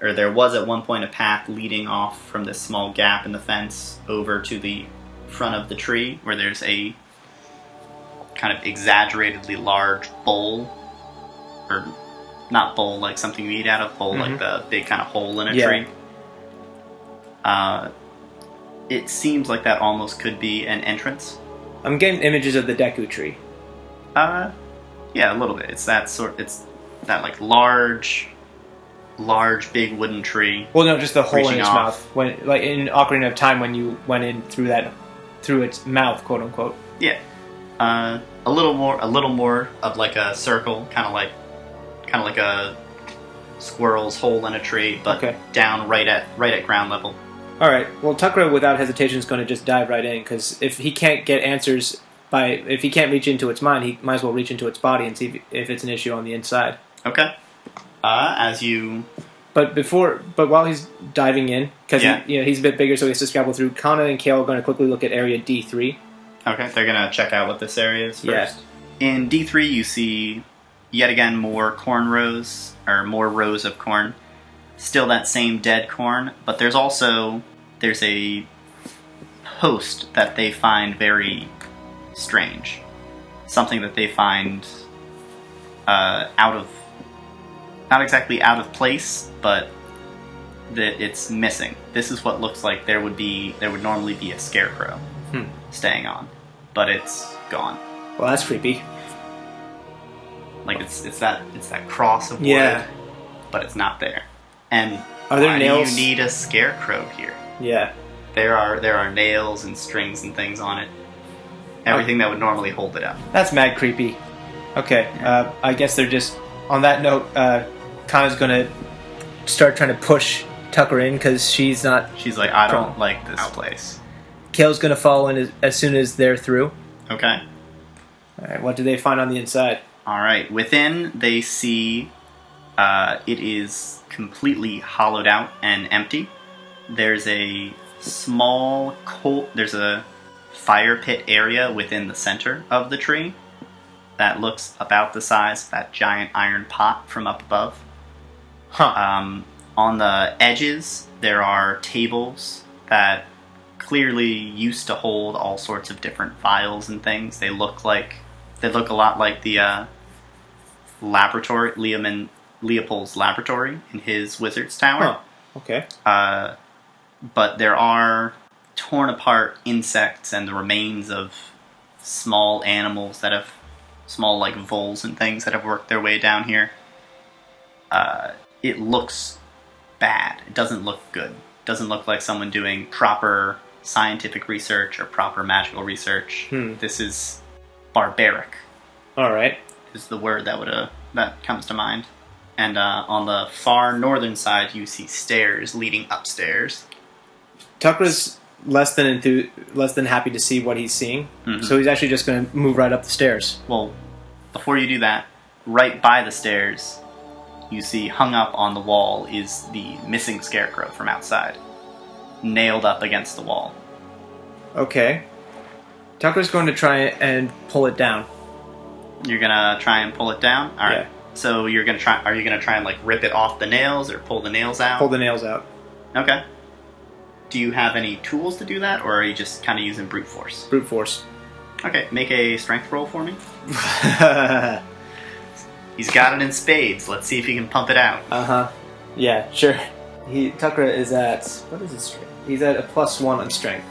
or there was at one point a path leading off from this small gap in the fence over to the front of the tree, where there's a kind of exaggeratedly large bowl, or not bowl like something you eat out of, bowl like the big kind of hole in a tree. It seems like that almost could be an entrance. I'm getting images of the Deku tree. Yeah, a little bit. It's that like large, big wooden tree. Well, no, just the hole in its off. mouth. When, like in Ocarina of Time, when you went in through its mouth, quote unquote. Yeah, a little more of like a circle, kind of like a squirrel's hole in a tree, but down right at ground level. All right. Well, Tucker, without hesitation, is going to just dive right in, because if he can't get answers if he can't reach into its mind, he might as well reach into its body and see if it's an issue on the inside. Okay. But while he's diving in, because he's a bit bigger, so he has to scrabble through. Kana and Kale are going to quickly look at area D3. Okay, they're going to check out what this area is first. Yeah. In D3, you see yet again more corn rows, or more rows of corn. Still that same dead corn, but there's a post that they find very strange. Something that they find not exactly out of place, but that it's missing. This is what looks like there would normally be a scarecrow staying on, but it's gone. Well, that's creepy. Like it's that cross of wood, but it's not there. And are there nails? Do you need a scarecrow here? Yeah. There are nails and strings and things on it. Everything that would normally hold it up. That's mad creepy. Okay, I guess they're just... On that note, Kana's going to start trying to push Tucker in, because she's not... She's like, I don't like this place. Kale's going to follow in as soon as they're through. Okay. Alright, what do they find on the inside? Alright, within they see it is completely hollowed out and empty. There's a small there's a fire pit area within the center of the tree that looks about the size of that giant iron pot from up above. On the edges, there are tables that clearly used to hold all sorts of different vials and things. They look a lot like the laboratory, Leopold's laboratory in his wizard's tower. Oh, okay. But there are torn apart insects and the remains of small animals small like voles and things that have worked their way down here. It looks bad. It doesn't look good. It doesn't look like someone doing proper scientific research or proper magical research. This is barbaric. All right. Is the word that comes to mind. And on the far northern side, you see stairs leading upstairs. Tucker's less than happy to see what he's seeing, so he's actually just going to move right up the stairs. Well, before you do that, right by the stairs, you see hung up on the wall is the missing scarecrow from outside, nailed up against the wall. Okay. Tucker's going to try and pull it down. You're gonna try and pull it down? All right. Yeah. So are you gonna try and like rip it off the nails or pull the nails out? Pull the nails out. Okay. Do you have any tools to do that, or are you just kind of using brute force? Brute force. Okay, make a strength roll for me. He's got it in spades. Let's see if he can pump it out. Yeah, sure. Tucker is at, what is his strength? He's at a +1 on strength.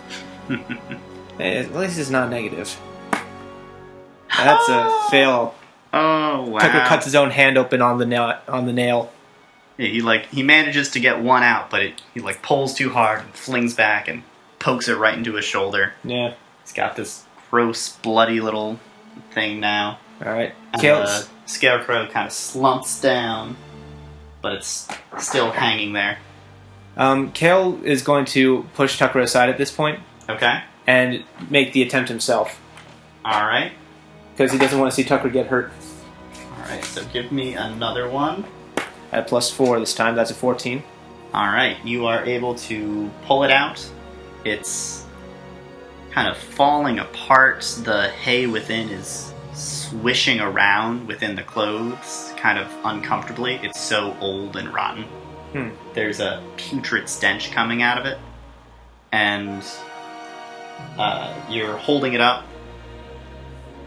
At least it's not negative. That's a fail. Oh wow! Tucker cuts his own hand open on the nail. Yeah, he manages to get one out, but he pulls too hard and flings back and pokes it right into his shoulder. Yeah. He's got this gross, bloody little thing now. All right. And the scarecrow kind of slumps down, but it's still hanging there. Kale is going to push Tucker aside at this point. Okay. And make the attempt himself. All right. Because he doesn't want to see Tucker get hurt. Alright, so give me another one. At +4 this time, that's a 14. Alright, you are able to pull it out. It's kind of falling apart. The hay within is swishing around within the clothes, kind of uncomfortably. It's so old and rotten. There's a putrid stench coming out of it. And you're holding it up.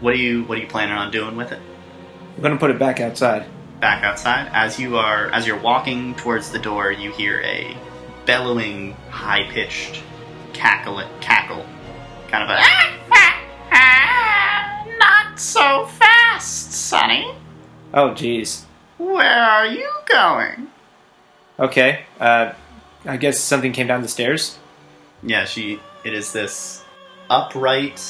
What are you planning on doing with it? I'm going to put it back outside. Back outside? As you're walking towards the door, you hear a bellowing, high-pitched cackle. Kind of a... Not so fast, Sonny. Oh, jeez. Where are you going? Okay. I guess something came down the stairs? Yeah, it is this upright,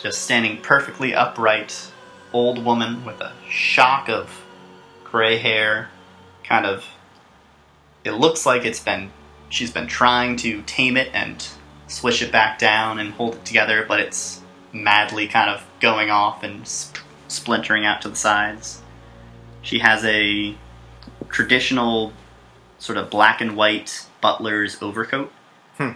just standing perfectly upright, old woman with a shock of gray hair. Kind of, it looks like she's been trying to tame it and swish it back down and hold it together, but it's madly kind of going off and splintering out to the sides. She has a traditional sort of black and white butler's overcoat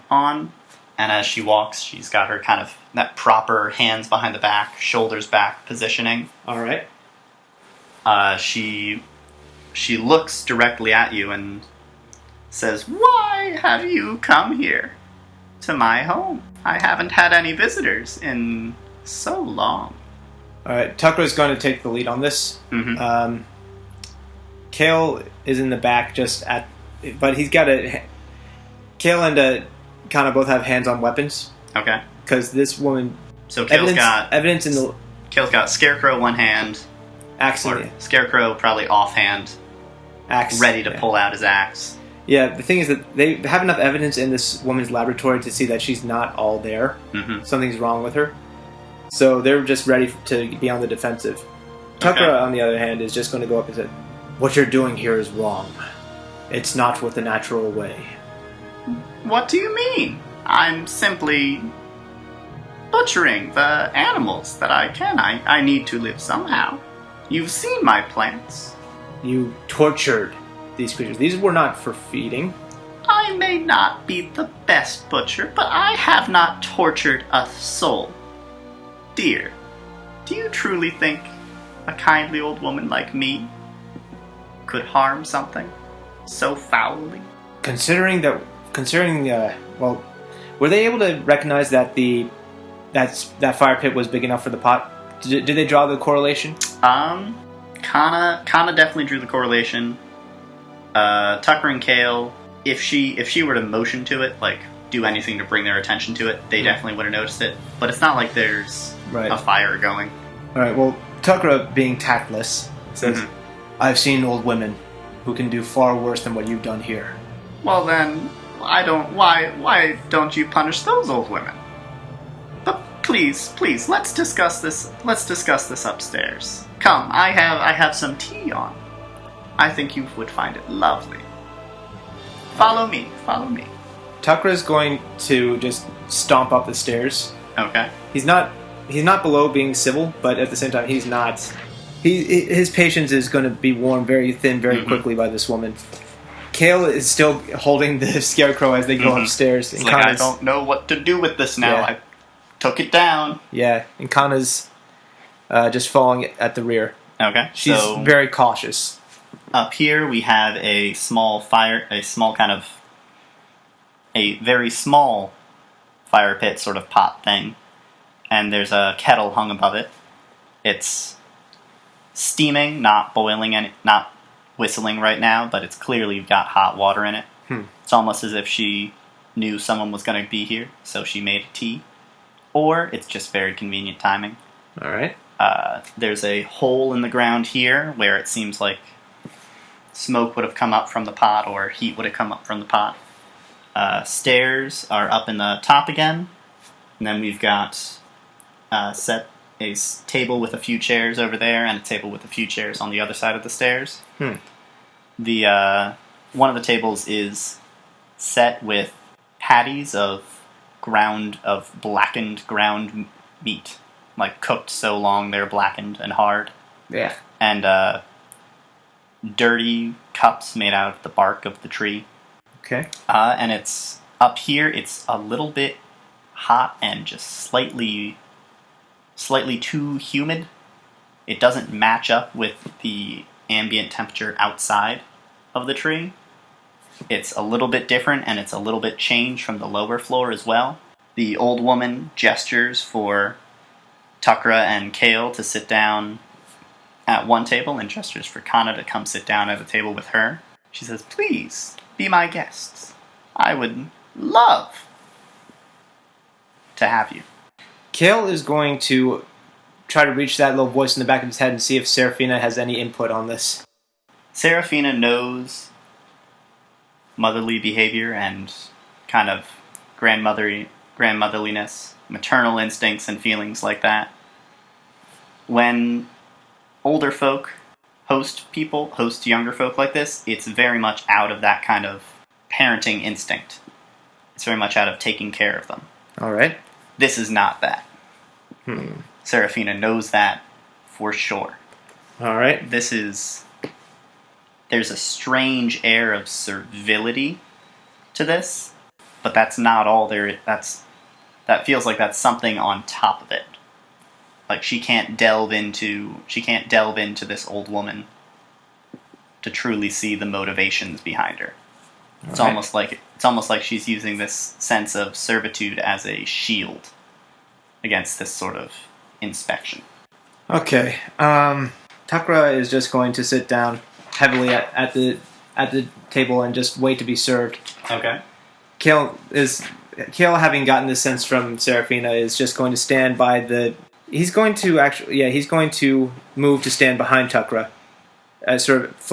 on. And as she walks, she's got her kind of that proper hands behind the back, shoulders back positioning. All right. She looks directly at you and says, "Why have you come here to my home? I haven't had any visitors in so long." All right. Tucker is going to take the lead on this. Mm-hmm. Kale is in the back but he's got Kale and kind of both have hands on weapons. Okay. Because this woman... So Kale's Kale's got Scarecrow one hand. Axe. Or Scarecrow probably offhand. Axe. Ready to pull out his axe. Yeah, the thing is that they have enough evidence in this woman's laboratory to see that she's not all there. Mm-hmm. Something's wrong with her. So they're just ready to be on the defensive. Tucker, on the other hand, is just going to go up and say, "What you're doing here is wrong. It's not with the natural way." What do you mean? I'm simply butchering the animals that I can. I need to live somehow. You've seen my plants. You tortured these creatures. These were not for feeding. I may not be the best butcher, but I have not tortured a soul. Dear, do you truly think a kindly old woman like me could harm something so foully? Considering well, were they able to recognize that that fire pit was big enough for the pot? Did they draw the correlation? Kana definitely drew the correlation. Tucker and Kale, if she were to motion to it, like do anything to bring their attention to it, they definitely would have noticed it. But it's not like there's a fire going. All right. Well, Tucker, being tactless, says, "I've seen old women who can do far worse than what you've done here." Well then, why don't you punish those old women? But please, let's discuss this upstairs. Come, I have some tea on. I think you would find it lovely. Follow me. Tucker is going to just stomp up the stairs. Okay. He's not below being civil, but at the same time, he's not. His patience is going to be worn very thin very quickly by this woman. Kale is still holding the scarecrow as they go upstairs. It's like, I don't know what to do with this now. Yeah. I took it down. Yeah, and Kana's just falling at the rear. Okay. She's very cautious. Up here we have a very small fire pit sort of pot thing. And there's a kettle hung above it. It's steaming, not boiling, and not whistling right now, but it's clearly got hot water in it. It's almost as if she knew someone was going to be here, so she made a tea. Or it's just very convenient timing. All right. There's a hole in the ground here where it seems like smoke would have come up from the pot or heat would have come up from the pot. Stairs are up in the top again. And then we've got set a table with a few chairs over there and a table with a few chairs on the other side of the stairs. The one of the tables is set with patties of blackened ground meat, like cooked so long they're blackened and hard. Yeah. And dirty cups made out of the bark of the tree. Okay. And it's up here. It's a little bit hot and just slightly too humid. It doesn't match up with the ambient temperature outside of the tree. It's a little bit different, and it's a little bit changed from the lower floor as well. The old woman gestures for Tukra and Kale to sit down at one table, and gestures for Kana to come sit down at a table with her. She says, "Please, be my guests. I would love to have you." Kale is going to try to reach that little voice in the back of his head and see if Seraphina has any input on this. Seraphina knows motherly behavior and kind of grandmotherliness, maternal instincts and feelings like that. When older folk host younger folk like this, it's very much out of that kind of parenting instinct. It's very much out of taking care of them. All right. This is not that. Seraphina knows that for sure. All right. There's a strange air of servility to this, but that's not all there. That feels like that's something on top of it. Like she can't delve into this old woman to truly see the motivations behind her. It's almost like she's using this sense of servitude as a shield against this sort of inspection. Okay. Takra is just going to sit down heavily at the table and just wait to be served. Okay. Kale, having gotten this sense from Seraphina, is just going to stand by the... He's going to move to stand behind Takra, sort of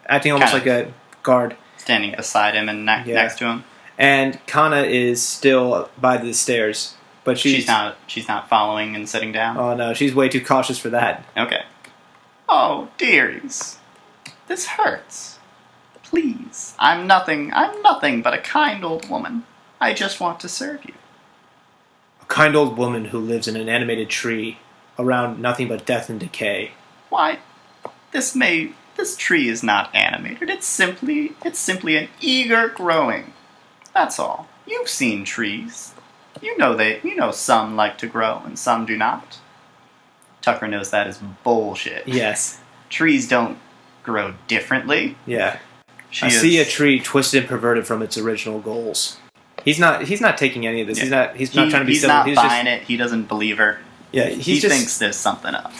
acting almost like a guard. Standing beside him and next to him. And Kana is still by the stairs, but she's not following and sitting down. Oh no, she's way too cautious for that. Okay. Oh dearies, this hurts. Please, I'm nothing but a kind old woman. I just want to serve you. A kind old woman who lives in an animated tree, around nothing but death and decay. Why, this tree is not animated. It's simply an eager growing. That's all. You've seen trees. You know some like to grow and some do not. Tucker knows that is bullshit. Yes. Trees don't grow differently. Yeah. I see a tree twisted and perverted from its original goals. He's not taking any of this. Yeah. He's not trying to be civil. He's not buying it. He doesn't believe her. Yeah, he thinks there's something up.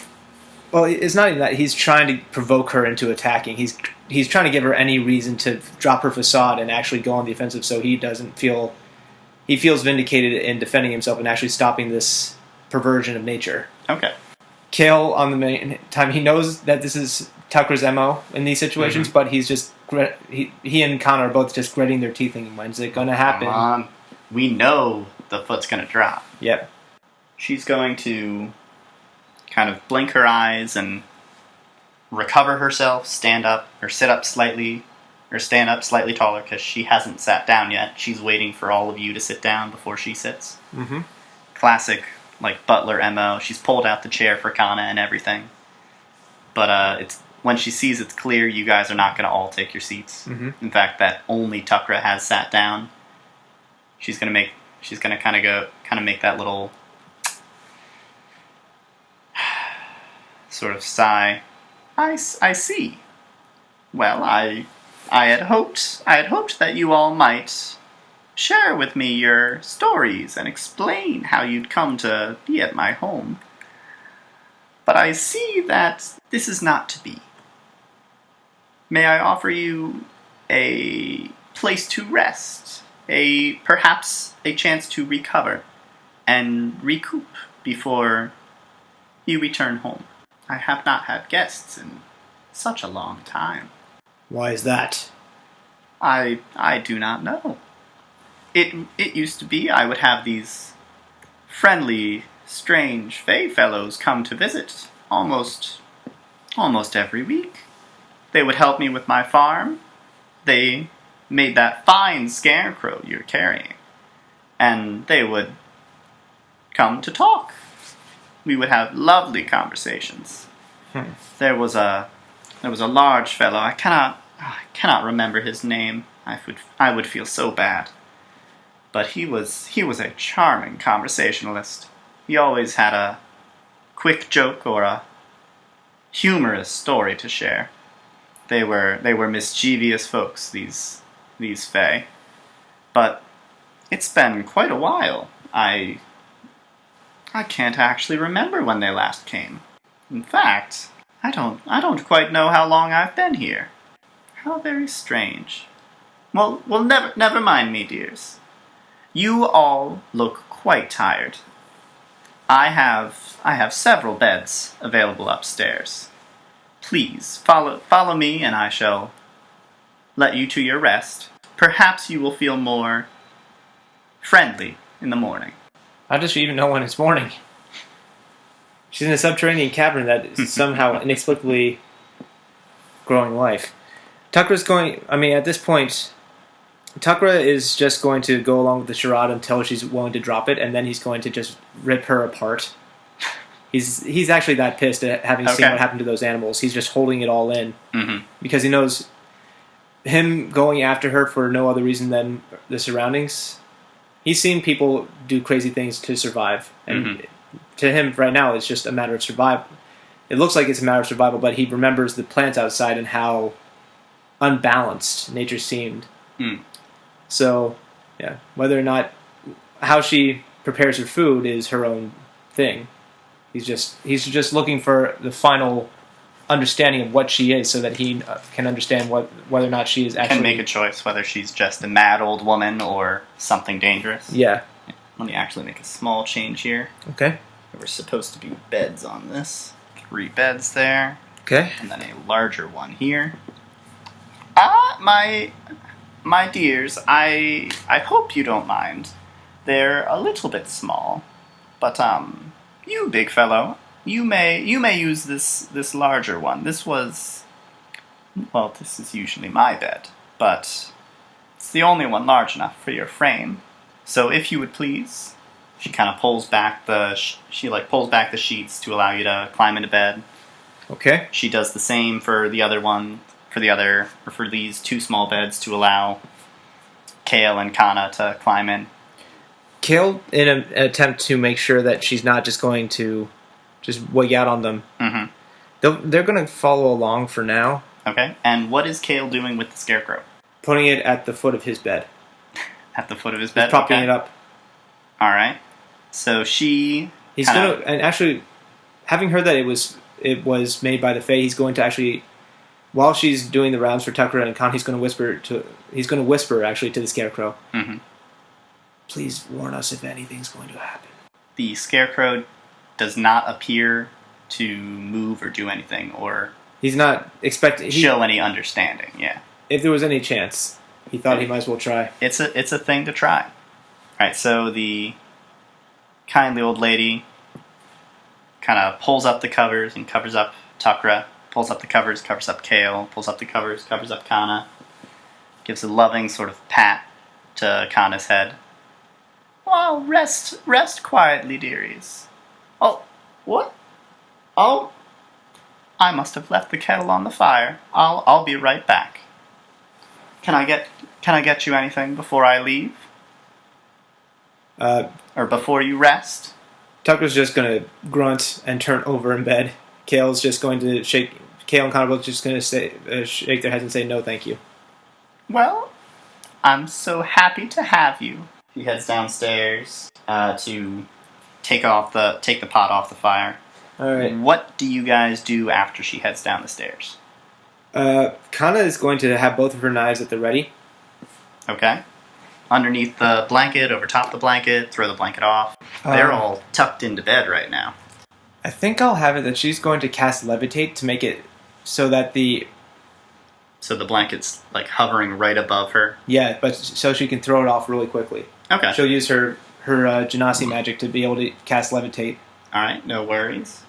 Well, it's not even that. He's trying to provoke her into attacking. He's trying to give her any reason to drop her facade and actually go on the offensive, so he doesn't feel... He feels vindicated in defending himself and actually stopping this perversion of nature. Okay. Kale, on the main time, he knows that this is Tucker's MO in these situations, but he's just... He and Connor are both just gritting their teeth thinking, when's it going to happen? Come on. We know the foot's going to drop. Yep. She's going to kind of blink her eyes and recover herself, stand up, or stand up slightly taller, because she hasn't sat down yet. She's waiting for all of you to sit down before she sits. Mm-hmm. Classic, like, butler MO. She's pulled out the chair for Kana and everything. But it's when she sees it's clear, you guys are not going to all take your seats. Mm-hmm. In fact, that only Tukra has sat down. She's gonna kind of make that little sort of sigh. I see. Well, I had hoped that you all might share with me your stories and explain how you'd come to be at my home. But I see that this is not to be. May I offer you a place to rest, perhaps a chance to recover and recoup before you return home? I have not had guests in such a long time. Why is that? I do not know. It used to be I would have these friendly, strange Fey fellows come to visit almost every week. They would help me with my farm. They made that fine scarecrow you're carrying. And they would come to talk. We would have lovely conversations. There was a large fellow. I cannot remember his name. I would feel so bad. But he was a charming conversationalist. He always had a quick joke or a humorous story to share. They were mischievous folks, these Fae. But it's been quite a while. I can't actually remember when they last came. In fact, I don't quite know how long I've been here. How very strange. Well, never mind me, dears. You all look quite tired. I have several beds available upstairs. Please follow me, and I shall let you to your rest. Perhaps you will feel more friendly in the morning. How does she even know when it's morning? She's in a subterranean cavern that is somehow inexplicably growing life. Tukra's going... I mean, at this point, Tukra is just going to go along with the charade until she's willing to drop it, and then he's going to just rip her apart. He's actually that pissed at having seen what happened to those animals. He's just holding it all in. Mm-hmm. Because he knows him going after her for no other reason than the surroundings. He's seen people do crazy things to survive. And to him, right now, it's just a matter of survival. It looks like it's a matter of survival, but he remembers the plants outside and how unbalanced nature seemed. Mm. So, yeah, whether or not how she prepares her food is her own thing. He's just looking for the final understanding of what she is, so that he can understand whether or not she is actually... Can make a choice whether she's just a mad old woman or something dangerous. Yeah. Let me actually make a small change here. Okay. There were supposed to be beds on this. 3 beds there. Okay. And then a larger one here. My dears, I hope you don't mind. They're a little bit small, but you big fellow, you may use this larger one. This is usually my bed, but it's the only one large enough for your frame. So if you would please, she kind of pulls back the sheets to allow you to climb into bed. Okay. She does the same for the other one, for these 2 small beds to allow Kale and Kana to climb in. Kale, in an attempt to make sure that she's not just going to just wig out on them, they're going to follow along for now. Okay. And what is Kale doing with the scarecrow? Putting it at the foot of his bed. At the foot of his bed? He's propping it up. All right. So he's going to, and actually, having heard that it was made by the Fae, he's going to actually, while she's doing the rounds for Tucker and Khan, he's going to whisper actually to the scarecrow. Mm-hmm. Please warn us if anything's going to happen. The scarecrow does not appear to move or do anything, or he's not expecting show any understanding. Yeah. If there was any chance, he thought he might as well try. It's a thing to try. All right. So the kindly old lady kind of pulls up the covers and covers up Tukra, pulls up the covers, covers up Kale, pulls up the covers, covers up Kana, gives a loving sort of pat to Kana's head. Well, rest quietly, dearies. Oh, what? Oh, I must have left the kettle on the fire. I'll be right back. Can I get you anything before I leave? Or before you rest? Tucker's just going to grunt and turn over in bed. Kale's just going to shake. Kale and Connor both just going to say, shake their heads and say, no, thank you. Well, I'm so happy to have you. He heads downstairs to take the pot off the fire. All right. What do you guys do after she heads down the stairs? Kana is going to have both of her knives at the ready. Okay. Underneath the blanket, over top the blanket, throw the blanket off. They're all tucked into bed right now. I think I'll have it that she's going to cast Levitate to make it so that So the blanket's like hovering right above her? Yeah, but so she can throw it off really quickly. Okay. She'll use her Genasi magic to be able to cast Levitate. Alright, no worries.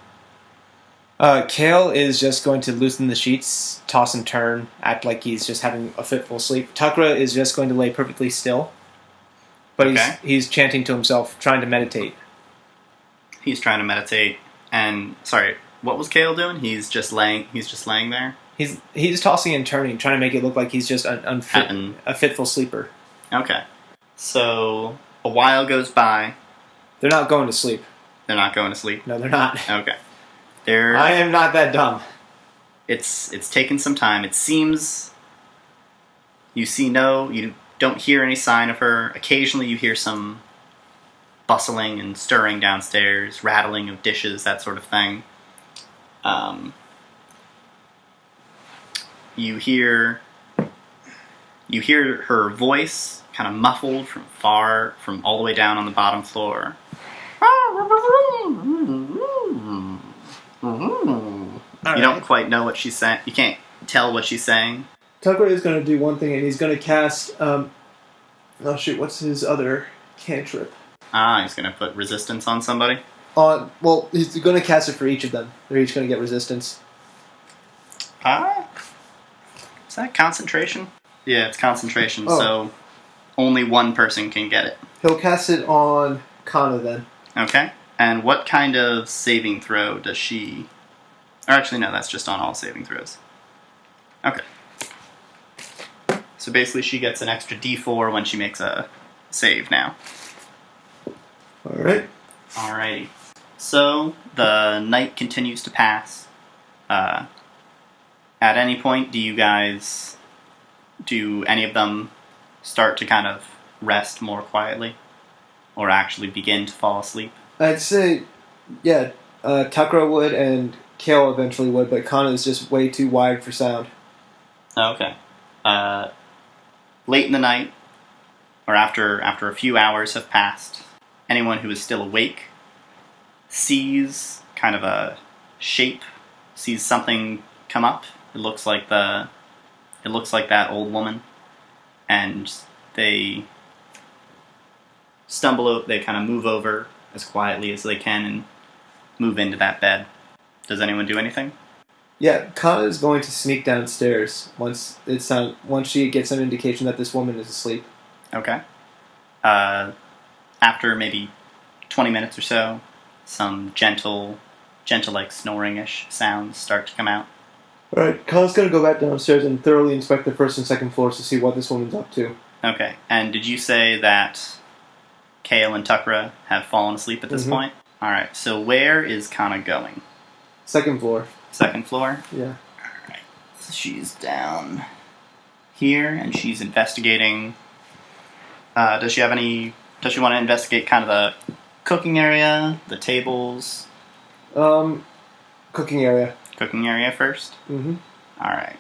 Kale is just going to loosen the sheets, toss and turn, act like he's just having a fitful sleep. Tukra is just going to lay perfectly still, but he's chanting to himself, trying to meditate. He's trying to meditate, and sorry, what was Kale doing? He's just laying there. He's tossing and turning, trying to make it look like he's just a fitful sleeper. Okay, so a while goes by. They're not going to sleep. They're not going to sleep. No, they're not. Okay. I am not that dumb. It's taken some time. It seems you don't hear any sign of her. Occasionally you hear some bustling and stirring downstairs, rattling of dishes, that sort of thing. You hear her voice kind of muffled from all the way down on the bottom floor. You don't quite know what she's saying. You can't tell what she's saying. Tucker is going to do one thing, and he's going to cast... what's his other cantrip? He's going to put resistance on somebody? He's going to cast it for each of them. They're each going to get resistance. Is that concentration? Yeah, it's concentration, so only one person can get it. He'll cast it on Kana, then. Okay. And what kind of saving throw does she... Or actually, no, that's just on all saving throws. Okay. So basically she gets an extra d4 when she makes a save now. Alright. Alrighty. So, the night continues to pass. At any point, do any of them start to kind of rest more quietly? Or actually begin to fall asleep? I'd say, yeah, Tucker would and Kale eventually would, but Kana is just way too wide for sound. Okay. Late in the night, or after a few hours have passed, anyone who is still awake sees kind of a shape, sees something come up. It looks like that old woman, and they kind of move over as quietly as they can and move into that bed. Does anyone do anything? Yeah, Kana is going to sneak downstairs once she gets an indication that this woman is asleep. Okay. After maybe 20 minutes or so, some gentle like snoring-ish sounds start to come out. Alright, Kana's going to go back downstairs and thoroughly inspect the first and second floors to see what this woman's up to. Okay, and did you say that Kale and Tukra have fallen asleep at this point? Alright, so where is Kana going? Second floor. Second floor? Yeah. Alright, so she's down here, and she's investigating. Does she want to investigate kind of the cooking area, the tables? Cooking area. Cooking area first? Mm-hmm. Alright.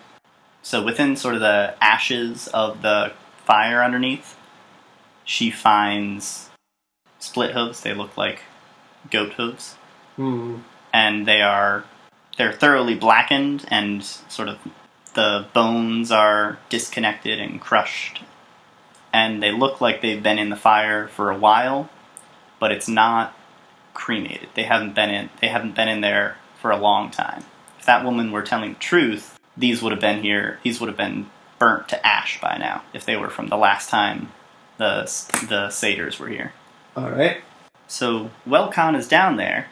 So within sort of the ashes of the fire underneath, she finds split hooves. They look like goat hooves. Mm. And they're thoroughly blackened, and sort of the bones are disconnected and crushed. And they look like they've been in the fire for a while, but it's not cremated. They haven't been in there for a long time. if that woman were telling the truth, these would have been here. These would have been burnt to ash by now if they were from the last time the satyrs were here. All right. So Welcon is down there,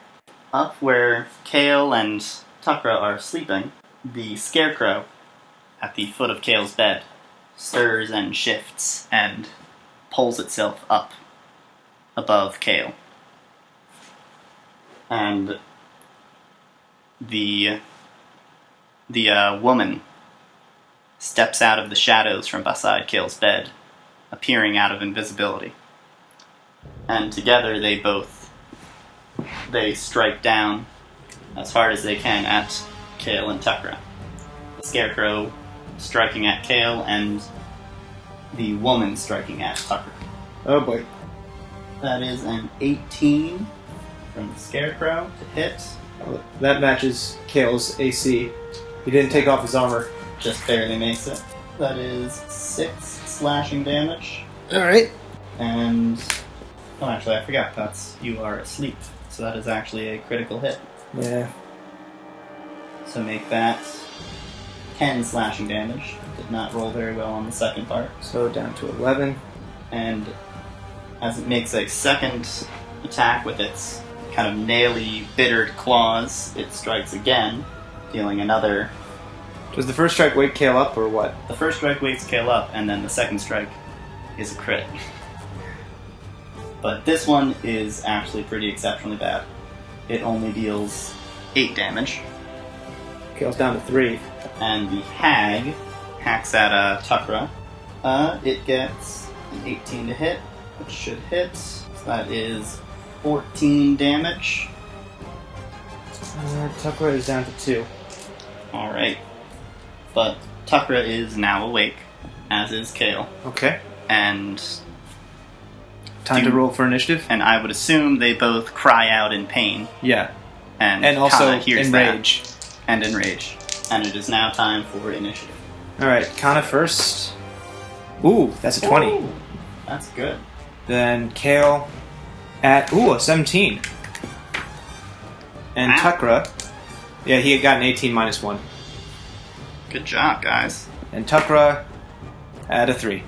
up where Kale and Tukra are sleeping. The scarecrow at the foot of Kale's bed stirs and shifts and pulls itself up above Kale. And the woman steps out of the shadows from beside Kale's bed, appearing out of invisibility. And together they strike down as hard as they can at Kale and Tukra. The scarecrow striking at Kale and the woman striking at Tukra. Oh boy. That is an 18 from the scarecrow to hit. Oh, that matches Kale's AC. He didn't take off his armor. Just barely makes it. That is 6 slashing damage. Alright. And... oh, actually, I forgot. You are asleep. So that is actually a critical hit. Yeah. So make that 10 slashing damage. Did not roll very well on the second part. So down to 11. And as it makes a second attack with its kind of naily, bittered claws, it strikes again, dealing another... Does the first strike wake Kale up, or what? The first strike wakes Kale up, and then the second strike is a crit. But this one is actually pretty exceptionally bad. It only deals 8 damage. Kale's down to 3. And the hag hacks at Tukra. It gets an 18 to hit, which should hit. So that is 14 damage. Tukra is down to 2. Alright. But Tukra is now awake, as is Kale. Okay. And... time to roll for initiative? And I would assume they both cry out in pain. Yeah. And also Kana hears in that. rage. And in rage. And it is now time for initiative. Alright, Kana first. Ooh, that's a 20. Ooh, that's good. Then Kale at, a 17. And Wow. Tukra, yeah, he had gotten 18 minus 1. Good job, guys. And Tukra at a 3.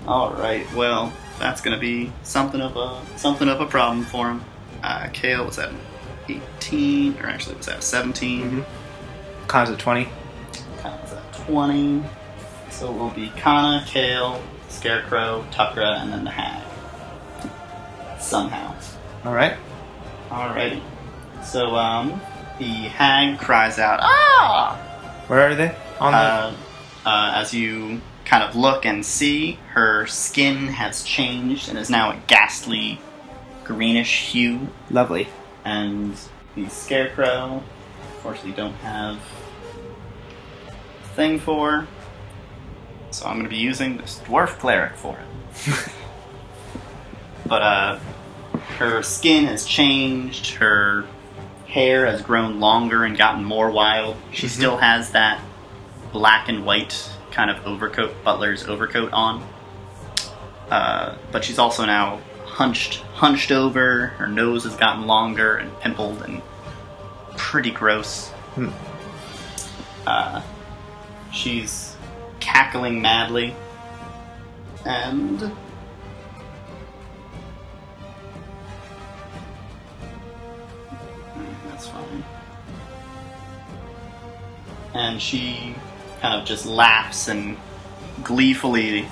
Alright, well, that's gonna be something of a problem for him. Kale was at 18, or actually it was at 17. Mm-hmm. Kana's at 20. Kana was at 20. So it will be Kana, Kale, Scarecrow, Tukra, and then the hag. Somehow. Alright. Alrighty. So, the hag cries out, "Ah!" Where are they? On the... as you kind of look and see, her skin has changed and is now a ghastly greenish hue. Lovely. And the scarecrow, unfortunately, don't have a thing for, so I'm going to be using this dwarf cleric for it. But her skin has changed, her hair has grown longer and gotten more wild. She still has that black and white kind of overcoat, butler's overcoat on. But she's also now hunched over, her nose has gotten longer and pimpled and pretty gross. She's cackling madly, and that's fine. And she kind of just laughs and gleefully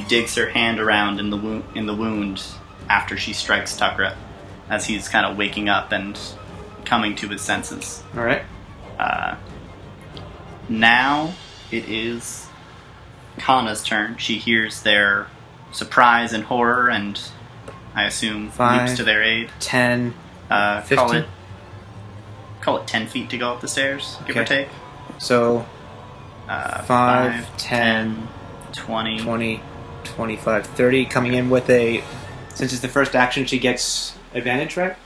digs her hand around in the wound after she strikes Tukra, as he's kind of waking up and coming to his senses. All right. Now it is Kana's turn. She hears their surprise and horror, and I assume 5, leaps to their aid. 10, 15. Call it 10 feet to go up the stairs, give or take. So 5, 10, 20. 20, 25, 30. Coming in with a... Since it's the first action, she gets advantage, right?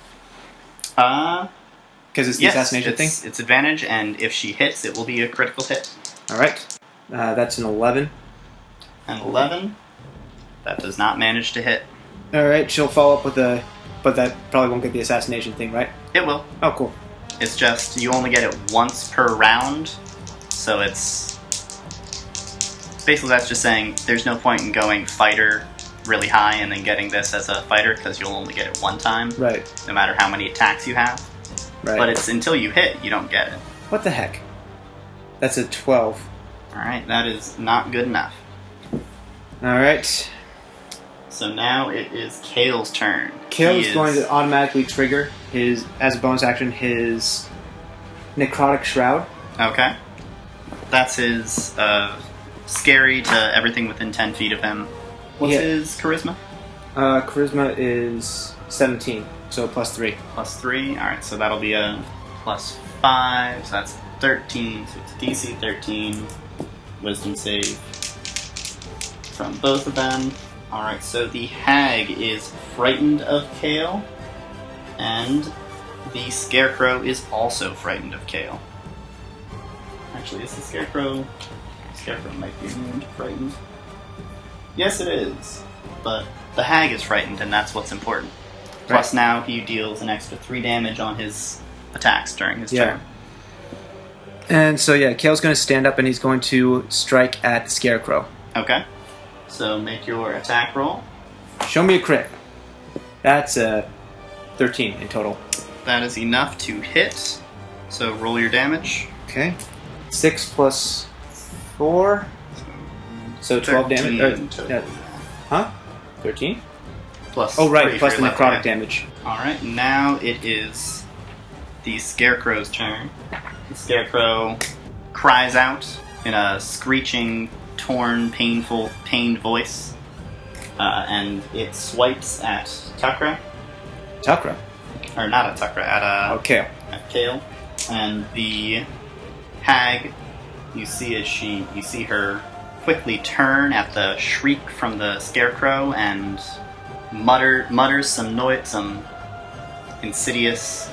Because it's the assassination thing? It's advantage, and if she hits, it will be a critical hit. Alright. That's an 11. An 11? That does not manage to hit. Alright, she'll follow up with a... But that probably won't get the assassination thing, right? It will. Oh, cool. It's just you only get it once per round, so it's basically that's just saying there's no point in going fighter really high and then getting this as a fighter because you'll only get it one time. Right. No matter how many attacks you have. Right. But it's until you hit, you don't get it. What the heck? That's a 12. Alright, that is not good enough. Alright. So now it is Kale's turn. Kale is going to automatically trigger his, as a bonus action, his Necrotic Shroud. Okay. That's his scary to everything within 10 feet of him. What's his charisma? Charisma is 17, so plus 3. Plus 3. Alright, so that'll be a plus 5, so that's 13. So it's DC 13. Wisdom save from both of them. Alright, so the hag is frightened of Kale, and the scarecrow is also frightened of Kale. Actually, is the scarecrow... Scarecrow might be immune to frightened. Yes, it is. But the hag is frightened, and that's what's important. Plus now he deals an extra 3 damage on his attacks during his turn. And so Kale's going to stand up and he's going to strike at the scarecrow. Okay. So make your attack roll. Show me a crit. That's 13 in total. That is enough to hit. So roll your damage. Okay. 6 plus 4. So 12 damage. Huh? 13? Plus oh, right. 3 Plus for the your necrotic damage. Alright, now it is the scarecrow's turn. The scarecrow cries out in a screeching, torn, pained voice. And it swipes at Tukra. Tukra? Or not at Tukra, at Kale. At Kale. And the hag, you see her quickly turn at the shriek from the scarecrow and mutters some insidious,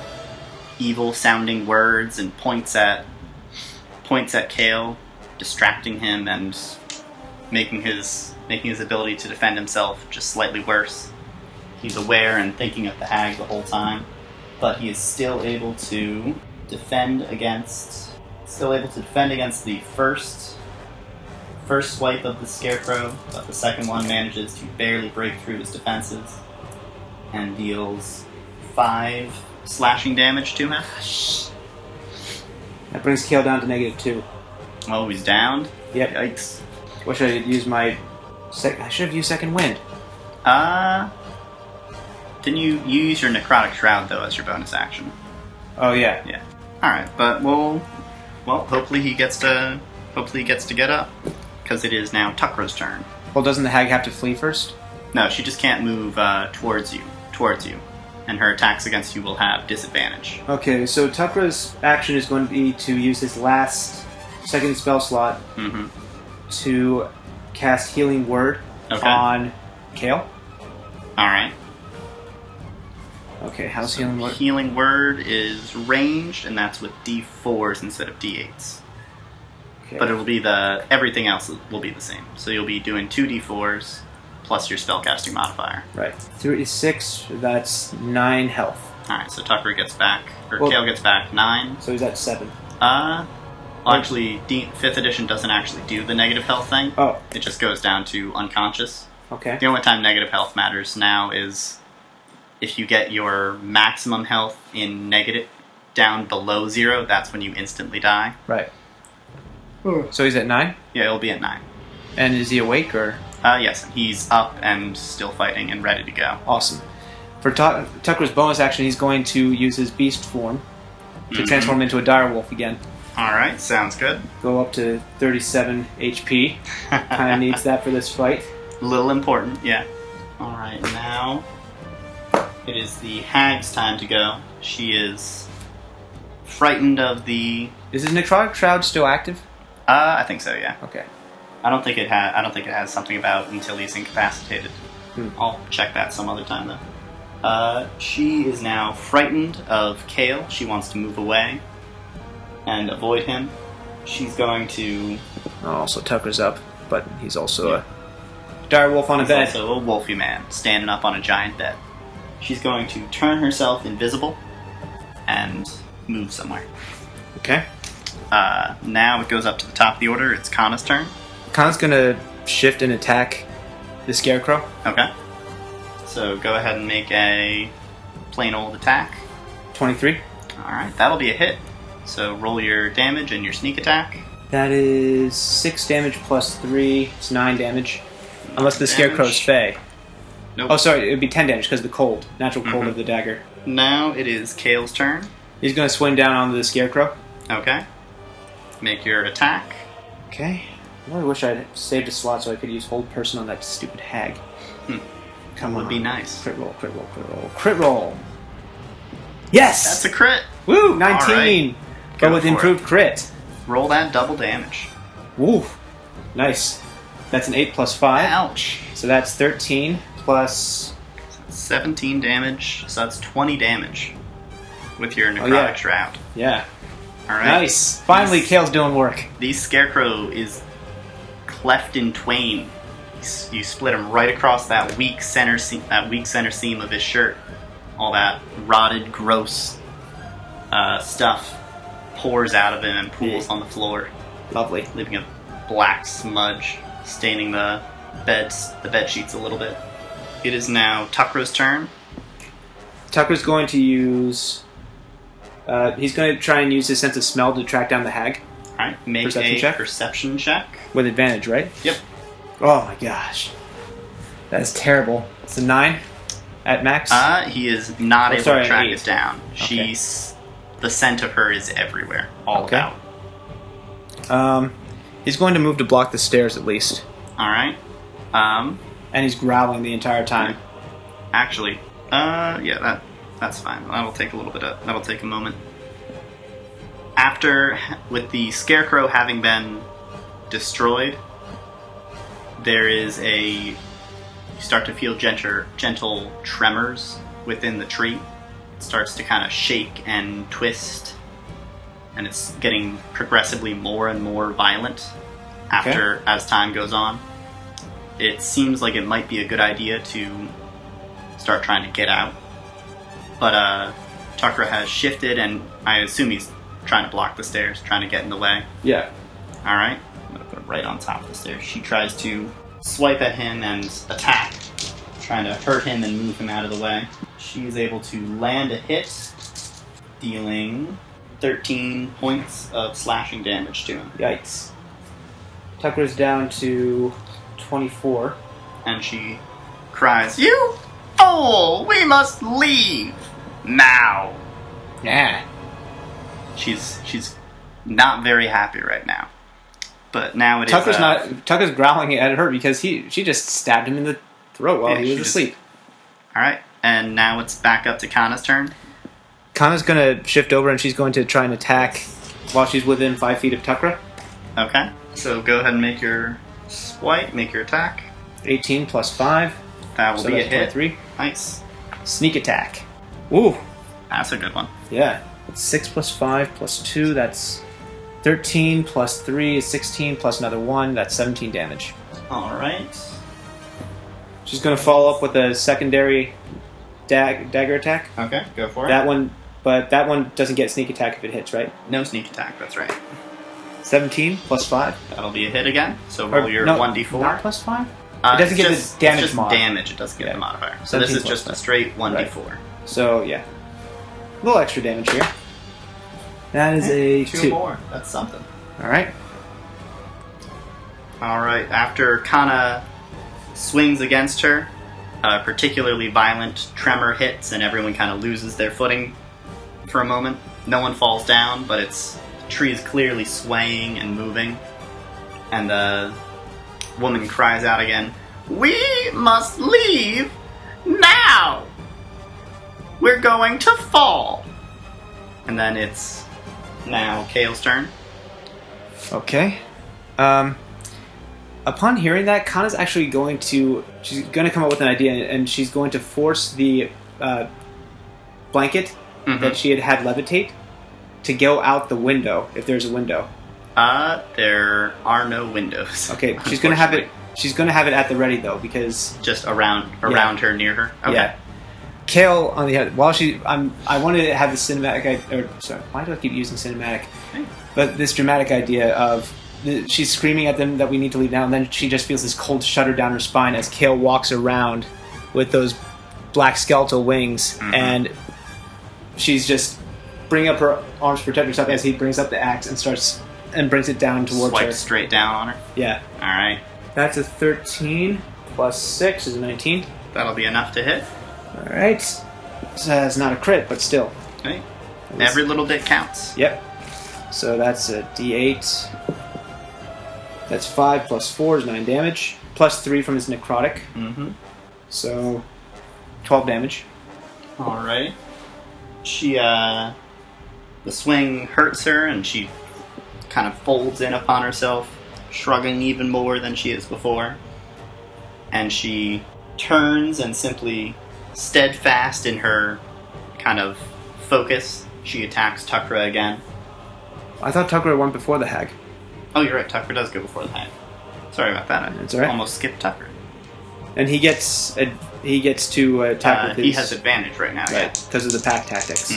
evil-sounding words and points at Kale, distracting him and making his ability to defend himself just slightly worse. He's aware and thinking of the hag the whole time, but he is still able to defend against the first swipe of the scarecrow, but the second one manages to barely break through his defenses and deals 5 slashing damage to him. That brings Kale down to -2. Oh, he's downed? Yep. Yikes. What should I use my... I should have used Second Wind. Didn't you use your Necrotic Shroud, though, as your bonus action? Oh, yeah. Yeah. Alright, but hopefully he gets to get up, because it is now Tukra's turn. Well, doesn't the hag have to flee first? No, she just can't move towards you. And her attacks against you will have disadvantage. Okay, so Tukra's action is going to be to use his last second spell slot to cast Healing Word on Kale. Alright. Okay, how's Healing Word? Healing Word is ranged, and that's with D4s instead of D8s. Okay. But it'll be everything else will be the same. So you'll be doing 2 D4s plus your spellcasting modifier. Right. 3d6, that's 9 health. Alright, so Tucker gets back, Kale gets back 9. So he's at 7. Well, actually, 5th edition doesn't actually do the negative health thing. Oh. It just goes down to unconscious. Okay. The only time negative health matters now is if you get your maximum health in negative down below 0, that's when you instantly die. Right. So he's at 9? Yeah, it'll be at 9. And is he awake, or...? Yes, he's up and still fighting and ready to go. Awesome. For Tucker's bonus action, he's going to use his beast form to transform into a direwolf again. Alright, sounds good. Go up to 37 HP. Kind of needs that for this fight. A little important, yeah. Alright, now it is the hag's time to go. She is frightened of the... Is his necrotic shroud still active? I think so, yeah. Okay. I don't think it has something about until he's incapacitated. I'll check that some other time, though. She is now frightened of Kale. She wants to move away and avoid him. She's going to... Oh, so Tucker's up, but he's also a direwolf on a bed. He's also a wolfy man, standing up on a giant bed. She's going to turn herself invisible and move somewhere. Okay. Now it goes up to the top of the order. It's Kana's turn. Kana's gonna shift and attack the Scarecrow. Okay. So go ahead and make a plain old attack. 23. Alright, that'll be a hit. So roll your damage and your sneak attack. That is 6 damage plus 3. It's 9 damage. Unless the Damage. Scarecrow's Fey. Nope. Oh, sorry, it would be 10 damage because of the cold. Natural cold of the dagger. Now it is Kale's turn. He's gonna swing down onto the Scarecrow. Okay. Make your attack. Okay. I really wish I'd saved a slot so I could use Hold Person on that stupid hag. Come Would on. be nice. Crit roll, crit roll, crit roll, crit roll. Yes! That's a crit. Woo! 19! Alright. But Go with for improved crit. Roll that double damage. Woo! Nice. That's an 8 plus 5. Ouch. So that's 13 plus... 17 damage. So that's 20 damage with your necrotic yeah. shroud. Yeah. Alright. Nice. Finally, Kale's doing work. The Scarecrow is cleft in twain. You split him right across that weak center seam of his shirt. All that rotted, gross stuff pours out of him and pools on the floor, Lovely. leaving a black smudge staining the bed sheets a little bit. It is now Tucker's turn. Tucker's going to use... he's going to try and use his sense of smell to track down the hag. Alright, make Perception a check? perception check. With advantage, right? Yep. Oh my gosh. That is terrible. It's a 9 at max? He is not able sorry, to track 8. it down. Okay. The scent of her is everywhere, all Okay. about. He's going to move to block the stairs at least. Alright. And he's growling the entire time. Actually, that's fine. That'll take a moment. After, with the Scarecrow having been destroyed, you start to feel gentle tremors within the tree. It starts to kind of shake and twist, and it's getting progressively more and more violent as time goes on. It seems like it might be a good idea to start trying to get out. But Tucker has shifted, and I assume he's trying to block the stairs, trying to get in the way. Yeah. Alright, I'm going to put it right on top of the stairs. She tries to swipe at him and attack, trying to hurt him and move him out of the way. She's able to land a hit, dealing 13 points of slashing damage to him. Yikes. Tucker's down to 24. And she cries, "You fool! We must leave now!" Yeah. She's not very happy right now. But now it Tucker's growling at her because she just stabbed him in the throat while he was asleep. Alright, and now it's back up to Kana's turn. Kana's going to shift over and she's going to try and attack while she's within 5 feet of Tucker. Okay, so go ahead and make your swipe, make your attack. 18 plus 5. That will be a hit. 23. Nice. Sneak attack. Ooh. That's a good one. Yeah. It's 6 plus 5 plus 2. That's 13 plus 3 is 16 plus another 1. That's 17 damage. Alright. She's going to follow up with a secondary dagger attack. Okay, go for it. That one doesn't get sneak attack if it hits, right? No sneak attack, that's right. 17 plus 5. That'll be a hit again. So roll your 1d4. Not plus 5? It doesn't get the damage just mod. damage, it doesn't get the modifier. So this is just 5. a straight 1d4. Right. So, yeah. A little extra damage here. That is a 2. more. That's something. Alright. Alright, after Kana swings against her, a particularly violent tremor hits and everyone kind of loses their footing for a moment. No one falls down, but the tree is clearly swaying and moving. And the woman cries out again, "We must leave now! We're going to fall!" And then it's now Kale's turn. Okay. Upon hearing that, Kana's actually she's going to come up with an idea, and she's going to force the blanket that she had levitate to go out the window, if there's a window. There are no windows. Okay, she's going to have it at the ready, though, because... Just around her, near her? Okay. Kale, on the other, I wanted to have the cinematic, sorry, why do I keep using cinematic? But this dramatic idea of she's screaming at them that we need to leave now, and then she just feels this cold shudder down her spine as Kale walks around with those black skeletal wings, and she's just bringing up her arms to protect herself as he brings up the axe and brings it down towards her. Swipes straight down on her? Yeah. Alright. That's a 13 plus 6 is a 19. That'll be enough to hit. Alright. So that's not a crit, but still. Okay. Every little bit counts. Yep. So that's a d8. That's 5 plus 4 is 9 damage. Plus 3 from his necrotic. So 12 damage. Alright. She, the swing hurts her, and she kind of folds in upon herself, shrugging even more than she is before. And she turns and simply, steadfast in her kind of focus, she attacks Tukra again. I thought Tukra went before the hag. Oh, you're right, Tukra does go before the hag. Sorry about that. That's all right. Almost skipped Tukra. And he gets to attack with his... He has advantage right now, right, because of the pack tactics.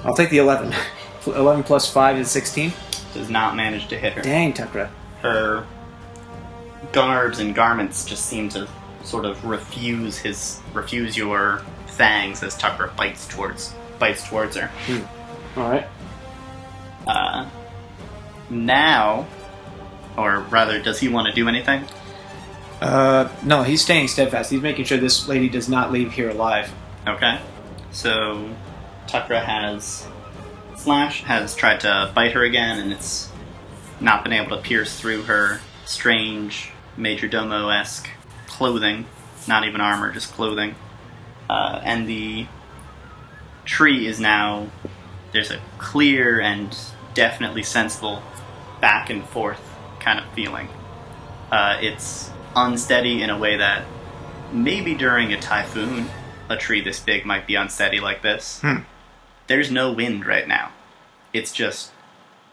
I'll take the 11. 11 plus 5 is 16. Does not manage to hit her. Dang, Tukra. Her garbs and garments just seem to sort of refuse your fangs as Tukra bites towards her. Alright. Now, or rather, does he want to do anything? No, he's staying steadfast. He's making sure this lady does not leave here alive. Okay. So, Tukra has tried to bite her again, and it's not been able to pierce through her strange Majordomo-esque clothing. Not even armor, just clothing. And the tree is now... There's a clear and definitely sensible back and forth kind of feeling. It's unsteady in a way that maybe during a typhoon, a tree this big might be unsteady like this. There's no wind right now. It's just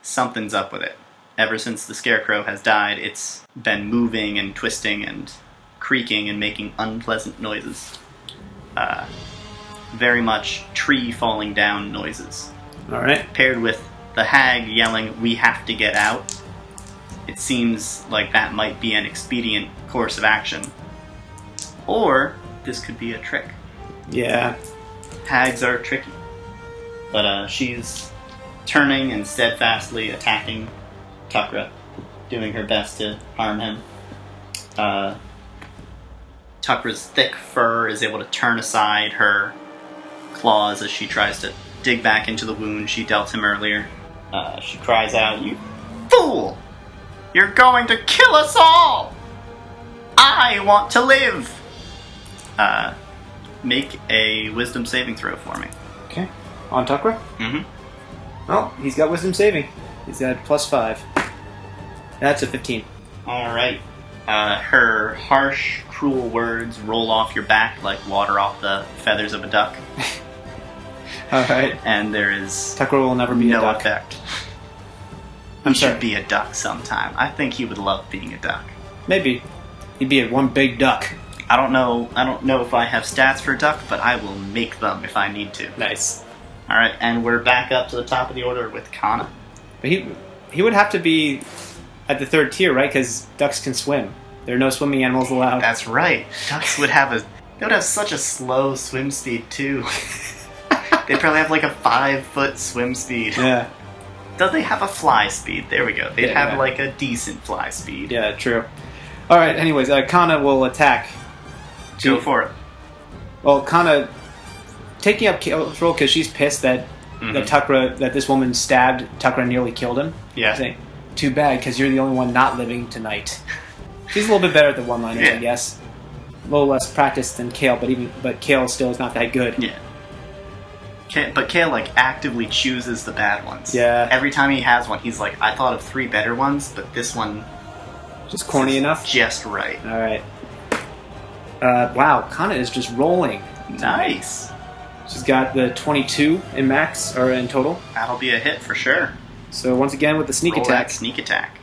something's up with it. Ever since the scarecrow has died, it's been moving and twisting and creaking and making unpleasant noises. Very much tree falling down noises. Alright. Paired with the hag yelling, "We have to get out," it seems like that might be an expedient course of action. Or, this could be a trick. Yeah. Hags are tricky. But she's turning and steadfastly attacking Tukra, doing her best to harm him. Tukra's thick fur is able to turn aside her claws as she tries to dig back into the wound she dealt him earlier. She cries out, "You fool! You're going to kill us all! I want to live!" Make a wisdom saving throw for me. Okay. On Tukra? Well, he's got wisdom saving. He's got plus 5. That's a 15. Alright. Her harsh, cruel words roll off your back like water off the feathers of a duck. Alright. And there is Tukra will never be a duck. effect. I'm He sorry. should be a duck sometime. I think he would love being a duck. Maybe. He'd be one big duck. I don't know if I have stats for duck, but I will make them if I need to. Nice. Alright, and we're back up to the top of the order with Kana. But he would have to be at the 3rd tier, right? Because ducks can swim. There are no swimming animals allowed. That's right. Ducks would have such a slow swim speed too. They'd probably have like a 5-foot swim speed. Yeah. Don't they have a fly speed? There we go. They'd Yeah. have like a decent fly speed. Yeah, true. Alright, anyways, Kana will attack. Go for it. Well, Kana taking up Kale's role because she's pissed that that this woman stabbed Tukra and nearly killed him. Yeah. Saying, "Too bad, because you're the only one not living tonight." She's a little bit better at the one-liners, I guess. A little less practiced than Kale, but Kale still is not that good. Yeah. But Kale, like, actively chooses the bad ones. Yeah. Every time he has one, he's like, I thought of 3 better ones, but this one... Just corny enough? Just right. Alright. Wow, Kana is just rolling. Nice. She's got the 22 in max, or in total. That'll be a hit for sure. So once again with the sneak Roll attack. that sneak attack.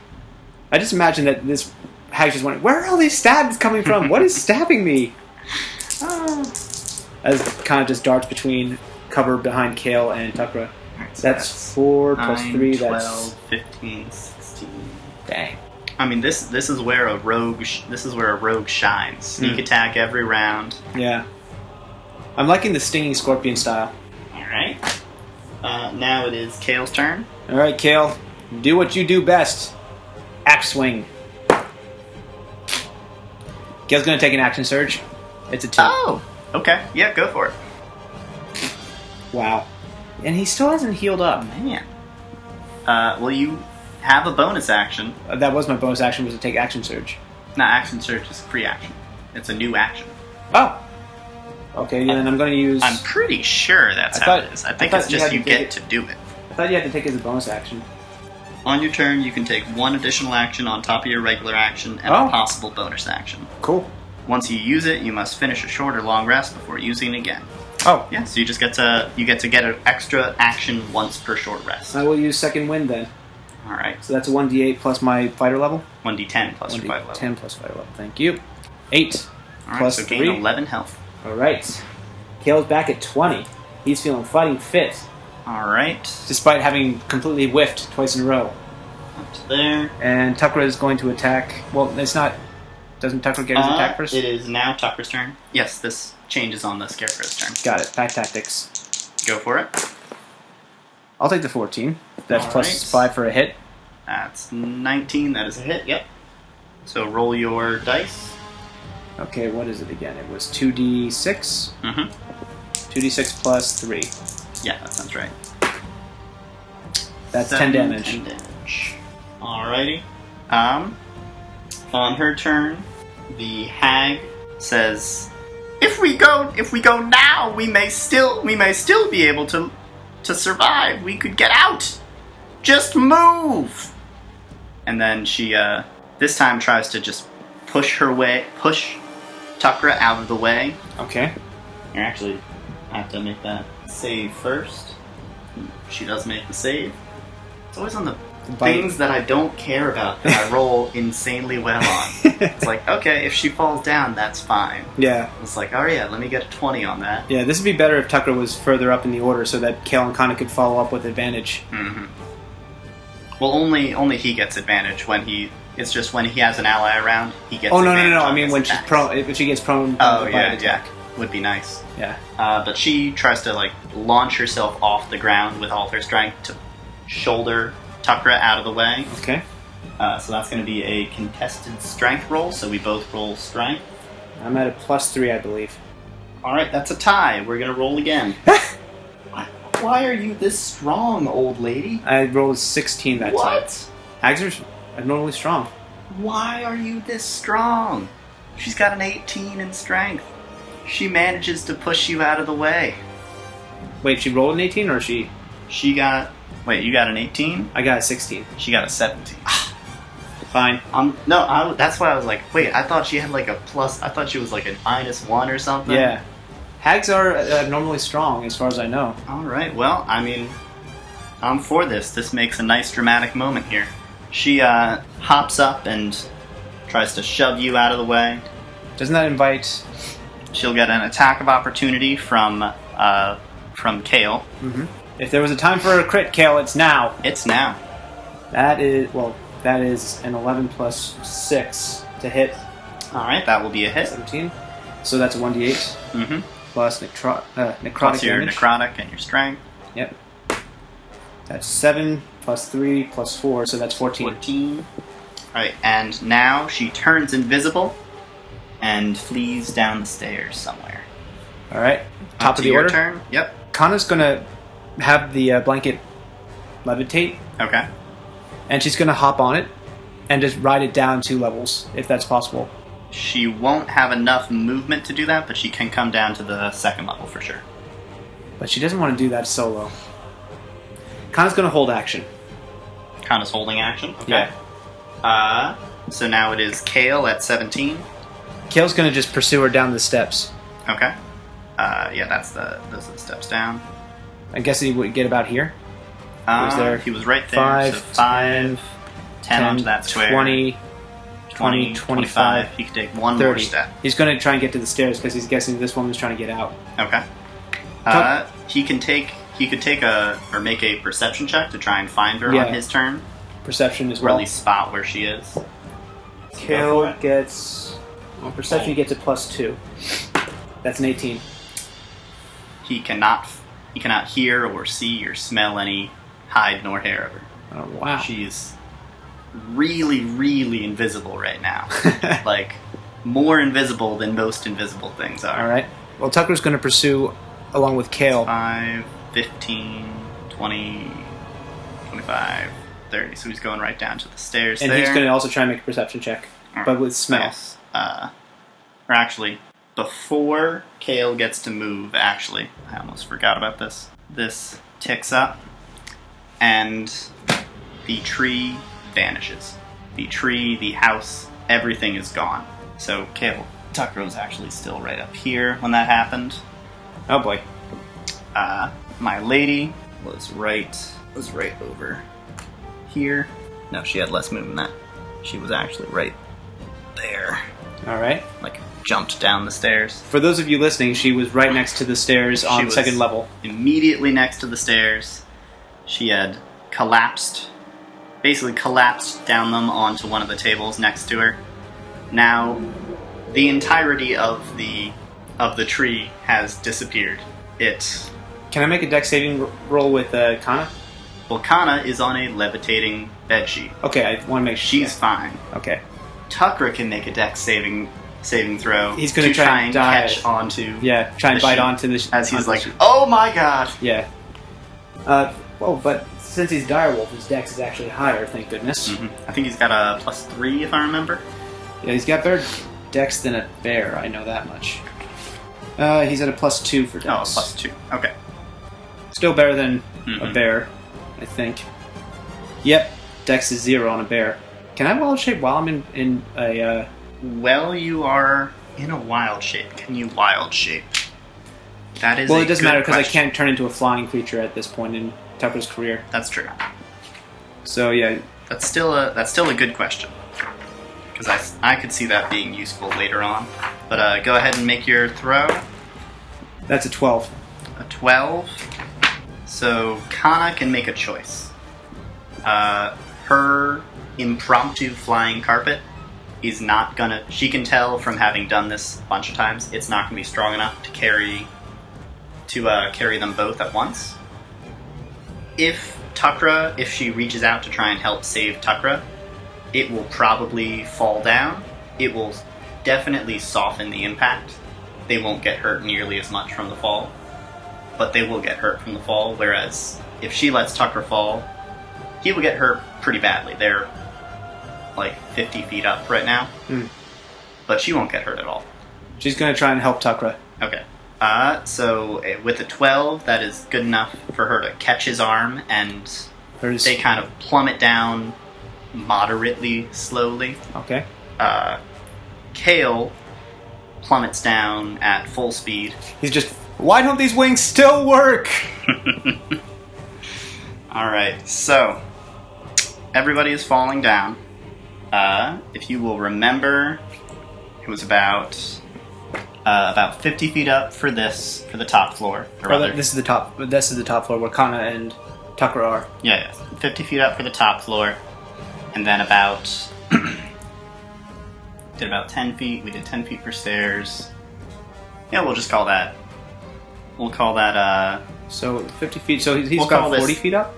I just imagine that this hag just wondering, where are all these stabs coming from? What is stabbing me? As kind of just darts between cover behind Kale and Tukra. Right, so that's 4 plus 9, 3. 12, That's 15, 16. dang. I mean, this is where a rogue shines. Sneak attack every round. Yeah. I'm liking the stinging scorpion style. All right. Now it is Kale's turn. All right, Kale, do what you do best. Axe swing. Kale's gonna take an action surge. It's a 2. Oh, okay. Yeah, go for it. Wow. And he still hasn't healed up. Man. Well, you have a bonus action. That was my bonus action, was to take action surge. No, action surge is free action. It's a new action. Oh. Okay, then I'm going to use... I'm pretty sure that's how it is. I think it's just you get to do it. I thought you had to take it as a bonus action. On your turn, you can take one additional action on top of your regular action and a possible bonus action. Cool. Once you use it, you must finish a short or long rest before using it again. Oh. Yeah, so you just get to get an extra action once per short rest. I will use second wind then. Alright. So that's a 1d8 plus my fighter level? 1d10 plus your fighter level. 10 plus fighter level, thank you. 8 Alright, plus so 3. gain 11 health. Alright. Kale's back at 20. He's feeling fighting fit. Alright. Despite having completely whiffed twice in a row. Up to there. And Tukra is going to attack. Well, it's not... Doesn't Tukra get his attack first? It is now Tucker's turn. Yes, this changes on the Scarecrow's turn. Got it. Pack tactics. Go for it. I'll take the 14. That's All plus right. 5 for a hit. That's 19. That is a hit, yep. So roll your dice. Okay, what is it again? It was 2d6. Mm-hmm. 2d6 plus 3. Yeah, that sounds right. That's 7, 10 damage. 10 damage. Alrighty. On her turn, the hag says, "If we go now, we may still be able to survive. We could get out. Just move." And then she this time tries to just push Tukra out of the way. Okay. You actually have to make that save first. She does make the save. It's always on the things that I don't care about that I roll insanely well on. It's like, okay, if she falls down, that's fine. Yeah. It's like, oh yeah, let me get a 20 on that. Yeah, this would be better if Tukra was further up in the order so that Kale and Kana could follow up with advantage. Mm-hmm. Well, only he gets advantage when he... It's just when he has an ally around, he gets advantage. No. on I mean, his when attacks. she's prone, if she gets prone Oh, by yeah, an attack. yeah. Would be nice. Yeah. But she tries to, like, launch herself off the ground with all her strength to shoulder Tukra out of the way. Okay. So that's going to be a contested strength roll, so we both roll strength. I'm at a plus 3, I believe. Alright, that's a tie. We're going to roll again. Why are you this strong, old lady? I rolled 16 that time. What? Hags are abnormally strong. Why are you this strong? She's got an 18 in strength. She manages to push you out of the way. Wait, she rolled an 18 or she... She got... Wait, you got an 18? I got a 16. She got a 17. Fine. That's why I was like, wait, I thought she had like a plus... I thought she was like a -1 or something. Yeah. Hags are abnormally strong, as far as I know. Alright, well, I mean... I'm for this. This makes a nice dramatic moment here. She hops up and tries to shove you out of the way. Doesn't that invite... She'll get an attack of opportunity from Kale. Mm-hmm. If there was a time for a crit, Kale, it's now. It's now. That is an 11 plus 6 to hit. Alright, that will be a hit. 17. So that's a 1d8. Mm-hmm. Plus necrotic Plus your damage. necrotic and your strength. Yep. That's 7 plus 3 plus 4, so that's 14. 14. Alright, and now she turns invisible and flees down the stairs somewhere. Alright. Top Up of to the your order. turn. Yep. Kana's gonna have the blanket levitate, Okay. and she's gonna hop on it and just ride it down 2 levels, if that's possible. She won't have enough movement to do that, but she can come down to the 2nd level for sure. But she doesn't want to do that solo. Kana's gonna hold action. Kana's holding action. Okay. Yeah. So now it is Kale at 17. Kale's gonna just pursue her down the steps. Okay. Yeah, those are the steps down. I guess he would get about here. He was right there. 5, so 5, 10 onto that square. 20, 20, 25. He could take one 30. more step. He's going to try and get to the stairs because he's guessing this woman's trying to get out. Okay. He could make a perception check to try and find her on his turn. Perception as or well. Or at least spot where she is. Kale gets... Well, perception gets a +2. That's an 18. He cannot hear or see or smell any hide nor hair of her. Oh, wow. She's really, really invisible right now. Like, more invisible than most invisible things are. Alright. Well, Tucker's going to pursue along with Kale. 5, 15, 20, 25, 30. So he's going right down to the stairs and there. He's going to also try and make a perception check, but with smell. Nice. Or actually, before Kale gets to move, actually, I almost forgot about this. This ticks up, and the tree vanishes. The tree, the house, everything is gone. So Kale, Tucker was actually still right up here when that happened. Oh boy. My lady was right over here. No, she had less movement than that. She was actually right there. Alright. Like, jumped down the stairs. For those of you listening, she was right next to the stairs on the second level. Immediately next to the stairs. She had basically collapsed down them onto one of the tables next to her. Now, the entirety of the tree has disappeared. Can I make a dex saving roll with Kana? Well, Kana is on a levitating bedsheet. Okay, I want to make sure. She's fine. Okay. Tucker can make a dex saving throw. He's going to try and catch onto. Yeah, try and bite onto the. As he's like, oh my god. Yeah. Well, but since he's direwolf, his dex is actually higher. Thank goodness. I think he's got a +3 if I remember. Yeah, he's got better dex than a bear. I know that much. He's at a +2 for dex. Oh, +2. Okay. Still better than a bear, I think. Yep, dex is 0 on a bear. Can I wild shape while I'm in a... Well, you are in a wild shape. Can you wild shape? That is Well, it doesn't matter because I question. can't turn into a flying creature at this point in Tucker's career. That's true. So, yeah. That's still a good question. Because I could see that being useful later on. But go ahead and make your throw. That's a 12. A 12. So Kana can make a choice. Her impromptu flying carpet is not gonna... She can tell from having done this a bunch of times, it's not gonna be strong enough to carry them both at once. If she reaches out to try and help save Tukra, it will probably fall down. It will definitely soften the impact. They won't get hurt nearly as much from the fall, but they will get hurt from the fall, whereas if she lets Tucker fall, he will get hurt pretty badly. They're like 50 feet up right now, but she won't get hurt at all. She's going to try and help Tukra. Okay. So with a 12, that is good enough for her to catch his arm, and they kind of plummet down moderately slowly. Okay. Kale plummets down at full speed. He's just, why don't these wings still work? Alright, so everybody is falling down. If you will remember, it was about 50 feet up for the top floor. This is the top floor where Kana and Tucker are. Yeah, 50 feet up for the top floor, and then did about 10 feet. We did 10 feet for stairs. Yeah, we'll just call that. We'll call that. So 50 feet. So he's got 40 feet up.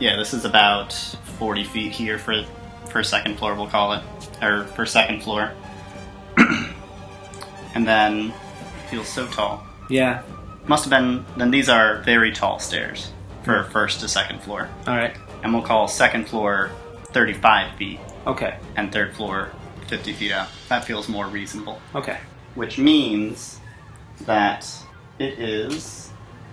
Yeah, this is about 40 feet here for second floor. We'll call it, or for second floor. And then feels so tall. Yeah. Must have been. Then these are very tall stairs for first to second floor. All right. And we'll call second floor 35 feet. Okay. And third floor 50 feet up. That feels more reasonable. Okay. Which means that it is...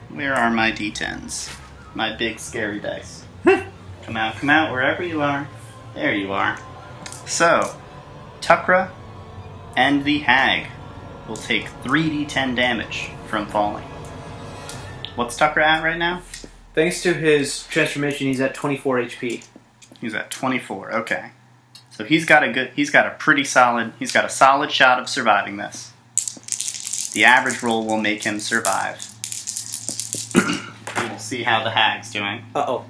Where are my d10s? My big scary dice. Come out, wherever you are. There you are. So, Tukra and the Hag will take 3d10 damage from falling. What's Tukra at right now? Thanks to his transformation, he's at 24 HP. He's at 24, okay. So So he's got a solid shot of surviving this. The average roll will make him survive. We'll see how the hag's doing. Uh-oh.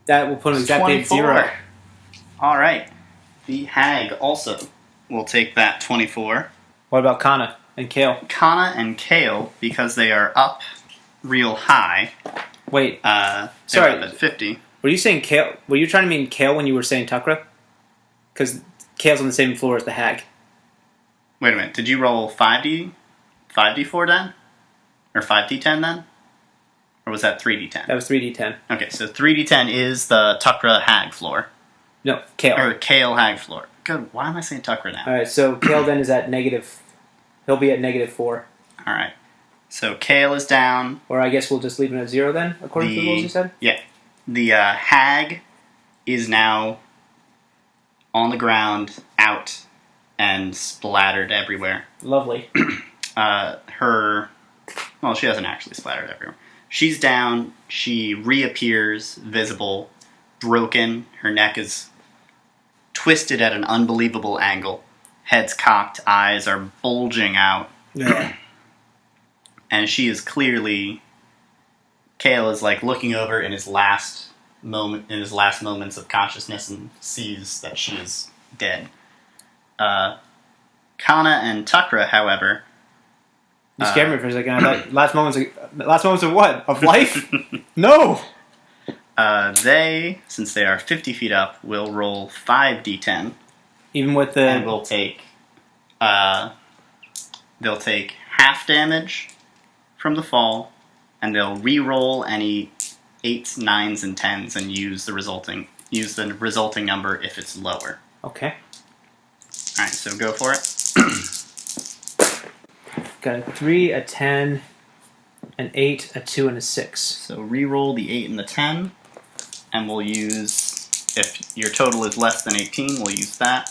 That will put him exactly at 0. Alright. The hag also will take that 24. What about Kana and Kale? Kana and Kale, because they are up real high. Wait. They're Sorry. up at 50. Were you saying Kale? Were you trying to mean Kale when you were saying Takra? Because Kale's on the same floor as the hag. Wait a minute. Did you roll 5d4 then? Or 5d10 then? Or was that 3d10? That was 3d10. Okay, so 3d10 is the Tukra hag floor. No, Kale. Or Kale hag floor. Good. Why am I saying Tukra now? Alright, so Kale then is at negative... He'll be at -4. Alright. So Kale is down. Or I guess we'll just leave him at 0 then, according to the rules you said? Yeah. The hag is now on the ground, out, and splattered everywhere. Lovely. Well, she hasn't actually splattered everywhere. She's down. She reappears visible, broken. Her neck is twisted at an unbelievable angle. Head's cocked, eyes are bulging out. Yeah. And she is clearly... Kale is like looking over in his last moments of consciousness and sees that she is dead. Kana and Tukra, however... You scared me for a second. I thought last moments of what? Of life? No! They, since they are 50 feet up, will roll 5d10. Even with the... And will take... they'll take half damage from the fall, and they'll re-roll any 8s, 9s, and 10s and use the resulting number if it's lower. Okay. Alright, so go for it. Got a 3, a 10, an 8, a 2, and a 6. So re-roll the 8 and the 10, and we'll use, if your total is less than 18, we'll use that.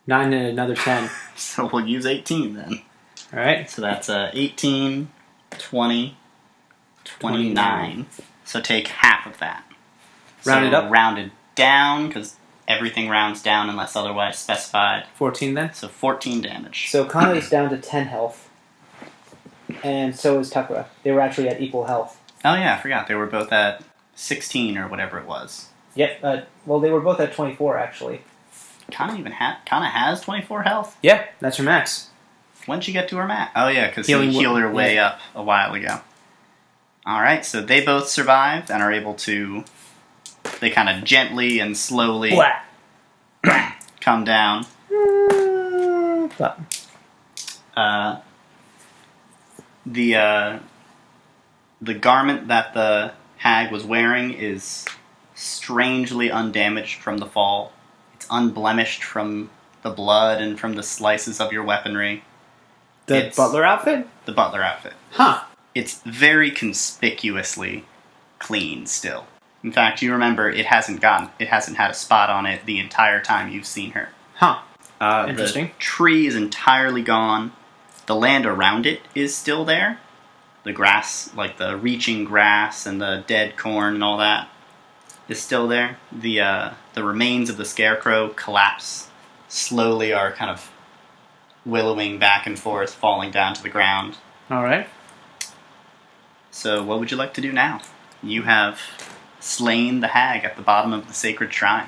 9 and another 10. So we'll use 18 then. Alright. So that's 18, 20, 29. So take half of that. Round it up? Rounded down, because everything rounds down unless otherwise specified. 14 then? So 14 damage. So Kana is down to 10 health. And so is Takra. They were actually at equal health. Oh yeah, I forgot. They were both at 16 or whatever it was. Yep. Well, they were both at 24, actually. Kana has 24 health? Yeah, that's her max. When'd she get to her max? Oh yeah, because he Healing healed her way up a while ago. Alright, so they both survived and are able to... They kind of gently and slowly come down. The garment that the hag was wearing is strangely undamaged from the fall. It's unblemished from the blood and from the slices of your weaponry. The butler outfit? The butler outfit. Huh. It's very conspicuously clean still. In fact, you remember it hasn't had a spot on it the entire time you've seen her. Huh. Interesting. The tree is entirely gone. The land around it is still there. The grass, like the reaching grass and the dead corn and all that, is still there. The remains of the scarecrow collapse slowly, are kind of willowing back and forth, falling down to the ground. Alright. So what would you like to do now? You have slain the hag at the bottom of the sacred shrine.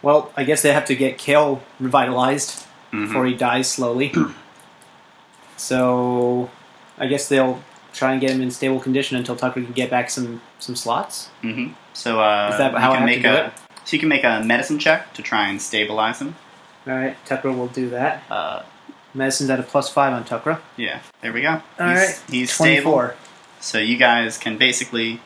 Well, I guess they have to get Kale revitalized before he dies slowly. So, I guess they'll try and get him in stable condition until Tucker can get back some slots. Mm-hmm. So, is that how I have to do it? So you can make a medicine check to try and stabilize him. Alright, Tucker will do that. Medicine's at a +5 on Tucker. Yeah, there we go. Alright, he's 24. Stable. So you guys can basically...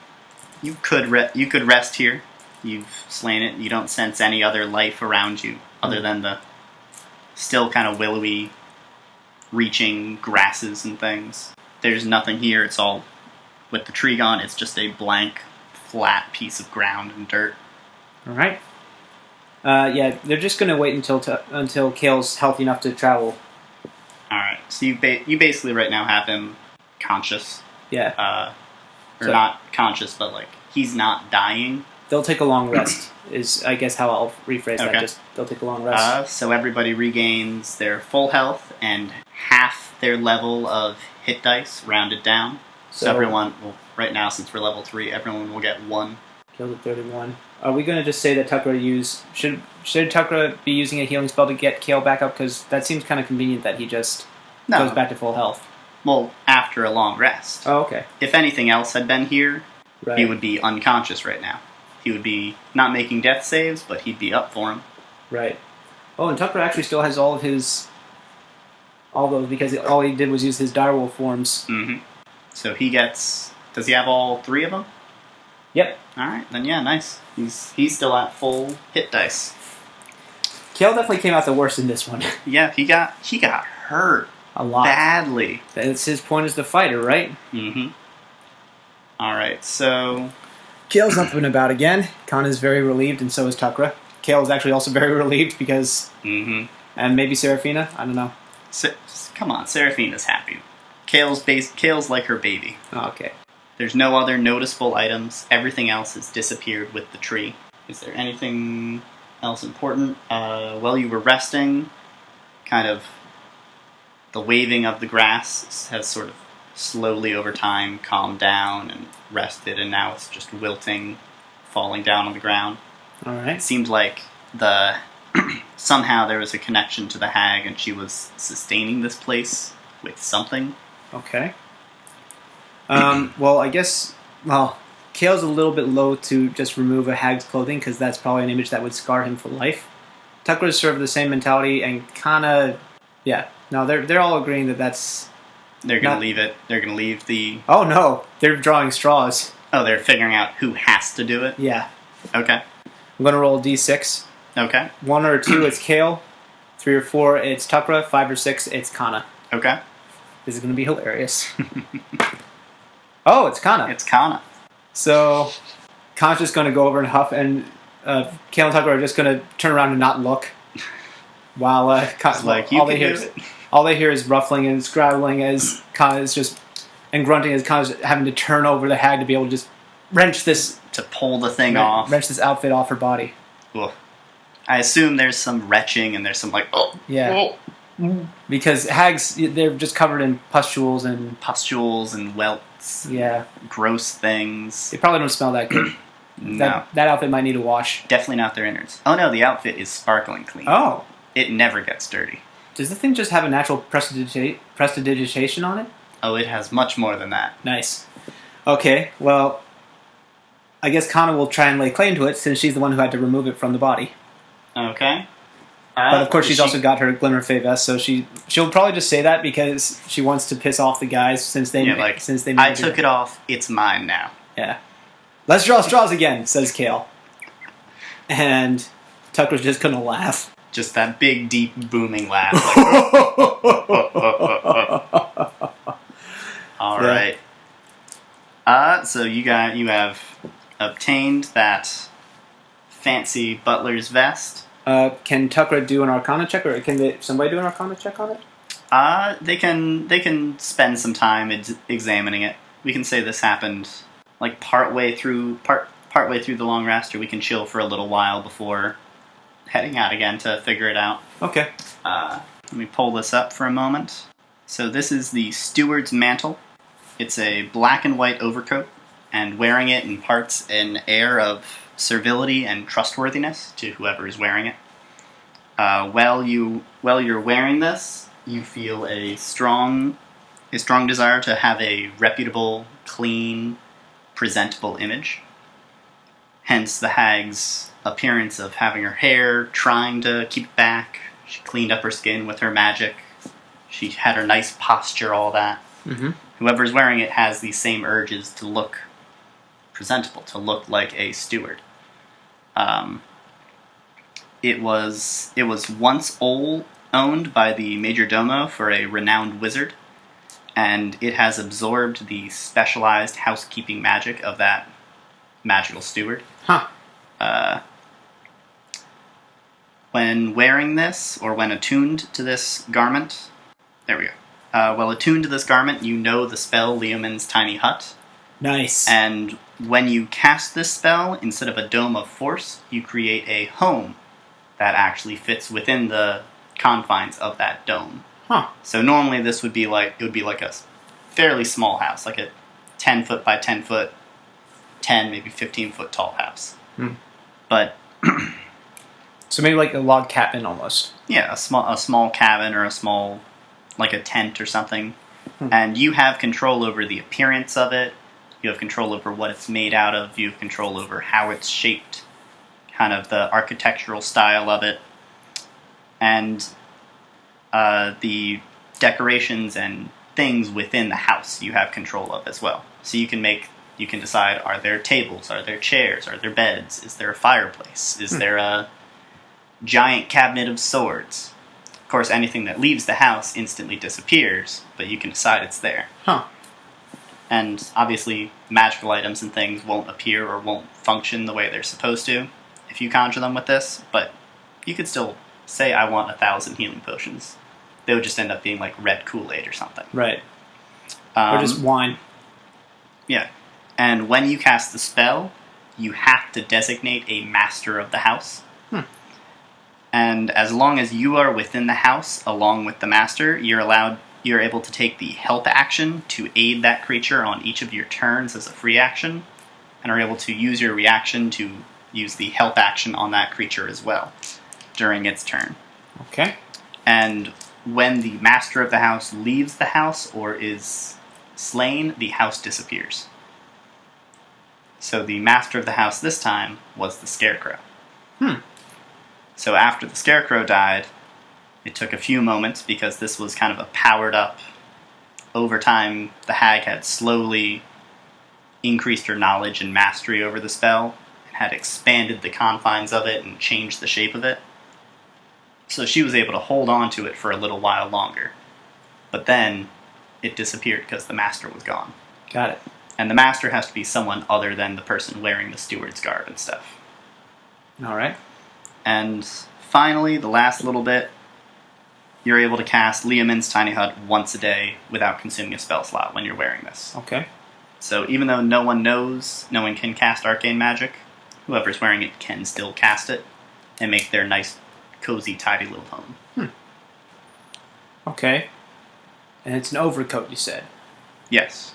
You could rest here. You've slain it. You don't sense any other life around you other than the still kind of willowy, reaching grasses and things. There's nothing here. It's all, with the tree gone, it's just a blank, flat piece of ground and dirt. Alright. Yeah, they're just going to wait until Kale's healthy enough to travel. Alright, so you basically right now have him conscious. Yeah. Or not conscious, but like, he's not dying. they'll take a long rest. Is I guess how I'll rephrase that. Okay. Just they'll take a long rest. So everybody regains their full health and half their level of hit dice, rounded down. So everyone, well, right now since we're level 3, everyone will get 1. Killed at 31. Are we going to just say that Tucker should Tucker be using a healing spell to get Kale back up? Because that seems kind of convenient that he just goes back to full health. Well, after a long rest. Oh, okay. If anything else had been here, Right. he would be unconscious right now. He would be not making death saves, but he'd be up for him. Right. Oh, and Tucker actually still has all those because all he did was use his direwolf forms. Mm-hmm. So he gets. Does he have all 3 of them? Yep. All right, then yeah, nice. He's still at full hit dice. Kale definitely came out the worst in this one. Yeah, he got hurt A lot. badly. That's his point as the fighter, right? Mm-hmm. All right, so Kale's up and about again. Kana's very relieved, and so is Tucker. Kale is actually also very relieved because... Mm-hmm. And maybe Seraphina? I don't know. Come on, Seraphina's happy. Kale's like her baby. Oh, okay. There's no other noticeable items. Everything else has disappeared with the tree. Is there anything else important? While you were resting, kind of the waving of the grass has sort of slowly over time calmed down and rested, and now it's just wilting, falling down on the ground. All right. It seemed like somehow there was a connection to the hag, and she was sustaining this place with something. Okay. Well, I guess... Well, Kale's a little bit low to just remove a hag's clothing, because that's probably an image that would scar him for life. Tucker is sort of the same mentality, and Kana... Yeah. No, they're all agreeing that that's... They're going to leave it. They're going to leave the... Oh, no. They're drawing straws. Oh, they're figuring out who has to do it? Yeah. Okay. I'm going to roll a d6. Okay. 1 or 2, it's Kale. 3 or 4, it's Tucker. 5 or 6, it's Kana. Okay. This is going to be hilarious. Oh, it's Kana. It's Kana. So, Kana's just going to go over and huff, and Kale and Tucker are just going to turn around and not look. While all they hear is ruffling and scrabbling as Kana is just... And grunting as Kana's having to turn over the hag to be able to just wrench this... To pull the thing off. Wrench this outfit off her body. Ugh. I assume there's some retching and there's some Yeah. Oh. Because hags, they're just covered in pustules and welts. Yeah. Gross things. They probably don't smell that good. No. That outfit might need a wash. Definitely not their innards. Oh no, the outfit is sparkling clean. Oh. It never gets dirty. Does the thing just have a natural prestidigitation on it? Oh, it has much more than that. Nice. Okay, well, I guess Kana will try and lay claim to it since she's the one who had to remove it from the body. Okay. But of course she's also got her Glimmer Fae vest, so she'll probably just say that because she wants to piss off the guys since they I took it off, it's mine now. Yeah. Let's draw straws again, says Kale. And Tucker's just gonna laugh. Just that big, deep, booming laugh. All right. So you have obtained that fancy butler's vest. Can Tucker do an Arcana check, or can somebody do an Arcana check on it? They can spend some time examining it. We can say this happened like partway through the long rest, or we can chill for a little while before heading out again to figure it out. Okay. Let me pull this up for a moment. So this is the Steward's Mantle. It's a black and white overcoat, and wearing it imparts an air of servility and trustworthiness to whoever is wearing it. While you're wearing this, you feel a strong desire to have a reputable, clean, presentable image. Hence the hag's appearance of having her hair, trying to keep it back. She cleaned up her skin with her magic. She had her nice posture, all that. Mm-hmm. Whoever's wearing it has these same urges to look presentable, to look like a steward. It was once owned by the major domo for a renowned wizard, and it has absorbed the specialized housekeeping magic of that magical steward. Huh. When wearing this, or when attuned to this garment, there we go. While attuned to this garment, you know the spell Leomin's Tiny Hut, Nice. And when you cast this spell, instead of a dome of force, you create a home that actually fits within the confines of that dome. Huh. So normally this would be like a fairly small house, like a 10 foot by 10 foot, 10 maybe 15 foot tall house. But so maybe like a log cabin almost. yeah, a small cabin or a small, like a tent or something, and you have control over the appearance of it. You have control over what it's made out of. You have control over how it's shaped, kind of the architectural style of it, and the decorations and things within the house you have control of as well. So you can decide, are there tables, are there chairs, are there beds, is there a fireplace, is there a giant cabinet of swords. Of course, anything that leaves the house instantly disappears, but you can decide it's there. And obviously, magical items and things won't appear or won't function the way they're supposed to if you conjure them with this, but you could still say, I want 1,000 healing potions. They would just end up being like red Kool-Aid or something. Right. Or just wine. Yeah. And when you cast the spell, you have to designate a master of the house. And as long as you are within the house along with the master, you're able to take the help action to aid that creature on each of your turns as a free action, and are able to use your reaction to use the help action on that creature as well during its turn. Okay. And when the master of the house leaves the house or is slain, the house disappears. So the master of the house this time was the Scarecrow. So after the Scarecrow died, it took a few moments because this was kind of a powered up. Over time, the hag had slowly increased her knowledge and mastery over the spell, and had expanded the confines of it and changed the shape of it. So she was able to hold on to it for a little while longer. But then it disappeared because the master was gone. Got it. And the master has to be someone other than the person wearing the steward's garb and stuff. Alright. And finally, the last little bit, you're able to cast Liamin's Tiny Hut once a day without consuming a spell slot when you're wearing this. Okay. So even though no one can cast arcane magic, whoever's wearing it can still cast it and make their nice, cozy, tidy little home. Okay. And it's an overcoat, you said? Yes.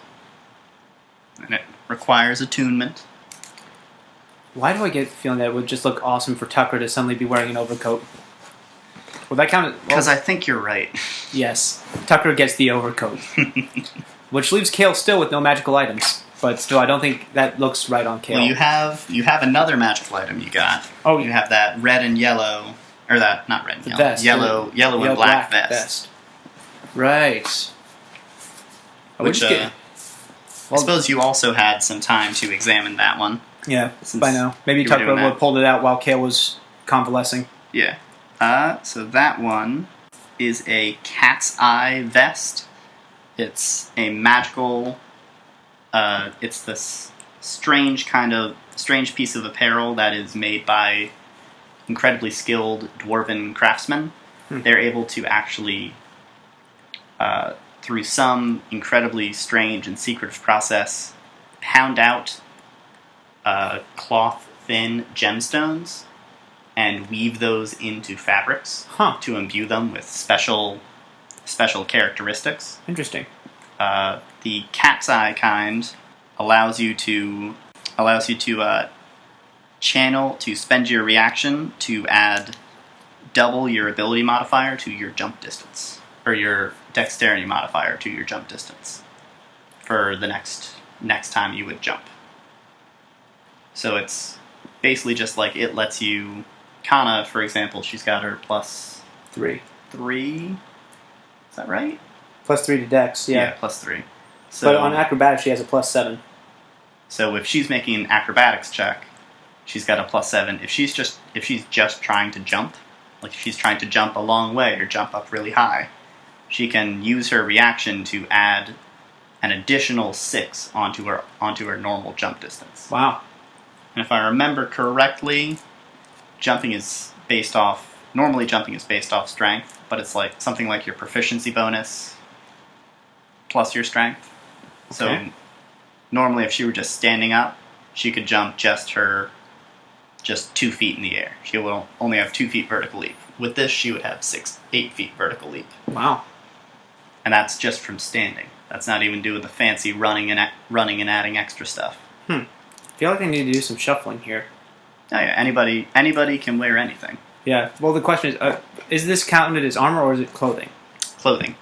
And it requires attunement. Why do I get the feeling that it would just look awesome for Tucker to suddenly be wearing an overcoat? Well, that kind of... Because I think you're right. Yes. Tucker gets the overcoat. Which leaves Kale still with no magical items. But still, I don't think that looks right on Kale. Well, you have another magical item you got. Oh, you have that red and yellow... Or that... Not red and yellow. Vest. Yellow and black vest. Right. Which, I suppose you also had some time to examine that one. Yeah, by now. Maybe Tucker would have pulled it out while Kale was convalescing. Yeah. So that one is a cat's eye vest. It's a magical... it's this strange piece of apparel that is made by incredibly skilled dwarven craftsmen. They're able to actually, through some incredibly strange and secretive process, pound out cloth-thin gemstones and weave those into fabrics to imbue them with special characteristics. Interesting. The cat's eye kind allows you to spend your reaction to add double your ability modifier to your jump distance, or your dexterity modifier to your jump distance for the next time you would jump. So it's basically just like it lets you... Kana, for example, she's got her plus 3. Is that right? Plus 3 to dex, yeah. Yeah, plus 3. So, but on acrobatics, she has a plus 7. So if she's making an acrobatics check, she's got a plus 7. If she's just trying to jump, like if she's trying to jump a long way or jump up really high, she can use her reaction to add an additional 6 onto her normal jump distance. Wow. And if I remember correctly, jumping is based off strength, but it's like something like your proficiency bonus plus your strength. Okay. So normally if she were just standing up, she could jump just 2 feet in the air. She will only have 2 feet vertical leap. With this, she would have 8 feet vertical leap. Wow. And that's just from standing. That's not even doing the fancy running and adding extra stuff. I feel like I need to do some shuffling here. Oh yeah, anybody can wear anything. Yeah. Well, the question is this counted as armor or is it clothing? Clothing.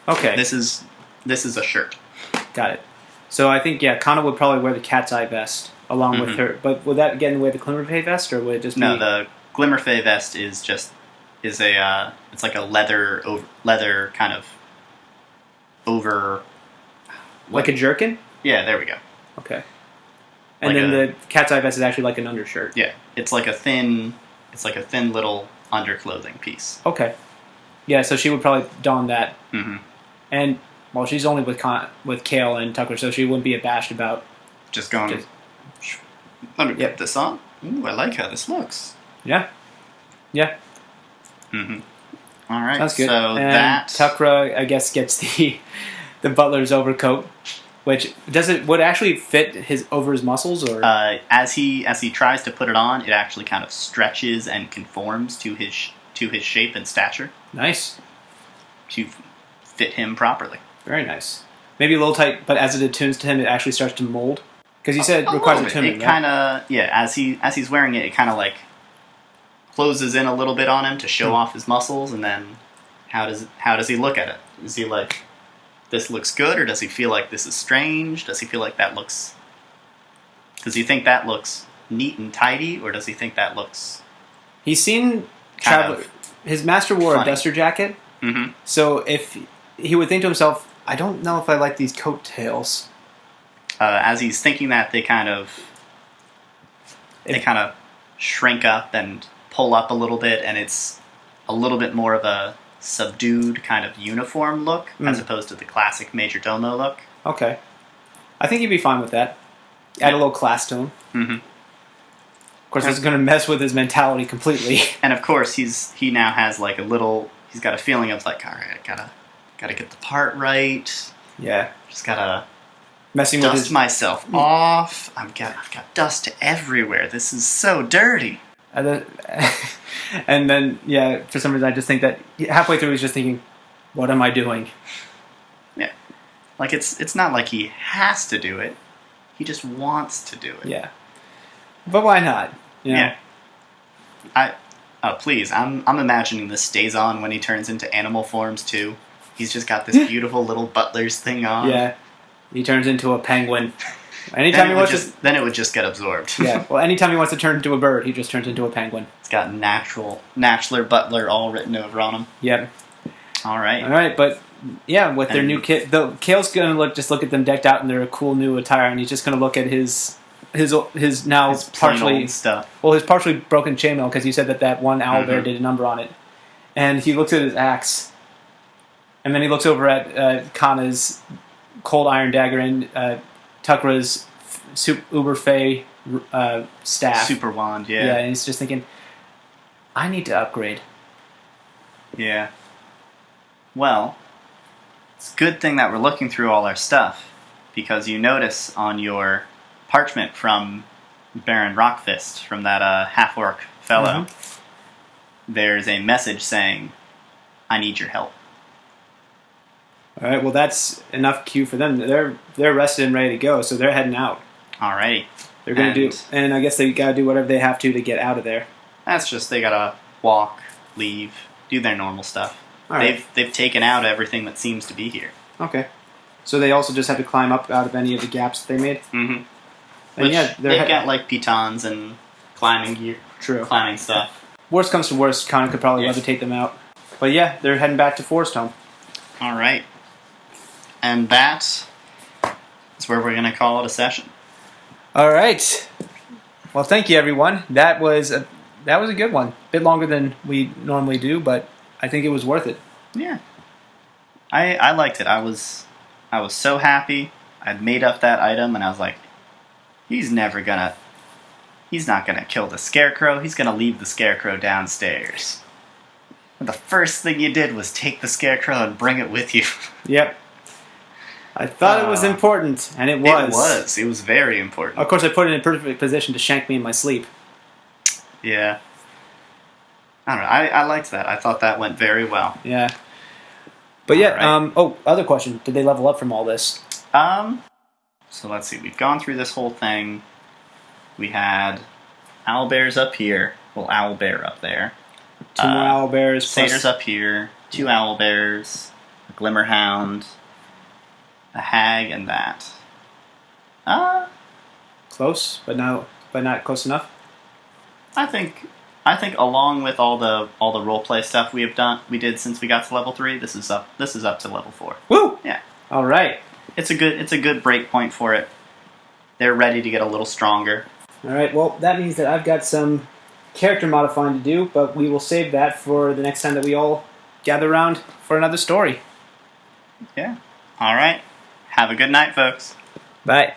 Okay. This is a shirt. Got it. So I think, Kana would probably wear the cat's eye vest along with her. But would that get in the way of the Glimmerfay vest, or would it just be... No, the Glimmerfay vest is it's like a leather kind of over... Like a jerkin? Yeah, there we go. Okay. And then the cat's eye vest is actually like an undershirt. Yeah, it's like a thin little underclothing piece. Okay. Yeah, so she would probably don that. Mm-hmm. And, well, she's only with Kale and Tucker, so she wouldn't be abashed about... Just going... Let me put this on. Ooh, I like how this looks. Yeah. Yeah. Mm-hmm. All right. Sounds good. So and that... Tuckra, I guess, gets the butler's overcoat, which would actually fit over his muscles, or as he tries to put it on, it actually kind of stretches and conforms to his shape and stature. Nice. To fit him properly. Very nice. Maybe a little tight, but as it attunes to him, it actually starts to mold. Because you said it requires attunement. It kind of as he's wearing it, it kind of like closes in a little bit on him to show off his muscles, and then how does he look at it? Is he like, this looks good, or does he feel like this is strange? Does he feel like that looks... Does he think that looks neat and tidy, or does he think that looks... He's seen travel. His master wore a duster jacket, so if he would think to himself, I don't know if I like these coattails. As he's thinking that, they kind of shrink up and pull up a little bit, and it's a little bit more of a subdued kind of uniform look as opposed to the classic Major Domo look. Okay. I think he'd be fine with that. Add a little class to him. Mm-hmm. Of course, it's going to mess with his mentality completely. And of course, he now has like he's got a feeling of like, all right, I gotta get the part right. Yeah. Just gotta messing dust with his... myself off. I've got dust everywhere. This is so dirty. And then, for some reason, I just think that halfway through he's just thinking, what am I doing? Yeah. Like, it's not like he has to do it. He just wants to do it. Yeah. But why not? You know? Yeah. Please, I'm imagining this stays on when he turns into animal forms, too. He's just got this beautiful little butler's thing on. Yeah. He turns into a penguin. Anytime then it would just get absorbed. Yeah. Well, anytime he wants to turn into a bird, he just turns into a penguin. It's got Natural Butler all written over on him. Yep. All right. All right, but with their new kit, Kale's gonna look at them decked out in their cool new attire, and he's just gonna look at his now partially stuff. Well, his partially broken chainmail, because you said that one owlbear did a number on it, and he looks at his axe, and then he looks over at Kana's cold iron dagger and Tuckra's Uber Fey staff. Super wand, yeah. Yeah, and he's just thinking, I need to upgrade. Yeah. Well, it's a good thing that we're looking through all our stuff, because you notice on your parchment from Baron Rockfist, from that half-orc fellow, there's a message saying, I need your help. All right, well, that's enough cue for them. They're rested and ready to go, so they're heading out. Alrighty. They're going to do, and I guess they got to do whatever they have to get out of there. That's just, they got to walk, leave, do their normal stuff. All right. They've taken out everything that seems to be here. Okay. So they also just have to climb up out of any of the gaps that they made? Mm-hmm. And they've got like pitons and climbing gear. True. Climbing stuff. Worst comes to worst, Connor could probably levitate them out. But they're heading back to Forest Home. All right. And that is where we're going to call it a session. All right. Well, thank you, everyone. That was a good one. A bit longer than we normally do, but I think it was worth it. Yeah. I liked it. I was so happy. I'd made up that item, and I was like, he's not gonna kill the scarecrow. He's gonna leave the scarecrow downstairs. And the first thing you did was take the scarecrow and bring it with you. Yep. I thought it was important, and it was. It was. It was very important. Of course, I put it in a perfect position to shank me in my sleep. Yeah. I don't know. I liked that. I thought that went very well. Yeah. But yeah, Right. Other question. Did they level up from all this? So let's see. We've gone through this whole thing. We had owlbears up here. Well, owlbear up there. 2 more owlbears. Satyrs up here. 2 owlbears. A glimmerhound. A hag, and that. Close, but not close enough. I think along with all the roleplay stuff we did since we got to level 3, this is up to level 4. Woo! Yeah. All right. It's a good break point for it. They're ready to get a little stronger. All right. Well, that means that I've got some character modifying to do, but we will save that for the next time that we all gather around for another story. Yeah. All right. Have a good night, folks. Bye.